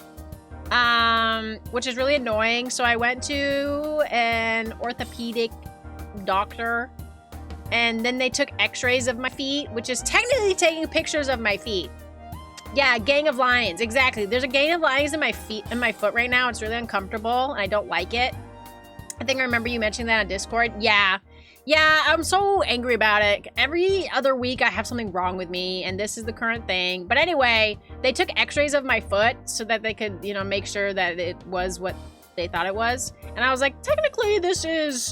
Speaker 1: which is really annoying. So I went to an orthopedic doctor, and then they took x-rays of my feet, which is technically taking pictures of my feet. Yeah, gang of lions, exactly. There's a gang of lions in my foot right now. It's really uncomfortable, and I don't like it. I think I remember you mentioning that on Discord. Yeah, I'm so angry about it. Every other week I have something wrong with me, and this is the current thing. But anyway, they took x-rays of my foot so that they could, you know, make sure that it was what they thought it was. And I was like, technically this is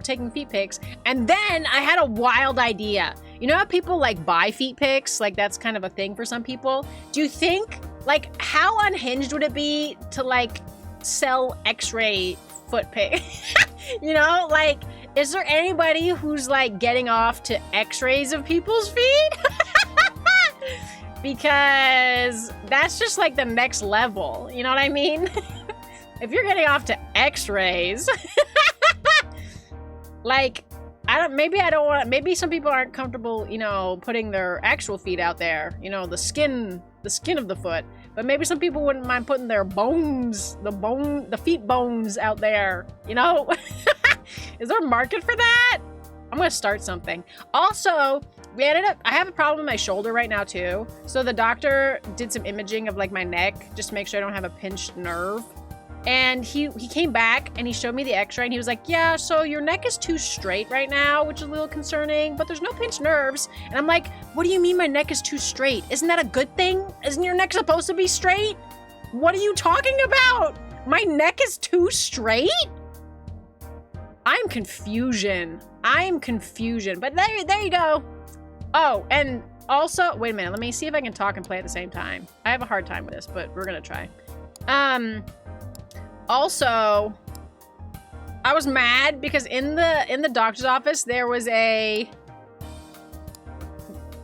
Speaker 1: taking feet pics. And then I had a wild idea. You know how people like buy feet pics? Like that's kind of a thing for some people. Do you think, like, how unhinged would it be to like sell x-ray foot pic? You know, like, is there anybody who's like getting off to x-rays of people's feet? Because that's just like the next level. You know what I mean? If you're getting off to x-rays, like, maybe some people aren't comfortable, you know, putting their actual feet out there, you know, the skin of the foot, but maybe some people wouldn't mind putting their bones, the feet bones out there, you know? Is there a market for that? I'm gonna start something. Also, I have a problem with my shoulder right now too. So the doctor did some imaging of like my neck, just to make sure I don't have a pinched nerve. And he came back and he showed me the x-ray and he was like, yeah, so your neck is too straight right now, which is a little concerning, but there's no pinched nerves. And I'm like, what do you mean my neck is too straight? Isn't that a good thing? Isn't your neck supposed to be straight? What are you talking about? My neck is too straight? I'm confusion. But there you go. Oh, and also, wait a minute. Let me see if I can talk and play at the same time. I have a hard time with this, but we're gonna try. Also, I was mad because in the doctor's office there was a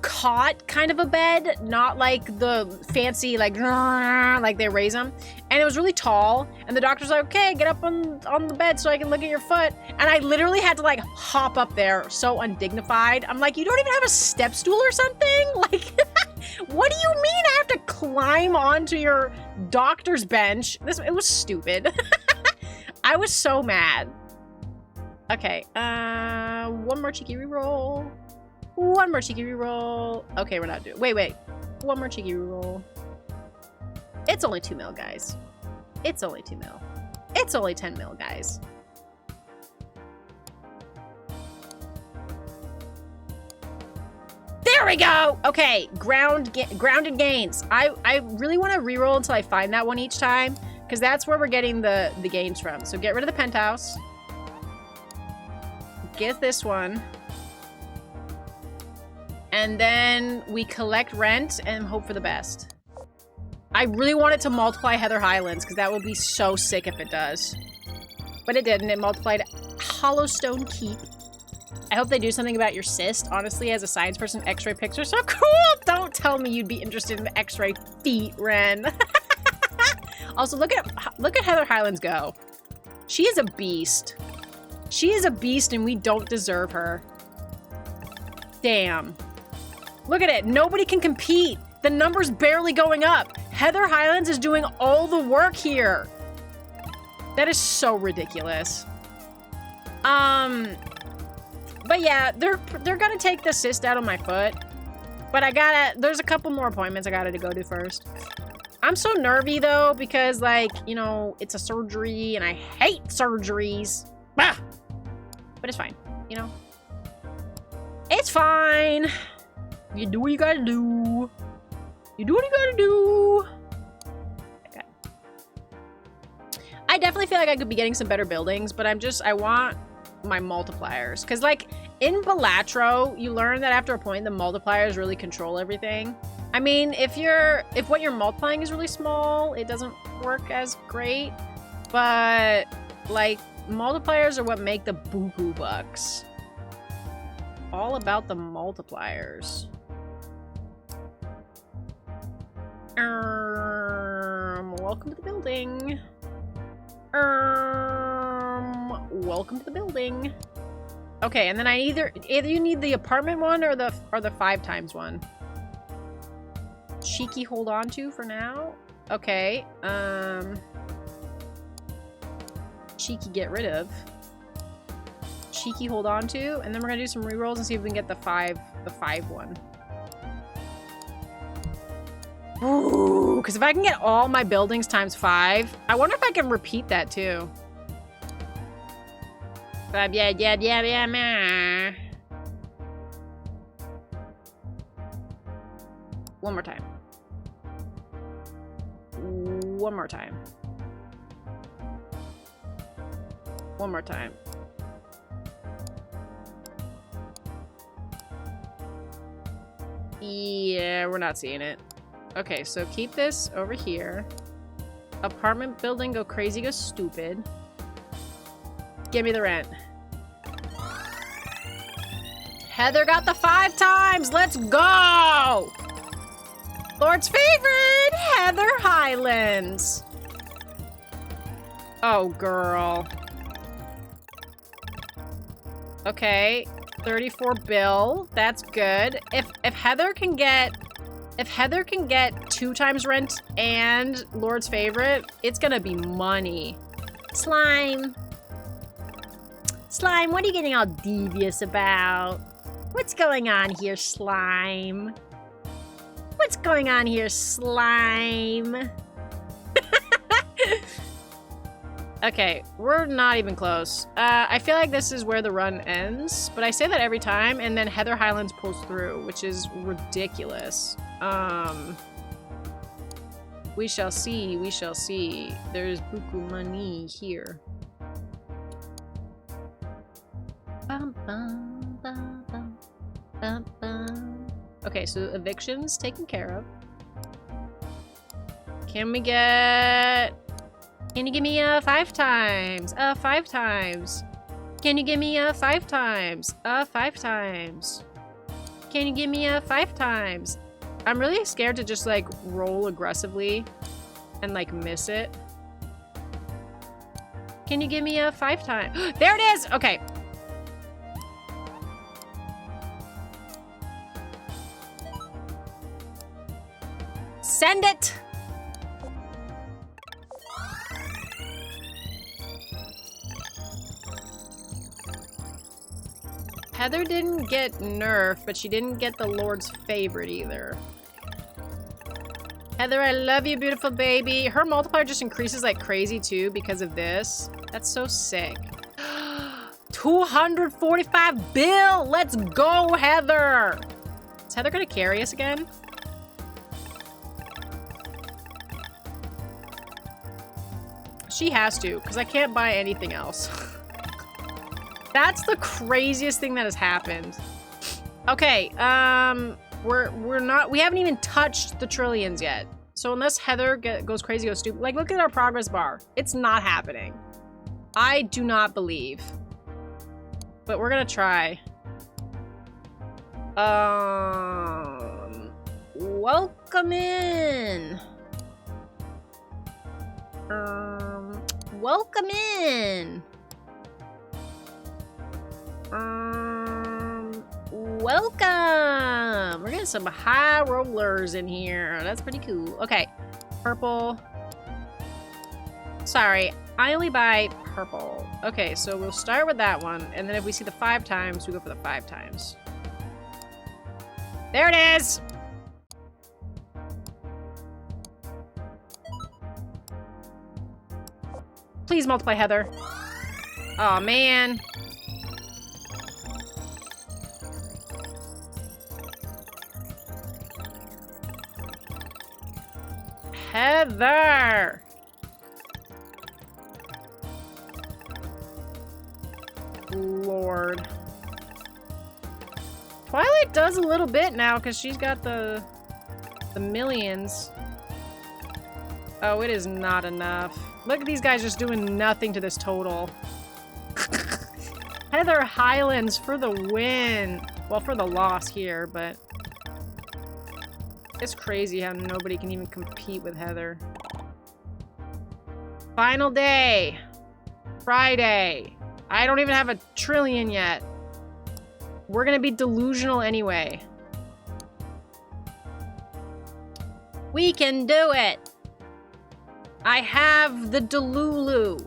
Speaker 1: cot kind of a bed, not like the fancy like they raise them, and it was really tall. And the doctor's like, "Okay, get up on the bed so I can look at your foot." And I literally had to like hop up there, so undignified. I'm like, "You don't even have a step stool or something?" Like, what do you mean I have to climb onto your doctor's bench? It was stupid. I was so mad. Okay, one more cheeky reroll. One more cheeky reroll. Okay, we're not doing. Wait. One more cheeky reroll. It's only 2 mil, guys. It's only 2 mil. It's only 10 mil, guys. There we go! Okay, grounded gains. I really want to reroll until I find that one each time, because that's where we're getting the gains from. So get rid of the penthouse. Get this one. And then we collect rent and hope for the best. I really want it to multiply Heather Highlands, because that would be so sick if it does. But it didn't. It multiplied Hollowstone Keep. I hope they do something about your cyst. Honestly, as a science person, x-ray pics are so cool. Don't tell me you'd be interested in the x-ray feet, Ren. Also, look at Heather Highlands go. She is a beast. She is a beast and we don't deserve her. Damn. Look at it. Nobody can compete. The number's barely going up. Heather Highlands is doing all the work here. That is so ridiculous. But yeah, they're gonna take the cyst out of my foot. But there's a couple more appointments I gotta go to first. I'm so nervy though, because like, you know, it's a surgery and I hate surgeries. Bah! But it's fine, you know? It's fine. You do what you gotta do. You do what you gotta do. Okay. I definitely feel like I could be getting some better buildings, but I want my multipliers. Because like in Balatro, you learn that after a point, the multipliers really control everything. I mean, if what you're multiplying is really small, it doesn't work as great. But like multipliers are what make the buku bucks. All about the multipliers. Welcome to the building. Welcome to the building. Okay, and then I either you need the apartment one or the 5 times one. Cheeky hold on to for now. Okay. Cheeky get rid of. Cheeky hold on to, and then we're gonna do some rerolls and see if we can get the 5 one. Ooh, because if I can get all my buildings times 5, I wonder if I can repeat that too. Yeah. One more time. One more time. One more time. Yeah, we're not seeing it. Okay, so keep this over here. Apartment building, go crazy, go stupid. Give me the rent. Heather got the 5 times! Let's go! Lord's favorite, Heather Highlands. Oh, girl. Okay, 34 bill. That's good. If Heather can get 2 times rent and Lord's favorite, it's gonna be money.
Speaker 2: Slime. Slime, what are you getting all devious about? What's going on here, Slime? What's going on here, Slime?
Speaker 1: Okay, we're not even close. I feel like this is where the run ends, but I say that every time, and then Heather Highlands pulls through, which is ridiculous. We shall see, we shall see. There's buku money here. Bum, bum, bum, bum, bum, bum. Okay, so evictions taken care of. Can you give me 5 times? 5 times. Can you give me 5 times? 5 times. Can you give me 5 times? I'm really scared to just like roll aggressively and like miss it. Can you give me 5 times? There it is! Okay. Send it! Heather didn't get nerfed, but she didn't get the Lord's favorite either. Heather, I love you, beautiful baby. Her multiplier just increases like crazy too because of this. That's so sick. 245 bill! Let's go, Heather! Is Heather gonna carry us again? She has to, because I can't buy anything else. That's the craziest thing that has happened. Okay, we haven't even touched the trillions yet. So unless Heather goes crazy, goes stupid, like look at our progress bar. It's not happening. I do not believe. But we're gonna try. Welcome in. Welcome in. Welcome. We're getting some high rollers in here. That's pretty cool. Okay, purple. Sorry, I only buy purple. Okay, so we'll start with that one, and then if we see the 5 times, we go for the 5 times. There it is! Please multiply, Heather. Oh man. Heather! Lord. Twilight does a little bit now because she's got the millions. Oh, it is not enough. Look at these guys just doing nothing to this total. Heather Highlands for the win. Well, for the loss here, but it's crazy how nobody can even compete with Heather. Final day. Friday. I don't even have a trillion yet. We're gonna be delusional anyway. We can do it. I have the Delulu.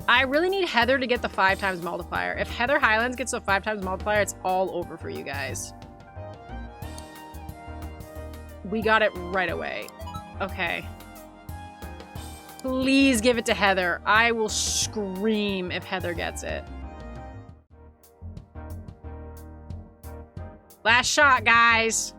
Speaker 1: I really need Heather to get the 5 times multiplier. If Heather Highlands gets the 5 times multiplier, it's all over for you guys. We got it right away. Okay. Please give it to Heather. I will scream if Heather gets it. Last shot, guys.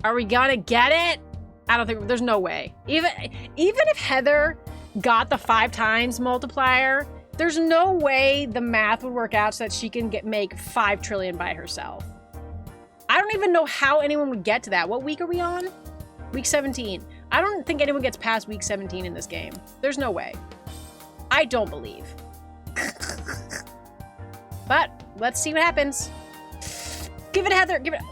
Speaker 1: Are we gonna get it? I don't think, there's no way. Even if Heather got the 5 times multiplier, there's no way the math would work out so that she can make 5 trillion by herself. I don't even know how anyone would get to that. What week are we on? Week 17. I don't think anyone gets past week 17 in this game. There's no way. I don't believe. But let's see what happens. Give it, Heather. Give it.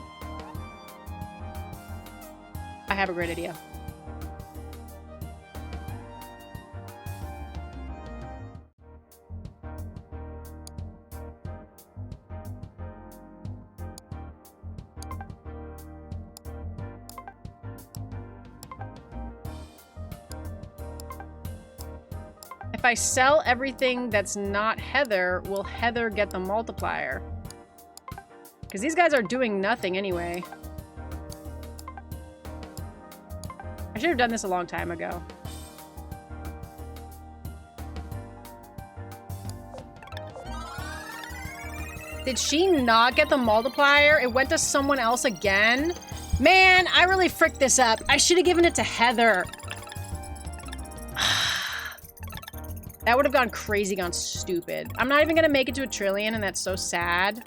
Speaker 1: I have a great idea. If I sell everything that's not Heather, will Heather get the multiplier? Because these guys are doing nothing anyway. I should have done this a long time ago. Did she not get the multiplier? It went to someone else again? Man, I really fricked this up. I should have given it to Heather. That would have gone crazy, gone stupid. I'm not even gonna make it to a trillion, and that's so sad.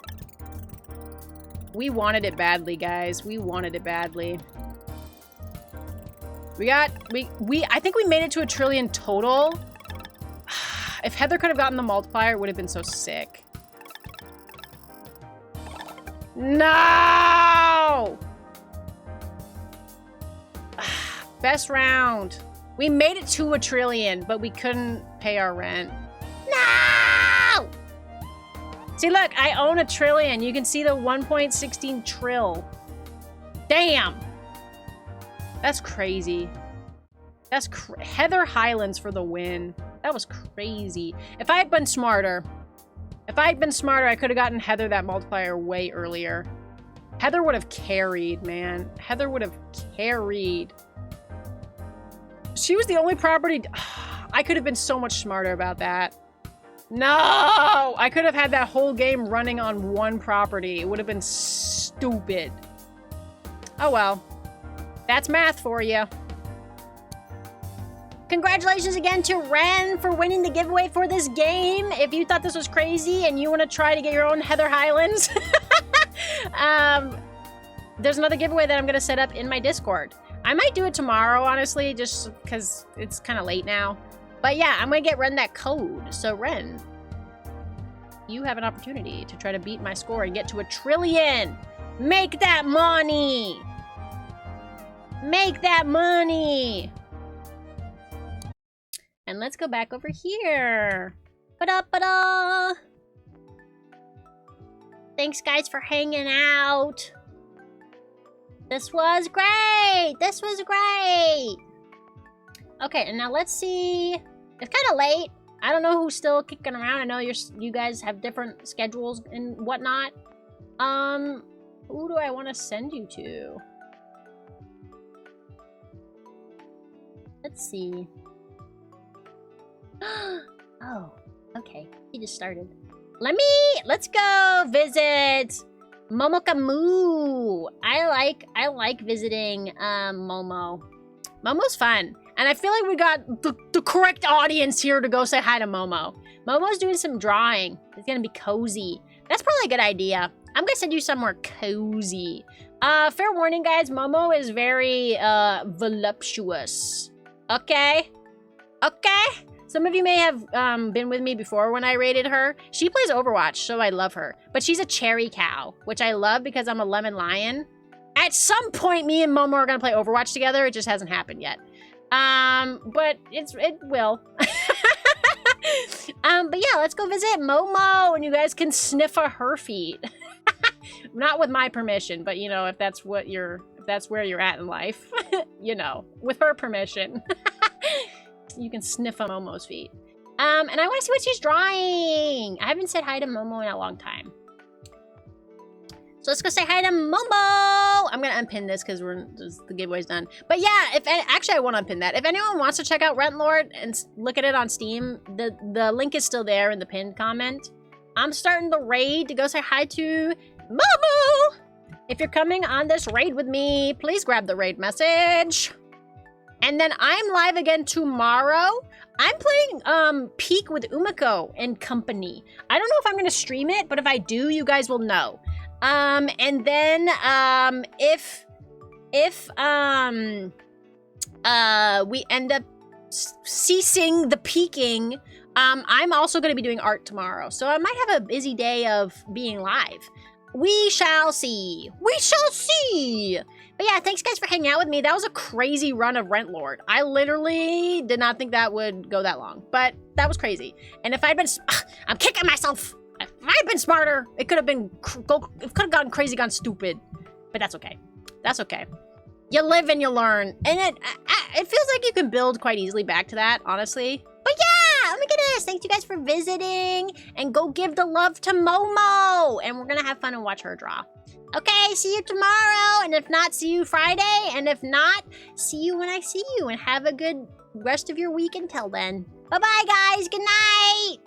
Speaker 1: We wanted it badly, guys. We wanted it badly. I think we made it to a trillion total. If Heather could have gotten the multiplier, it would have been so sick. No! Best round. We made it to a trillion, but we couldn't pay our rent. No! See, look, I own a trillion. You can see the 1.16 trill. Damn. That's crazy. That's Heather Highlands for the win. That was crazy. If I had been smarter, I could have gotten Heather that multiplier way earlier. Heather would have carried, man. Heather would have carried. She was the only property. I could have been so much smarter about that. No! I could have had that whole game running on one property. It would have been stupid. Oh well. That's math for you.
Speaker 2: Congratulations again to Ren for winning the giveaway for this game. If you thought this was crazy and you want to try to get your own Heather Highlands, there's another giveaway that I'm going to set up in my Discord. I might do it tomorrow, honestly, just because it's kind of late now. But yeah, I'm going to get Ren that code. So Ren, you have an opportunity to try to beat my score and get to 1 trillion. Make that money. Make that money. And let's go back over here. Ba-da-ba-da. Thanks, guys, for hanging out. This was great. This was great. Okay, and now let's see. It's kind of late. I don't know who's still kicking around. I know you guys have different schedules and whatnot. Who do I want to send you to? Let's see. Oh, okay. He just started. Let's go visit Momokamu. I like visiting Momo. Momo's fun. And I feel like we got the correct audience here to go say hi to Momo. Momo's doing some drawing. It's gonna be cozy. That's probably a good idea. I'm gonna send you somewhere cozy. Fair warning, guys, Momo is very voluptuous. Okay? Okay? Some of you may have been with me before when I rated her. She plays Overwatch, so I love her. But she's a cherry cow, which I love because I'm a lemon lion. At some point, me and Momo are gonna play Overwatch together. It just hasn't happened yet. But it will. But yeah, let's go visit Momo, and you guys can sniff her feet. Not with my permission, but you know, if that's where you're at in life, you know, with her permission. You can sniff on Momo's feet. And I want to see what she's drawing. I haven't said hi to Momo in a long time. So let's go say hi to Momo. I'm going to unpin this because the giveaway's done. But yeah, actually I want to unpin that. If anyone wants to check out Rentlord and look at it on Steam, the link is still there in the pinned comment. I'm starting the raid to go say hi to Momo. If you're coming on this raid with me, please grab the raid message. And then I'm live again tomorrow. I'm playing Peak with Umiko and company. I don't know if I'm going to stream it, but if I do, you guys will know. And then if we end up ceasing the peaking, I'm also going to be doing art tomorrow. So I might have a busy day of being live. We shall see. We shall see. But yeah, thanks guys for hanging out with me. That was a crazy run of Rentlord. I literally did not think that would go that long, but that was crazy. And if I'd been, I'm kicking myself. If I'd been smarter, it could have been, it could have gotten crazy, gone stupid. But that's okay. That's okay. You live and you learn. And it feels like you can build quite easily back to that, honestly. But yeah, oh my goodness. Thanks you guys for visiting. And go give the love to Momo. And we're going to have fun and watch her draw. Okay, see you tomorrow. And if not, see you Friday. And if not, see you when I see you. And have a good rest of your week until then. Bye-bye, guys. Good night.